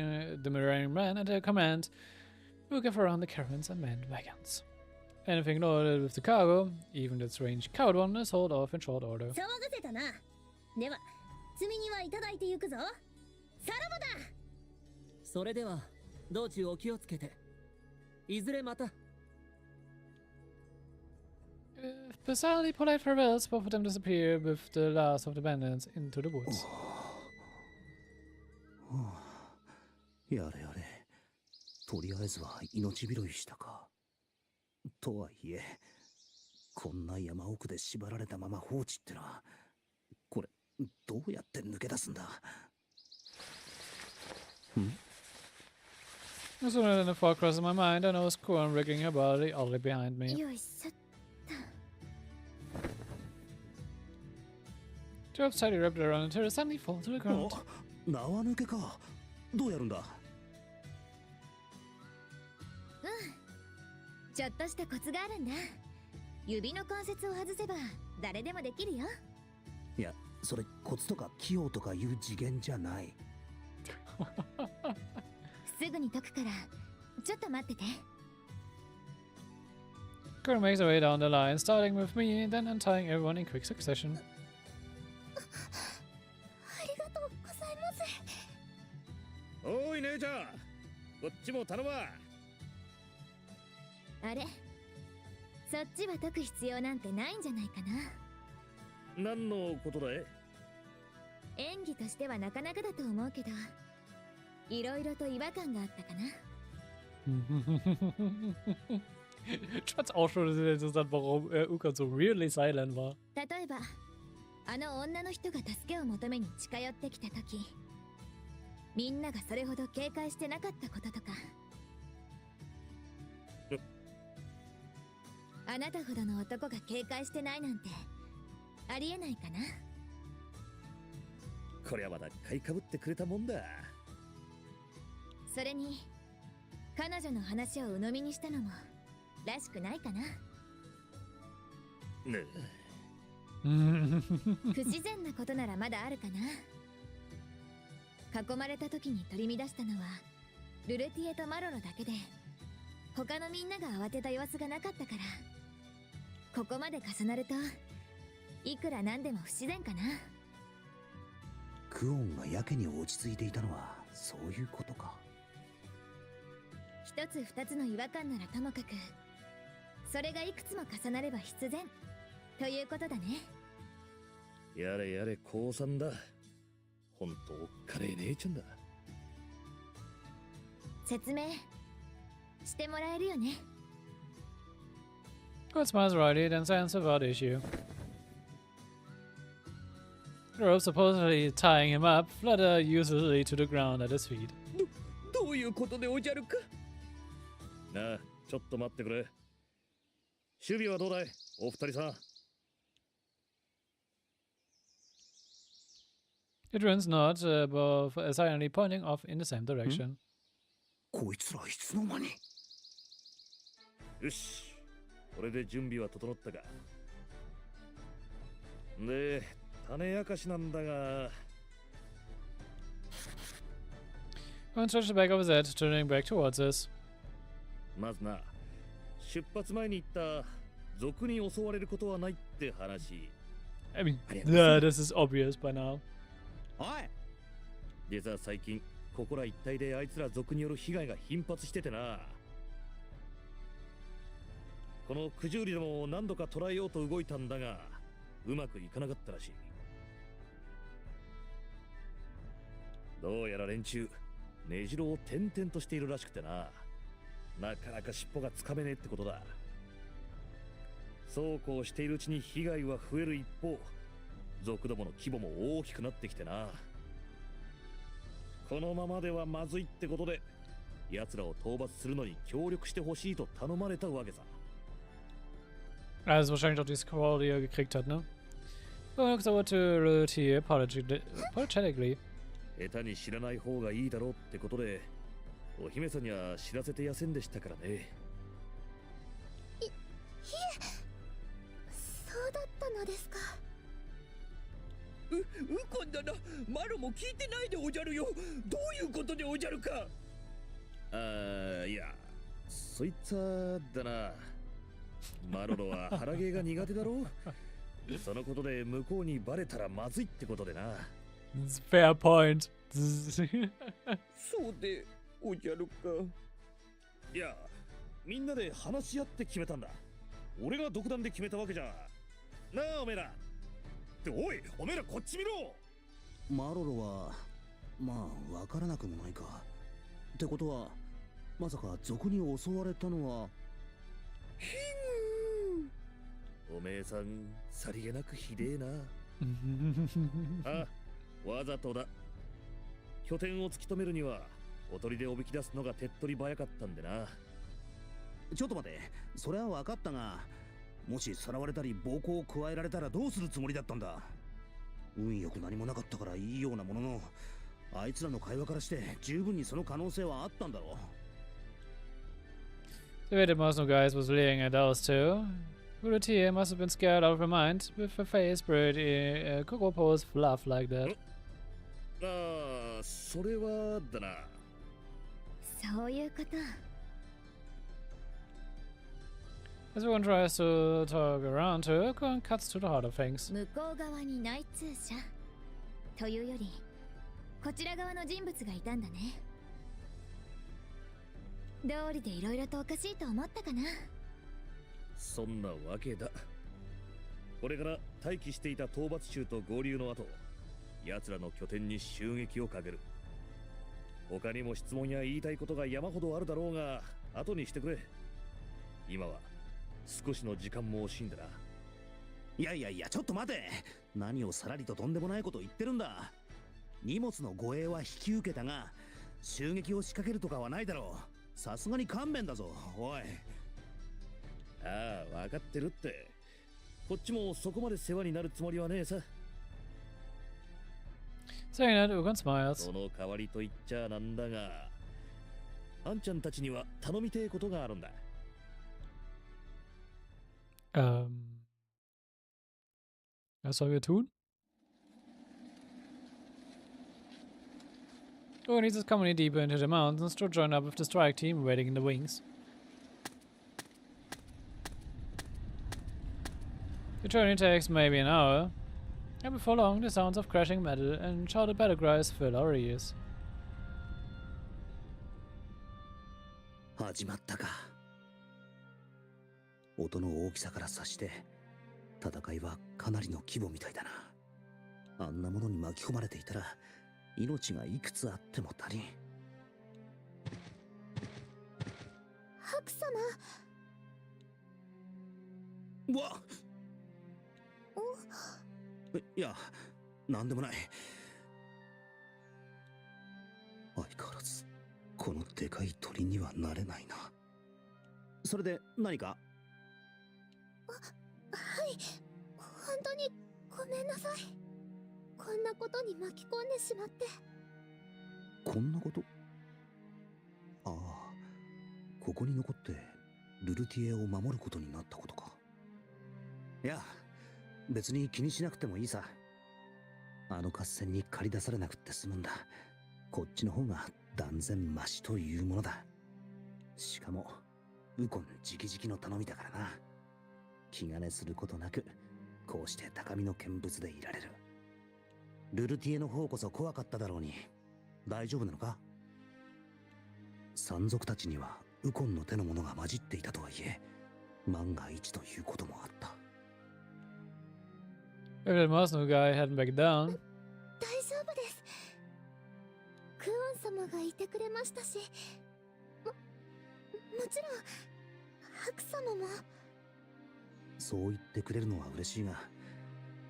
the mirroring man at their command, who give around the caravans and manned wagons. Anything loaded with the cargo, even the strange coward one, is hauled off in short order.
騒がせたな。では積み荷はいただいてゆくぞ。さらばだ。
それでは道中お気をつけて。いずれまた。
Bizarrely polite farewells, both of them disappear with the last of the bandits into the woods.
やれやれ。とりあえずは命拾いしたか。とはいえ、こんな山奥で縛られたまま放置ってのは、これ、どうやって抜け出すんだ？As
soon as the thought crosses my mind, I notice Kuan rigging her body oddly behind me.
よいしょ。
Job's tightly wrapped around until it suddenly falls to the ground.
縄抜けか。どうやるんだ？
ちょっとしたコツがあるんだ。指の関節を外せば誰でもできるよ。
いや、それコツとか器用とかいう次元じゃない。
すぐに解くからちょっと待ってて。
Kuan makes her way down the line, starting with me, then untying everyone in quick succession.
ありがとうございます。
おい姉ちゃん、こっちも頼むわ。
あれ、そっちは解く必要なんてないんじゃないかな。
何のことだい？
演技としてはなかなかだと思うけど、いろいろと違和感があったかな。
Ich fand's auch schon sehr interessant, warum Uka so really silent war.
例えば、あの女の人が助けを求めに近寄ってきたとき、みんながそれほど警戒してなかったこととか。あなたほどの男が警戒してないなんてありえないかな。
これはまだ買いかぶってくれたもんだ。
それに彼女の話を鵜呑みにしたのもらしくないかな。
ね
不自然なことならまだあるかな。囲まれた時に取り乱したのはルルティエとマロロだけで、他のみんなが慌てた様子がなかったから、ここまで重なるといくらなんでも不自然かな。
クオンがやけに落ち着いていたのはそういうことか。
一つ二つの違和感ならともかく、それがいくつも重なれば必然ということだね。
やれやれ降参だ。ほんとおっかねえ姉ちゃんだ。
説明してもらえるよね。
Kuan smiles wryly, then stands without issue. The rope supposedly tying him up flutter uselessly to the ground at his feet.
どういうことでおじゃるか？
なあ、ちょっと待ってくれ。守備はどうだい、お二人さん。
It runs not, both silently pointing off in the same direction.
こいつらいつの間に。
よし、これで準備は整ったか。で、種明かしなんだが。
Kuan stretched the back of his head, turning back towards us.
まずな、出発前に言った賊に襲われることはないって話。
I mean, this is obvious by now.
おい、実は最近ここら一帯であいつら賊による被害が頻発しててな。この九十里でも何度か捕らえようと動いたんだが、うまくいかなかったらしい。どうやら連中根城を転々としているらしくてな。なかなか尻尾がつかめねえってことだ。そうこうしているうちに被害は増える一方、族どもの規模も大きくなってきてな。このままではまずいってことで、奴らを討伐するのに協力してほしいと頼まれたわけさ。
Also wahrscheinlich auch die Scroll, die er gekriegt hat, ne? Kuan looks over to Prelude here apologetically.
下手に知らない方がいいだろうってことで、お姫さんには知らせてやせんでしたからね。
いえ、そうだったのですか。
ウコン殿、マロも聞いてないでおじゃるよ。どういうことでおじゃるか？
いや、そいつはだな。マロロは腹芸が苦手だろう。そのことで向こうにバレたらまずいってことでな。
That's a fair point.
そうでおじゃるか。
いや、みんなで話し合って決めたんだ。俺が独断で決めたわけじゃなあ、おめえら。っておい、おめえらこっち見ろ。
マロロはまあわからなくもないか。ってことはまさか賊に襲われたのは。
おめえさんさりげなくひでえな。あ、わざとだ。拠点を突き止めるにはおとりでおびき出すのが手っ取り早かったんでな。
ちょっと待て、それは分かったが、もしさらわれたり暴行を加えられたらどうするつもりだったんだ。運よく何もなかったからいいようなものの、あいつらの会話からして十分にその可能性はあったんだろう。
The way the Mosno guys was leering at those two. Prelude here must have been scared out of her mind with her face pretty Kokopos fluff like that.
ああ、それはだな。
そういうこと。
As everyone tries to talk around her, Kun cuts to the heart of things.
向こう側に内通者というよりこちら側の人物がいたんだね。道理でいろいろとおかしいと思ったかな。
そんなわけだ。これから待機していた討伐衆と合流の後、奴らの拠点に襲撃をかける。他にも質問や言いたいことが山ほどあるだろうが、後にしてくれ。今は少しの時間も惜しいんだな。
いやいやいや、ちょっと待て。何をさらりととんでもないことを言ってるんだ。荷物の護衛は引き受けたが、襲撃を仕掛けるとかはないだろう。さすがに勘弁だぞ、おい。
ああ、分かってるって。こっちもそこまで世話になるつもりはねえさ。
Saying that, Ukon smiles.
その代わりと言っちゃなんだが、あんちゃんたちには頼みてえことがあるんだ。
Was sollen wir tun? Ukon leads his company deeper into the mountains to join up with the strike team waiting in the wings. The journey takes maybe an hour, and before long the sounds of crashing metal and shouted battle cries fill our ears.
始まったか。音の大きさから察して戦いはかなりの規模みたいだな。あんなものに巻き込まれていたら命がいくつあっても足りん。
ハク様。
うわっ。いや、なんでもない。相変わらずこのでかい鳥にはなれないな。それで何か？
はい、本当にごめんなさい。こんなことに巻き込んでしまって。
こんなこと？ああ、ここに残ってルルティエを守ることになったことか。いや、別に気にしなくてもいいさ。あの合戦に駆り出されなくって済むんだ。こっちの方が断然マシというものだ。しかもウコン直々の頼みだからな。気兼ねすることなくこうして高みの見物でいられる。ルルティエの方こそ怖かっただろうに、大丈夫なのか？山賊たちにはウコンの手のものが混じっていたとはいえ、万が一ということもあった。
If the Mosno guy hadn't backed down.
大丈夫です。クオン様がいてくれましたし、もちろんハク様も。
そう言ってくれるのは嬉しいが、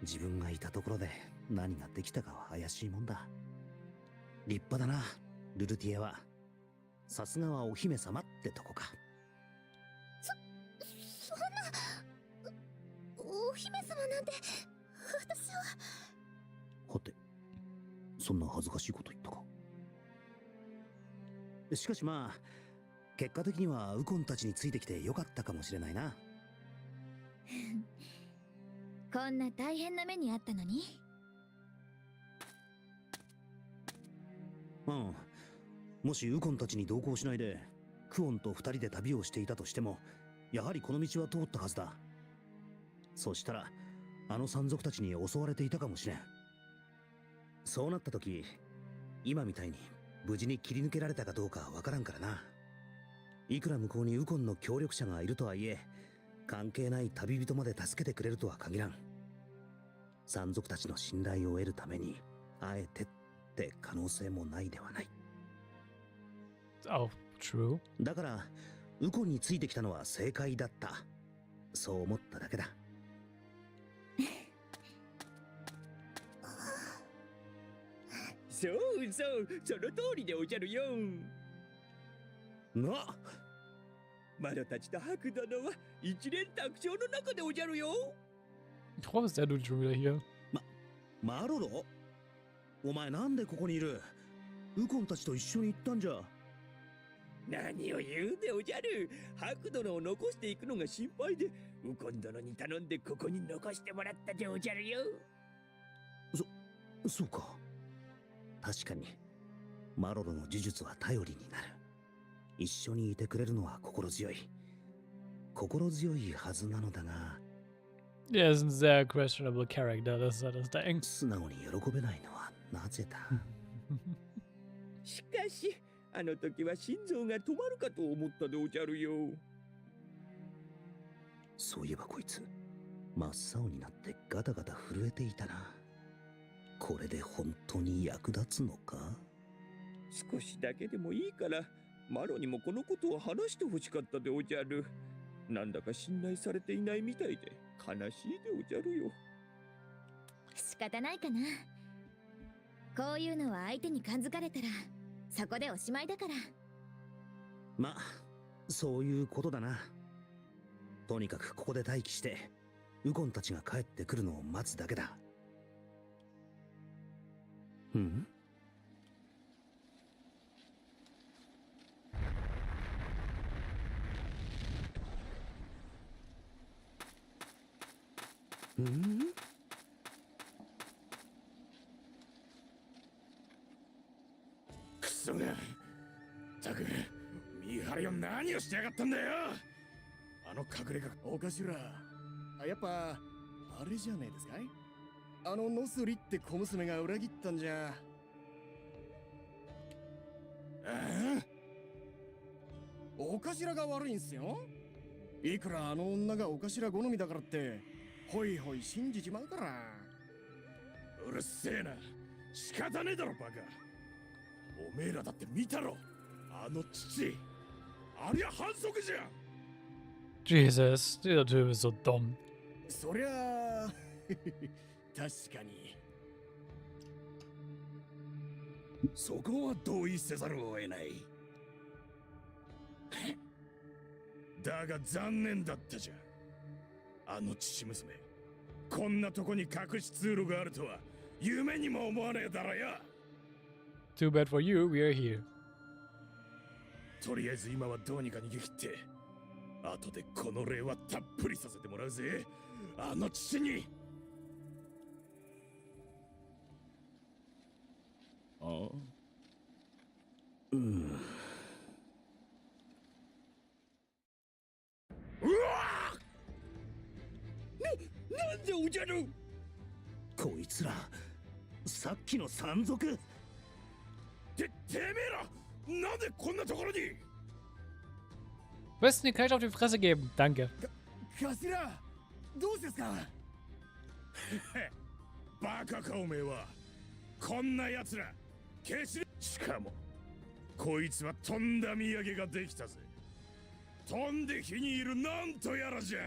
自分がいたところで何ができたかは怪しいもんだ。立派だな、ルルティエは。さすがはお姫様ってとこか。
そんな、お姫様なんて私は。
はて、そんな恥ずかしいこと言ったか。しかしまあ、結果的にはウコンたちについてきてよかったかもしれないな。
こんな大変な目にあったのに。
うん。もしウコンたちに同行しないでクオンと二人で旅をしていたとしても、やはりこの道は通ったはずだ。そしたらあの山賊たちに襲われていたかもしれん。そうなった時、今みたいに無事に切り抜けられたかどうかわからんからな。いくら向こうにウコンの協力者がいるとはいえ、関係ない旅人まで助けてくれるとは限らん。山賊たちの信頼を得るためにあえてって可能性もないではない。
Oh, true.
だからウコンについてきたのは正解だった。そう思っただけだ。
そうそう、その通りでおじゃるよ。
な、
マロたちと白殿は一連卓上の中でおじゃるよ。
Warum ist der Dude schon wieder hier?
マロロ、お前なんでここにいる？ウコンたちと一緒に行ったんじゃ。
何を言うでおじゃる。白殿を残していくのが心配で、ウコン殿に頼んでここに残してもらったでおじゃるよ。
そうか。確かにマロロの呪術は頼りになる。一緒にいてくれるのは心強いはずなのだが。
Er ist ein sehr questionable character, das ist ja das Ding.
素直に喜べないのはなぜだ？
しかしあの時は心臓が止まるかと思ったでおじゃるよ。
そういえばこいつ真っ青になってガタガタ震えていたな。これで本当に役立つのか？
少しだけでもいいからマロにもこのことを話してほしかったでおじゃる。なんだか信頼されていないみたいで悲しいでおじゃるよ。
仕方ないかな。こういうのは相手に感づかれたらそこでおしまいだから。
ま、そういうことだな。とにかくここで待機してウコンたちが帰ってくるのを待つだけだ。うん？うん？
クソが。たく、見張りは何をしてやがったんだよ。あの隠れ家。
お頭、やっぱあれじゃねえですかい？あのノスリって小娘が裏切ったんじゃ。お頭が悪いんすよ。いくらあの女がお頭好みだからってホイホイ信じちまうから。
うるせえな。仕方ねえだろバカ。おめえらだって見たろ。あの父。ありゃ反則じゃ。
Jesus, dieser Typ ist so dumm.
そりゃあ確かに。
そこは同意せざるを得ない。だが残念だったじゃん。あの父娘、こんなとこに隠し通路があるとは夢にも思わねえだろや。
Too bad for you, we are here.
とりあえず今はどうにか逃げ切って、後でこの礼はたっぷりさせてもらうぜ。あの父に。
ああ。
うん。
うわ
なんでおじゃる。
こいつらさっきの山賊。
てめえらなんでこんなところに。
Besten, den kann ich auf die Fresse geben. Danke.
頭、どうですか？
バカかおめえは。こんな奴ら消し。しかもこいつはとんだ土産ができたぜ。飛んで火にいるなんとやらじゃ。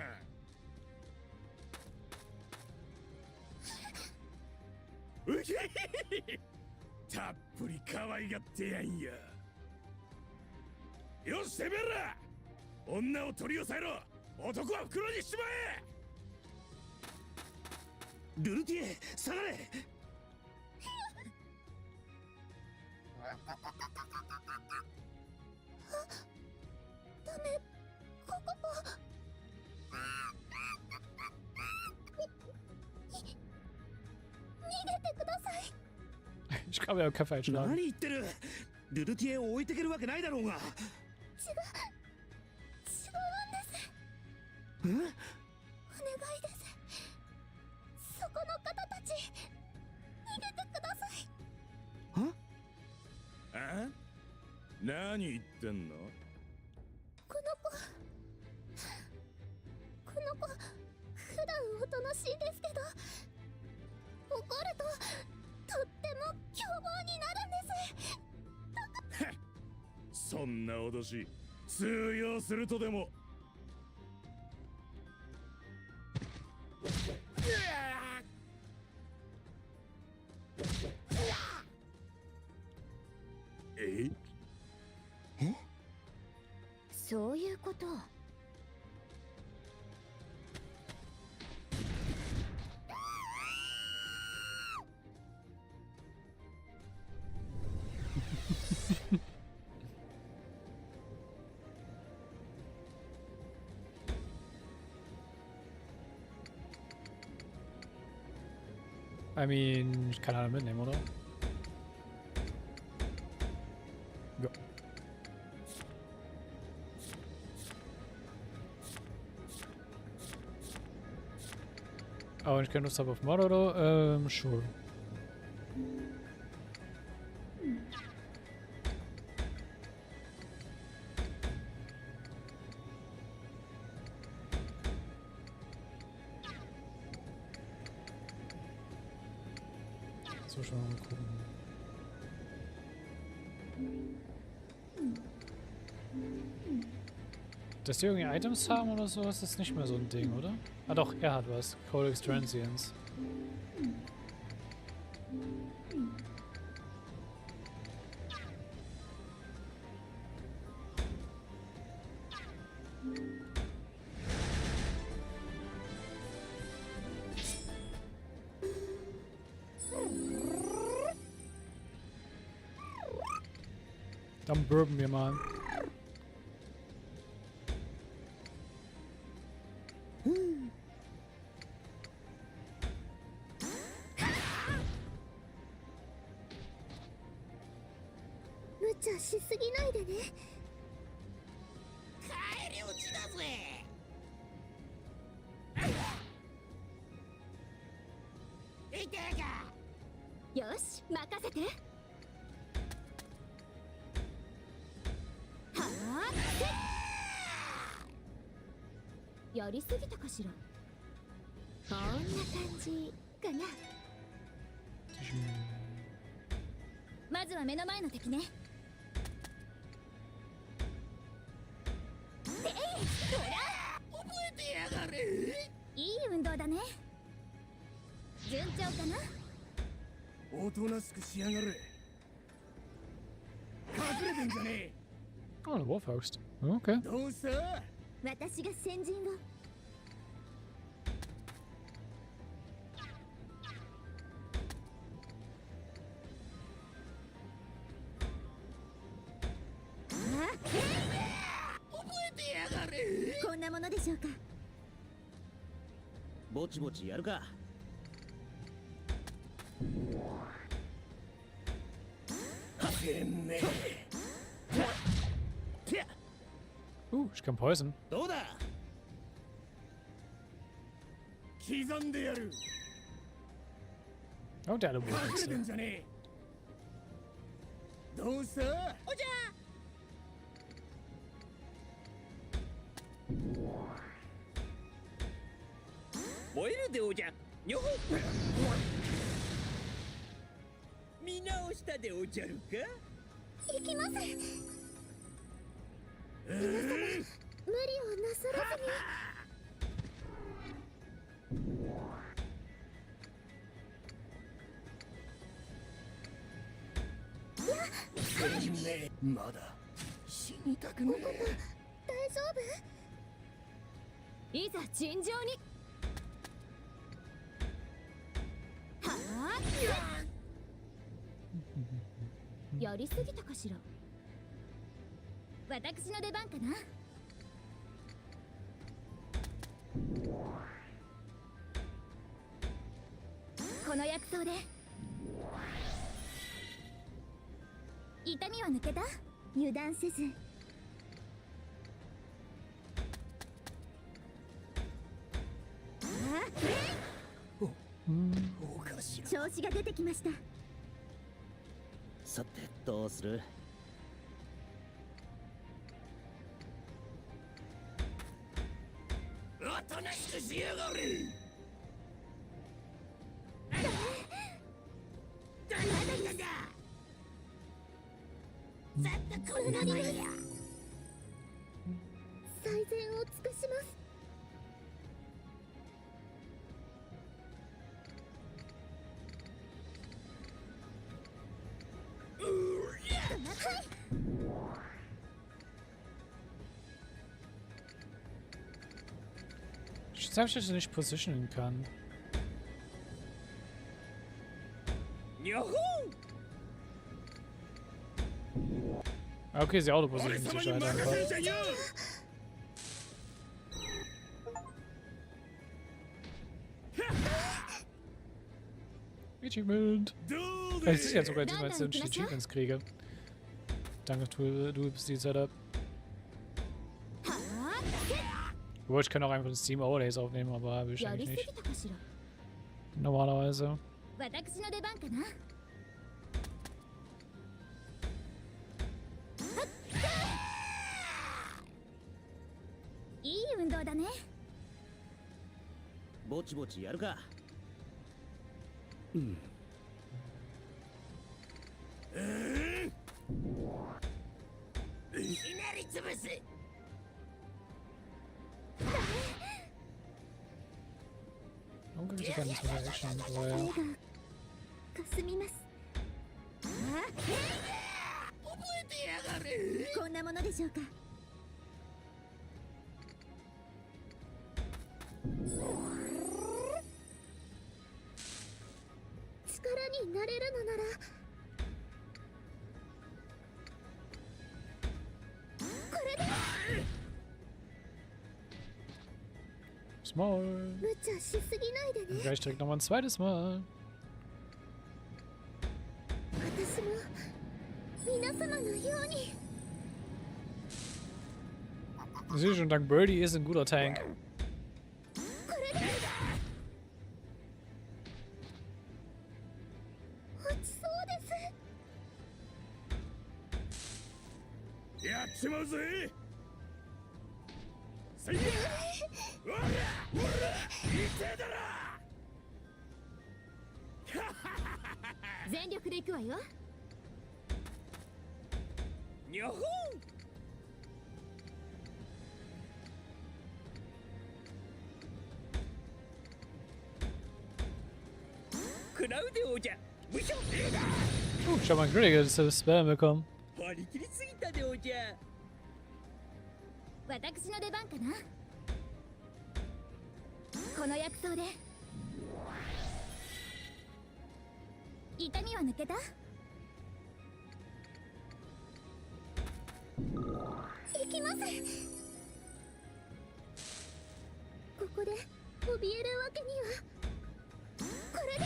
うひひひ。たっぷり可愛がってやんや。よしてめえら、女を取り押さえろ。男は袋にしまえ。
ルルティエ、下がれ。
ダメ、ここ逃げてください。
Ich kann mir Kaffee einschlagen.
何言ってる。ルルティエを置いてけるわけないだろうが。
違うんです。お願いです。ち逃げてください。
あ？何言ってんの？
この子普段おとなしいですけど、怒るととっても凶暴になるんです。
そんな脅し通用するとでも？え？
そういうこと。
I mean, ich kann alle mitnehmen, oder? Ja. Aber wenn ich keine Lust habe auf Mod oder? Sure. So, schon mal gucken. Dass die irgendwie Items haben oder so, ist das nicht mehr so ein Ding, oder? Ah doch, er hat was. Codex Transients. Dann bourbon wir mal.
Mucha しすぎないでね。
帰り落ちだぜ。いてか。
よし、任せて。はあ、やりすぎたかしら。こんな感じかな。まずは目の前の敵ね。で、ほら、
覚えてやがれ。
いい運動だね。順調かな。
おとなしくしやがれ。隠れてんじゃねえ。
Oh, eine Wolfhaust. Okay.
どうした？
私が先陣を。こんなものでしょうか。
ぼちぼちやるか。
てめえ。
Ich kann poison.
どうだ。刻んでやる。
Oh, der hat eine
隠れて
Wolfhaust.
んじゃねえ。どうした？
おじゃ。燃えるでおじゃ。にょほ。見直したでおじゃるか。
行きます。皆様、無理をなさらずに。
まだ死にたくねえ。
大丈夫？
いざ尋常に。はあ、やりすぎたかしら。私の出番かな。この薬草で痛みは抜けた？
油断せず。
おか
調子が出てきました。
さてどうする？
おとなしくしやがれ。
最善を尽くします。
Ich sag, dass ich nicht positionen kann. Okay, sie auto-positionen sich halt einfach. Achievement! Vielleicht ist es ja sogar diesmal, dass ich die Achievements kriege. Danke, du bist die Setup. Obwohl, ich kann auch einfach das Team Overlays aufnehmen, aber will ich eigentlich nicht. Normalerweise.
私の出番かな。いい運動だね。
ぼちぼちやるか。うん。
いきなり潰す。
Warum kann ich gar nicht mehr Action?
目がかすみます。
覚えてやがれ。
こんなものでしょうか。力になれるのならこれで。
Small.
無茶しすぎないでね。
Gleich direkt nochmal ein zweites Mal.
私も皆様のように。
Ich sehe schon, dank Birdie ist ein guter Tank.
これで落ちそうです。
やっちまうぜ。せいや。おら、おら、痛えだろ。
全力で行くわよ。
にょほん。クラウデ王者、無償兵だ。
Ich habe mein Critical Spam bekommen.
張り切りすぎたで王者。
私の出番かな。この薬草で痛みは抜けた？
行きます。ここで怯えるわけには。これで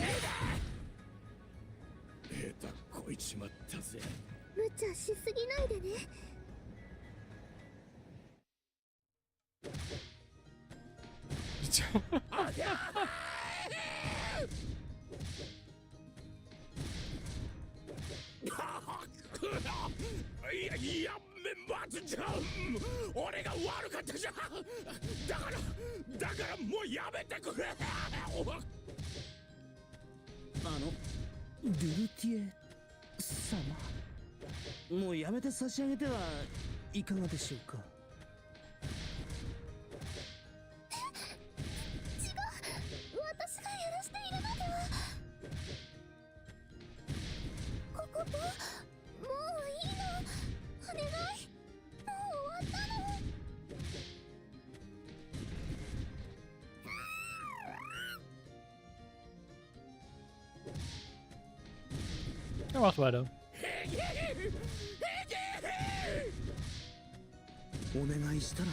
下手こいちまったぜ。
無茶しすぎないでね。
いやいやメンバーじゃん。俺が悪かったじゃん。だからもうやめてくれ。
ルルティエ様、もうやめて差し上げてはいかがでしょうか。
違う、私がやらしているのでは。ここともういいの、お願い。もう終わったの。
Er macht weiter.
お願いしたら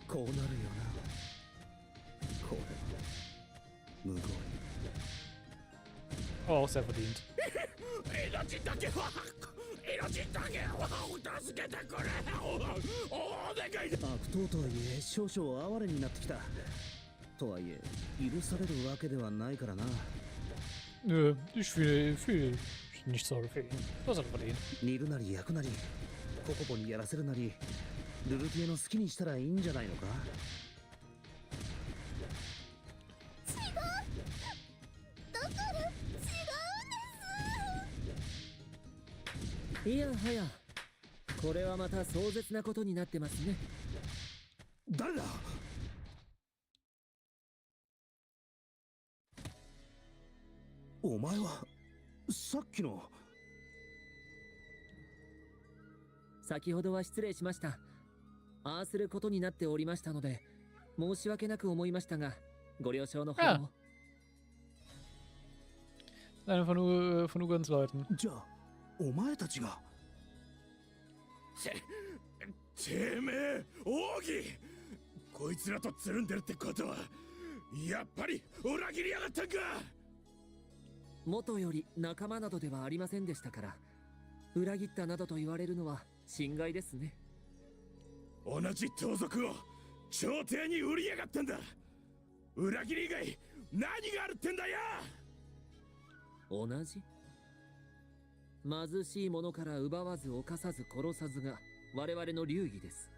こうなるよな。これは無謀。
Oh, auch sehr verdient.
命だけは助けてくれ。お願いだ。
悪党とはいえ少々哀れになってきた。とはいえ許されるわけではないからな。
Nö, ich fühle nicht so für ihn. Was soll man ihn?
煮るなり焼くなりココボにやらせるなりルルティエの好きにしたらいいんじゃないのか。
いやはや、これはまた壮絶なことになってますね。
誰だ。お前はさっきの。
先ほどは失礼しました。ああすることになっておりましたので申し訳なく思いましたが、ご了承のほどを。
Einer von Ugans Leuten.
じゃあお前たちが。
てめえ奥義、こいつらとつるんでるってことはやっぱり裏切りやがったんか。
元より仲間などではありませんでしたから、裏切ったなどと言われるのは心外ですね。
同じ盗賊を朝廷に売りやがったんだ。裏切り以外何があるってんだよ。
同じ。貧しい者から奪わず犯さず殺さずが我々の流儀です。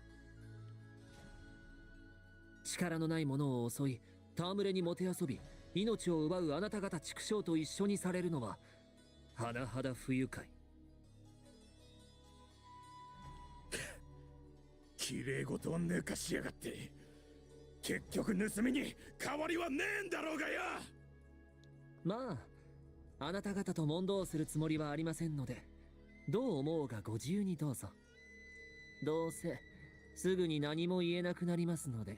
力のない者を襲い戯れにもてあそび命を奪うあなた方畜生と一緒にされるのは甚だ不愉快。
きれい事を抜かしやがって、結局盗みに変わりはねえんだろうがよ。
まああなた方と問答するつもりはありませんので、どう思うがご自由にどうぞ。どうせすぐに何も言えなくなりますので。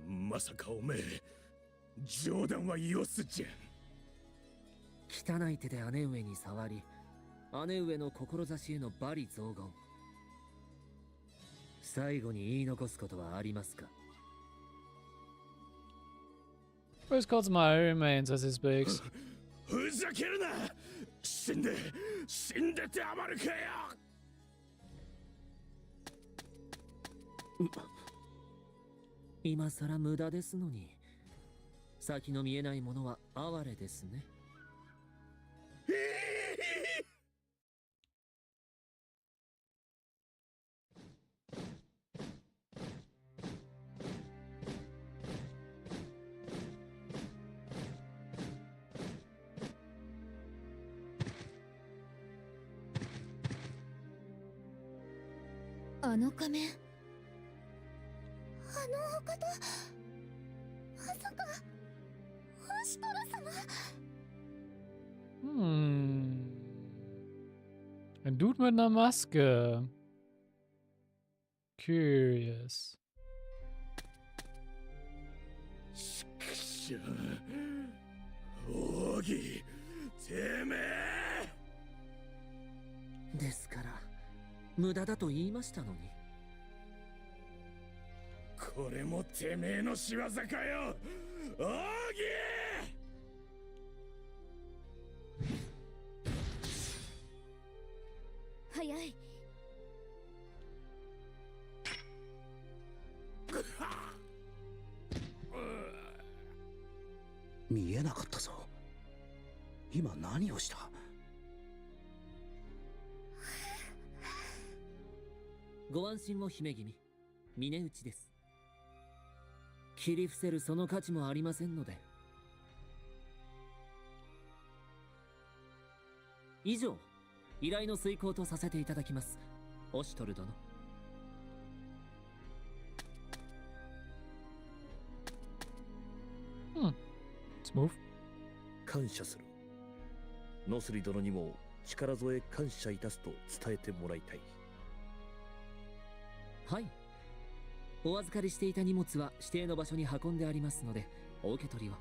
まさかおめえ冗談はよすじゃん。
汚い手で姉上に触り、姉上の志への罵詈雑言、最後に言い残すことはありますか。
First calls my remains as he speaks.
ふざけるな。死んでて余るかよ。
今さら無駄ですのに、先の見えないものは哀れですね。
あの仮面、
あのお方、まさか星トラ様。
Ein Dude mit einer Maske. Curious.
しくしょう、奥義、てめえ。
ですから無駄だと言いましたのに。
これもてめえの仕業かよ、奥義。
早い。
見えなかったぞ。今何をした。
ご安心を姫君、峰打ちです。切り伏せるその価値もありませんので。以上、依頼の遂行とさせていただきます、オシュトル殿。
Smooth.
感謝する。ノスリ殿にも力添え感謝いたすと伝えてもらいたい。
はい。お預かりしていた荷物は指定の場所に運んでありますので、お受け取りを。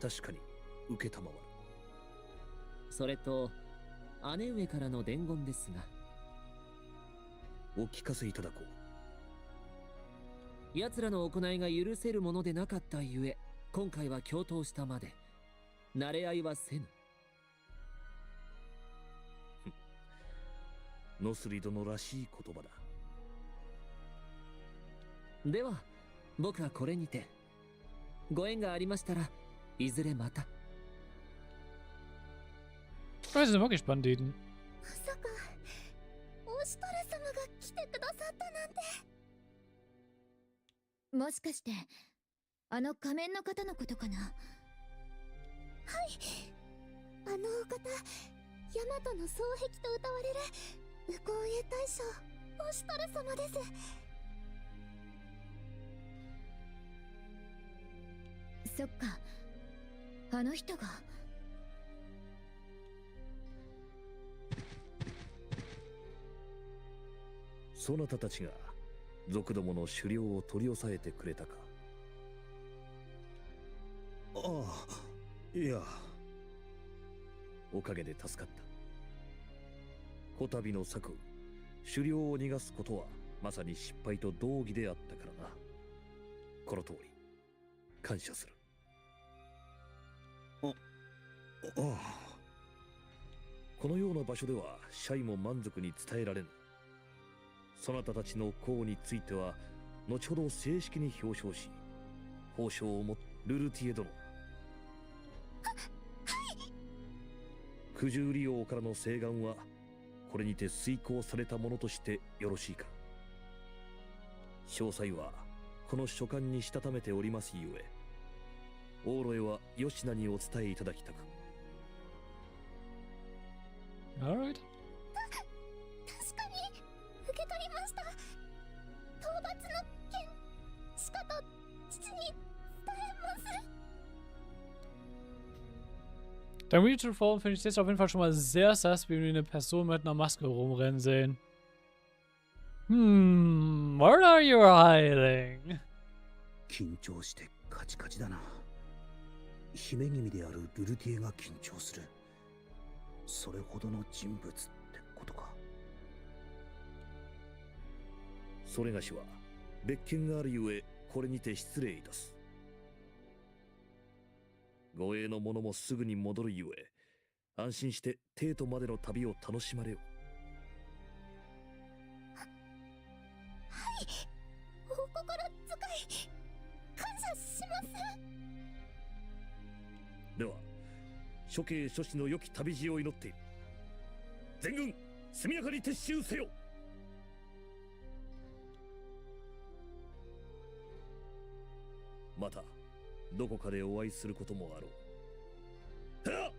確かに受けたまわる。
それと姉上からの伝言ですが。
お聞かせいただこう。
奴らの行いが許せるものでなかったゆえ、今回は共闘したまで慣れ合いはせぬ。
ノスリ殿らしい言葉だ。
では僕はこれにて。ご縁がありましたら、いずれまた。
Wir sind wirklich Banditen.
まさかオシトレ様が来てくださったなんて。
もしかしてあの仮面の方のことかな。
はい、あのお方、ヤマトの双璧と歌われるウコンエ大将オシトレ様です。
そっか、あの人が。
そなたたちが族どもの狩猟を取り押さえてくれたか。
ああ、いや。
おかげで助かった。こたびの策、狩猟を逃がすことはまさに失敗と同義であったからな。この通り感謝する。
あ
このような場所ではシャイも満足に伝えられぬ。そなたたちの功については後ほど正式に表彰し、褒章をもルルティエ殿。九十里王からの請願はこれにて遂行されたものとしてよろしいか。詳細はこの書簡にしたためておりますゆえ、オーロへは吉名にお伝えいただきたく。
Alright.
確かに受け取りました。討伐の件しかと父に伝えます。
Beim Return Fall finde ich das auf jeden Fall schon mal sehr sass, wie wir eine Person mit einer Maske rumrennen sehen. What are you hiding?
緊張してカチカチだな。姫君であるルルティエが緊張する。それほどの人物ってことか。
それがしは別件があるゆえ、これにて失礼いたす。護衛の者もすぐに戻るゆえ、安心して帝都までの旅を楽しまれよ。
はい、お心遣い感謝します。
では諸兄諸子の良き旅路を祈っている。全軍速やかに撤収せよ。またどこかでお会いすることもあろう。はっ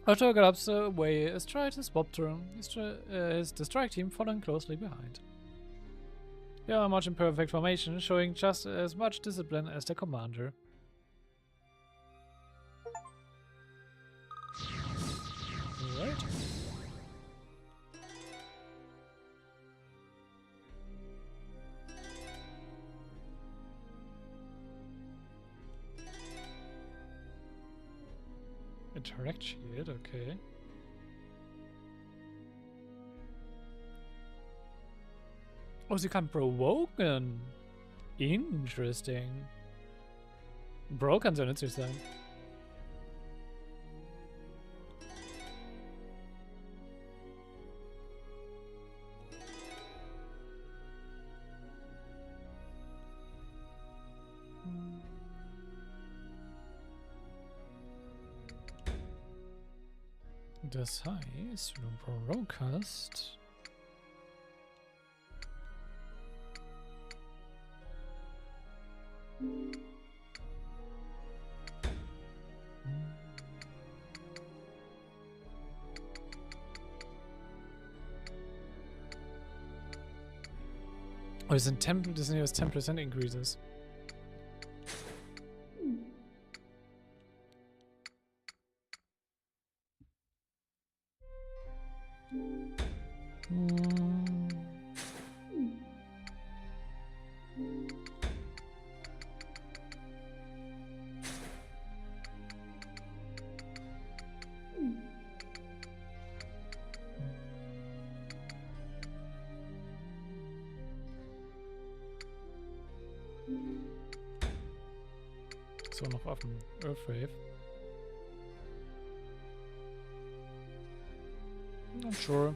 Otto grabs away astride his Bobtron, his distract team following closely behind. They are much in perfect formation, showing just as much discipline as their commander. Right. Interact shield, okay. Oh, sie kann provoken. Interesting. Bro kann sehr nützlich sein. Das heißt, wenn du Provoke hast... Oh, das sind jetzt 10% Increases. So, noch auf dem Earthwave. Not sure.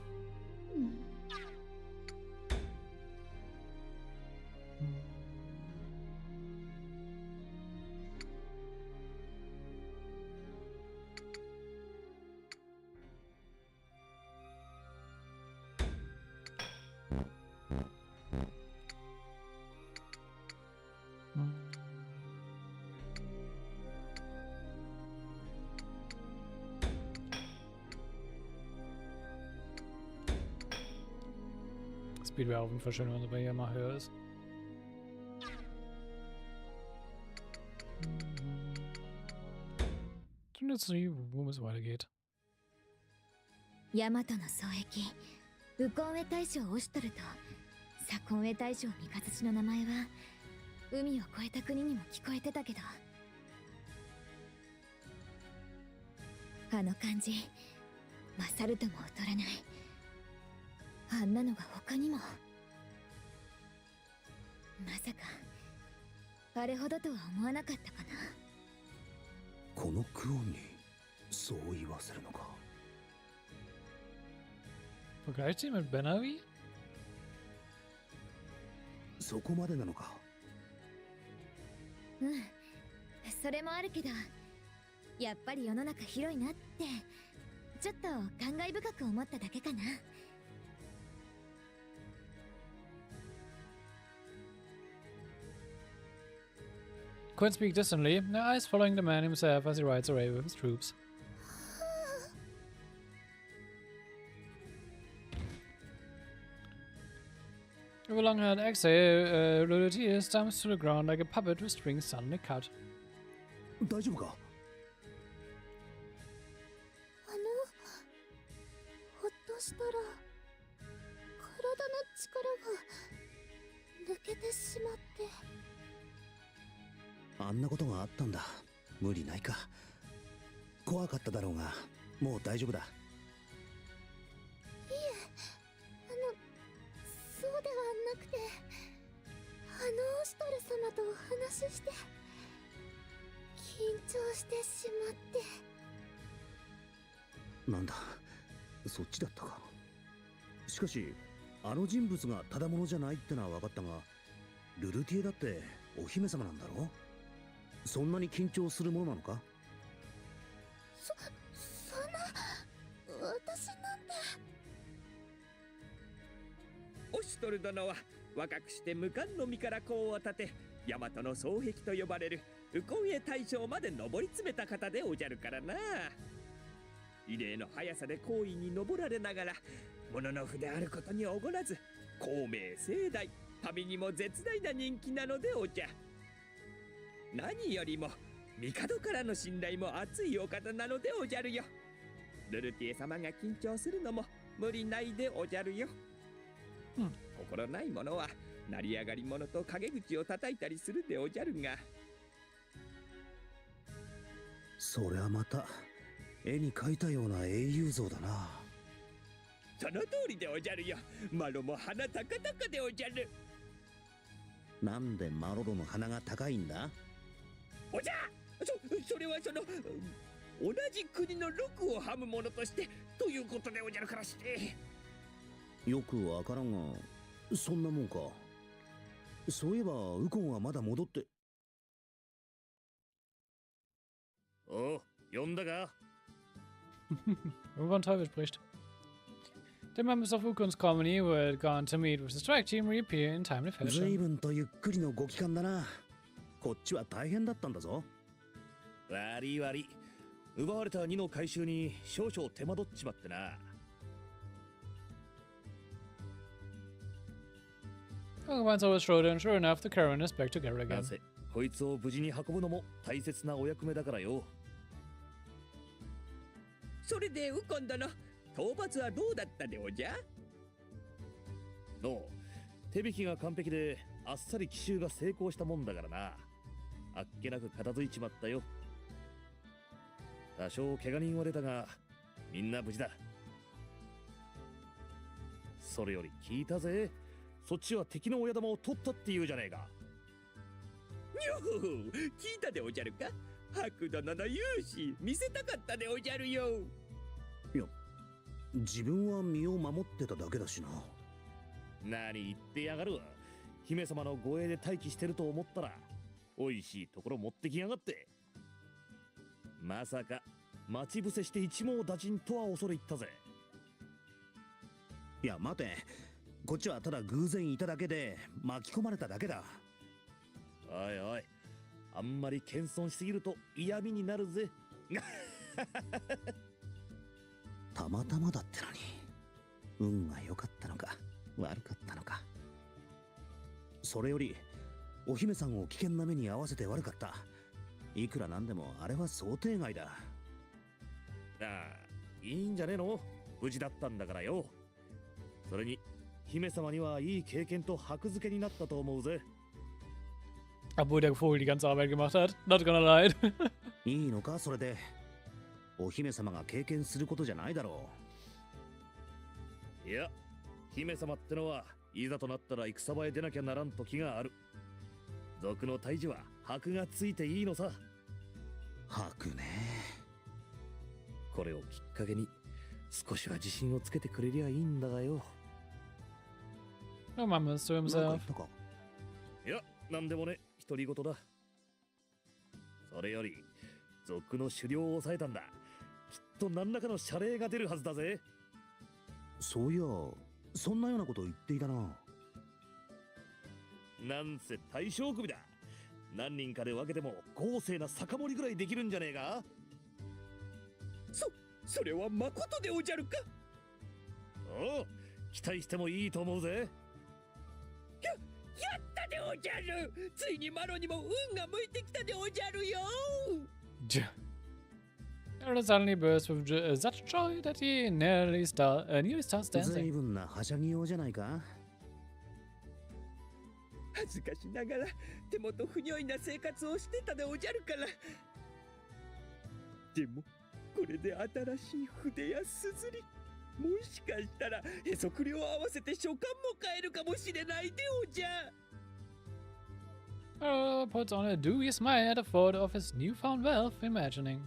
Speed wäre auf jeden Fall schön, wenn es bei hier mal höher ist. Dann jetzt sehen, wo es weitergeht.
大和の双璧ウコンウェ大将オシュトルとサコンウェ大将三日月の名前は海を越えた国にも聞こえてたけど、あの感じ勝るとも劣らない。あんなのが他にも。まさかあれほどとは思わなかったかな。
このクオンにそう言わせるのか。
Vergleicht ihn mit Benavi?
そこまでなのか。
うん、それもあるけど、やっぱり世の中広いなってちょっと感慨深く思っただけかな。
Quinn speaks distantly, their eyes following the man himself as he rides away with his troops. With a long-haired exhale, Lulutier stumps to the ground like a puppet whose strings suddenly cut.
大丈夫か。
ほっとしたら体の力が抜けてしまって。
あんなことがあったんだ。無理ないか。怖かっただろうが、もう大丈夫だ。
いえ、そうではなくて、オシュトル様とお話しして緊張してしまって。
なんだ、そっちだったか。しかし、あの人物がただ者じゃないってのは分かったが、ルルティエだってお姫様なんだろう。そんなに緊張するものなのか。
そんな、私なんて。
オシュトル殿は若くして無冠の身から功を立て、大和の双璧と呼ばれるウコンへ大将まで上り詰めた方でおじゃるからな。異例の速さで皇位に上られながら、物の筆あることにおごらず、孔明盛大、民にも絶大な人気なのでおじゃ。何よりも帝からの信頼も厚いお方なのでおじゃるよ。ルルティエ様が緊張するのも無理ないでおじゃるよ。心ない者は成り上がり者と陰口を叩いたりするでおじゃるが。
そりゃまた絵に描いたような英雄像だな。
その通りでおじゃるよ。マロも鼻高々でおじゃる。
なんでマロロの鼻が高いんだ。
おじゃ、それはその同じ国の禄をはむ者としてということでおじゃるからして。
よくわからんが、そんなもんか。そういえばウコンはまだ戻って。
おう、呼んだか。
Wovon Teufel spricht. The members of Ukons company who had gone to meet with the strike team reappear in timely
随
fashion.
分とゆっくりのご帰還だな。こっちは大変だったんだぞ。
悪い悪い。奪われた2の回収に少々手間取っちまってな。
Once over his shoulder, and sure enough, the caravan is back together
な
again.
ぜこいつを無事に運ぶのも大切なお役目だからよ。
それでウコン殿、討伐はどうだったでおじゃ。
の手引きが完璧であっさり奇襲が成功したもんだからな。あっけなく片付いちまったよ。多少怪我人は出たがみんな無事だ。それより聞いたぜ、そっちは敵の親玉を取ったって言うじゃねえか。
にょほほ、聞いたでおじゃるか。白殿の勇姿見せたかったでおじゃるよ。
いや、自分は身を守ってただけだしな。
何言ってやがるわ。姫様の護衛で待機してると思ったらおいしいところ持ってきやがって。まさか待ち伏せして一網打尽とは恐れ入ったぜ。
いや待て、こっちはただ偶然いただけで巻き込まれただけだ。
おいおい、あんまり謙遜しすぎると嫌味になるぜ。
たまたまだってのに運が良かったのか。悪かったのか。それよりお姫さんを危険な目に遭わせて悪かった。いくらなんでもあれは想定外だ。
ああ、いいんじゃねえの、無事だったんだからよ。それに姫様にはいい経験と箔付けになったと思うぜ。
Obwohl der Vogel die ganze Arbeit gemacht hat. Not gonna lie.
いいのか、それで。お姫様が経験することじゃないだろ
いや、姫様ってのはいざとなったら戦場へ出なきゃならん時がある。族の退治は箔がついていいのさ。
う。箔ね。
これをきっかけに少しは自信をつけてくれりゃいいんだがよ。
No mumbles to
なんか
himself.
言ったか。
いや、なんでもね、独り言だ。それより族の狩猟を抑えたんだ。きっと何らかの謝礼が出るはずだぜ。
そういや、そんなようなこと言っていたな。
なんせ大将首だ。何人かで分けても豪勢な酒盛りぐらいできるんじゃねえか。
それはまことでおじゃるか。
おお、期待してもいいと思うぜ。
やったでおじゃる。ついにマロにも運が向いてきたでおじゃるよ。
Arrow suddenly burst with such joy that he nearly starts
随
dancing.
分なはしゃぎようじゃないか。
恥ずかしながら手元不如意な生活をしてたでおじゃるから。でもこれで新しい筆やすずり、もしかしたらへそくりを合わせて書簡も買えるかもしれないでおじゃ。
Arrow puts on a dewy smile at the thought of his newfound wealth, imagining.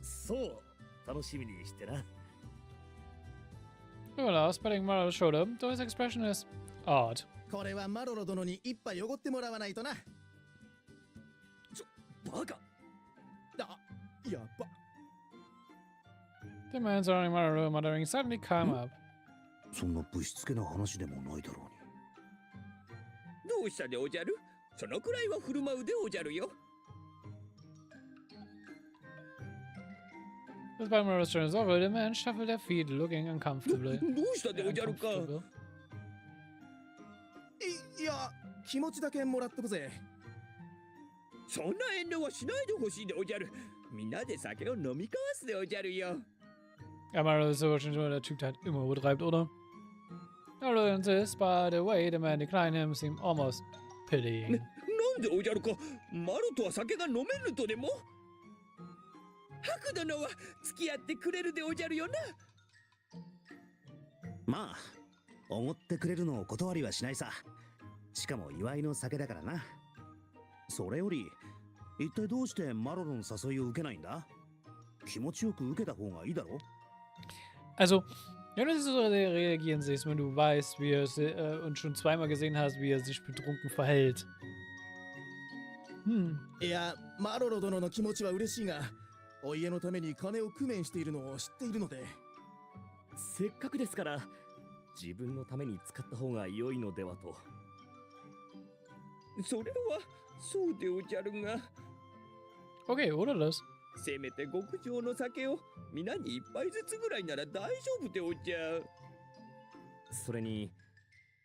そう、楽しみにしてな。
Ula's patting Maro's shoulder, though his expression is odd.
これはマロロ殿に一杯おごってもらわないとな。
バカ。
やば。
The man surrounding Maru muttering suddenly calm up.
そんなぶしつけな話でもないだろうに。
どうしたでおじゃる。そのくらいは振る舞うでおじゃるよ。
Despite Maru's turns over, the men shuffle their feet, looking uncomfortably.
どうしたでおじゃるか。
Uncomfortable.
いや、気持ちだけもらっとくぜ。
そんな遠慮はしないでほしいでおじゃる。みんなで酒を飲み交わすでおじゃるよ。
Ja, Maru ist so schon der Typ, der halt immer übertreibt, oder? Maru insists, but the way the man declined him seemed almost pitying.
なんでおじゃるか。マロとは酒が飲めぬとでも。ハク殿は付き合ってくれるでおじゃるよな。
まあ、おごってくれるのを断りはしないさ。しかも祝いの酒だからな。それより、一体どうしてマロロの誘いを受けないんだ？気持ちよく受けた方がいいだろ？
Also, wenn du so reagieren siehst, wenn du weißt, wie er und schon zweimal gesehen hast, wie er sich betrunken verhält.
いや、マロロ殿の気持ちは嬉しいが、お家のために金を工面しているのを知っているので。
せっかくですから自分のために使った方が良いのではと。
それはそうでおじゃるが。
Okay, oder das?
せめて極上の酒を皆に一杯ずつぐらいなら大丈夫でおじゃ。
それに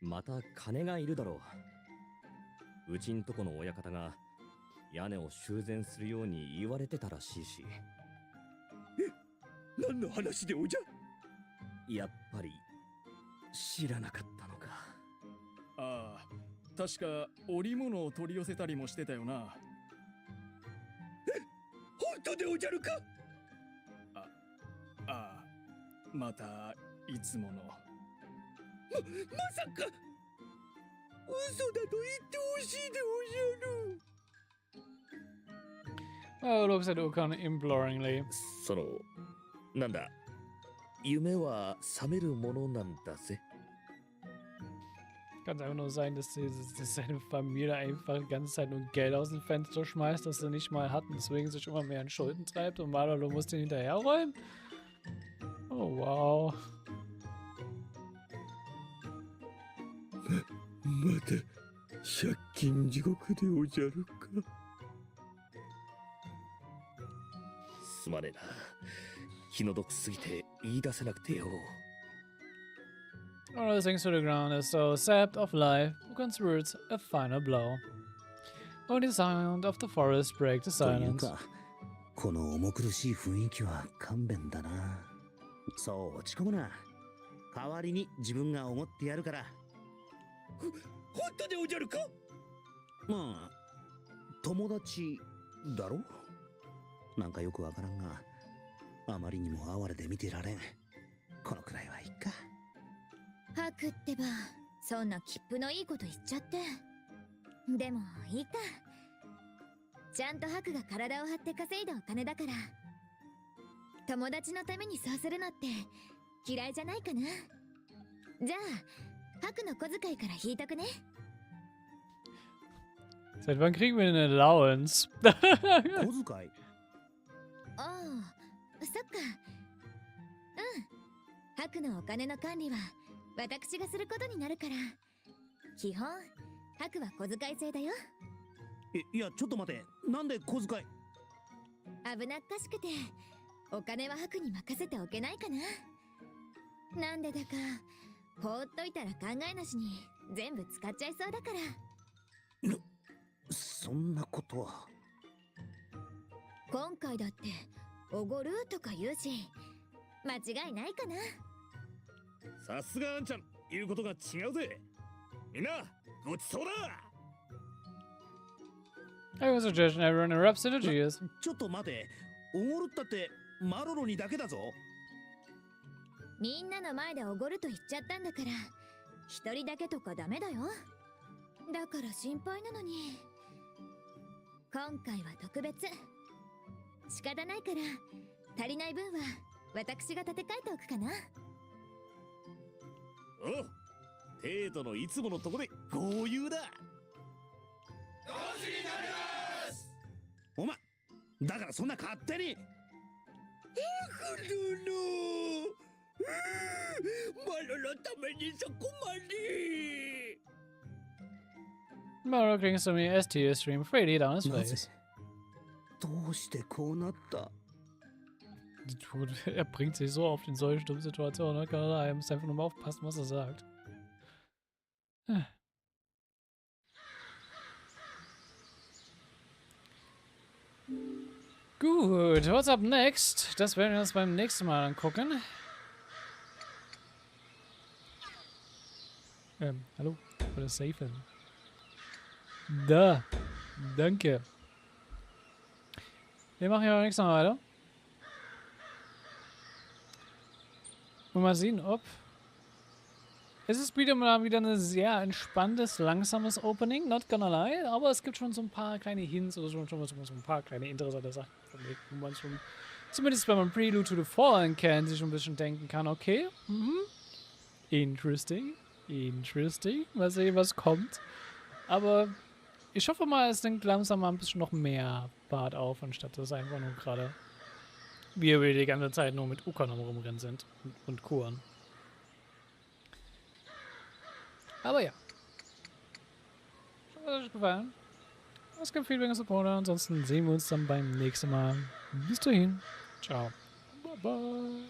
また金がいるだろう。うちんとこの親方が屋根を修繕するように言われてたらしいし。
何の話でおじゃ。
やっぱり知らなかったのか。
ああ、確か織物を取り寄せたりもしてたよな。
本当でおじゃるか。
ああ、またいつもの。
まさか嘘だと言ってほしいでおじゃる。
Maru looks at Ukan imploringly.
その、なんだ、夢は覚めるものなんだぜ。
Kann es einfach nur sein, dass seine Familie einfach die ganze Zeit nur Geld aus dem Fenster schmeißt, das er nicht mal hat und deswegen sich immer mehr in Schulden treibt und Marlo muss den hinterherräumen? Oh, wow.
また借金地獄でおじゃるか。
すまねえな。気の毒すぎて言い出せなくてよ。
Rolle sinks to the ground as though sapped of life, who conspires a final blow. Only the sound of the forest breaks the
という
silence.
か、この重苦しい雰囲気は勘弁だな。そう落ち込むな。代わりに自分が思ってやるから。
本当でおじゃるか？
まあ、友達だろ？なんかよくわからんが、あまりにも哀れで見てられん。このくらいはいいか。
ハクってば、そんな切符のいいこと言っちゃって。でも、いいか。ちゃんとハクが体を張って稼いだお金だから。友達のためにそうするのって嫌いじゃないかな。じゃあ、ハクの小遣いから引いとくね。
Seit wann kriegen wir eine Allowance?
小遣い？
ああ、そっか。ハクのお金の管理は私がすることになるから。基本、ハクは小遣い制だよ。
いや、ちょっと待て。なんで小遣い？
危なっかしくて、お金はハクに任せておけないかな。なんでだか、放っといたら考えなしに全部使っちゃいそうだから。
そんなことは。
今回だっておごるとか言うし、間違いないかな。
さすがあんちゃん、言うことが違うぜ。みんなごちそうだ。
I have a suggestion. Everyone erupts into cheers.
ちょっと待て。おごるったってマロロにだけだぞ。
みんなの前でおごると言っちゃったんだから、一人だけとかダメだよ。だから心配なのに。今回は特別。仕方ないから、足りない分は私が立て替えておくかな。
おう、程度のいつものとこで豪遊だ。
お前、だからそんな勝手に。
マロのためにそこまで。
Maro clings to me as tears stream freely down his
なぜ
face.
どうしてこうなった？
Er bringt sich so oft in solche dummen Situationen, ne? Kanal, er muss einfach nur mal aufpassen, was er sagt. Gut, what's up next? Das werden wir uns beim nächsten Mal angucken. Hallo? Oder safe? Da. Danke. Wir machen ja nächstes Mal weiter. Und mal sehen, ob... Es ist wieder mal ein sehr entspanntes, langsames Opening, not gonna lie, aber es gibt schon so ein paar kleine Hints oder schon so ein paar kleine interessante Sachen, wo man schon, zumindest wenn man Prelude to the Fallen kennt, sich schon ein bisschen denken kann, okay, interesting, mal sehen, was kommt. Aber ich hoffe mal, es nimmt langsam mal ein bisschen noch mehr Bart auf, anstatt dass einfach nur gerade wir die ganze Zeit nur mit Ukon am rumrennen sind und Kuren. Aber ja. Ich hoffe, es hat euch gefallen. Es gibt Feedback und Support. Ansonsten sehen wir uns dann beim nächsten Mal. Bis dahin. Ciao. Bye bye.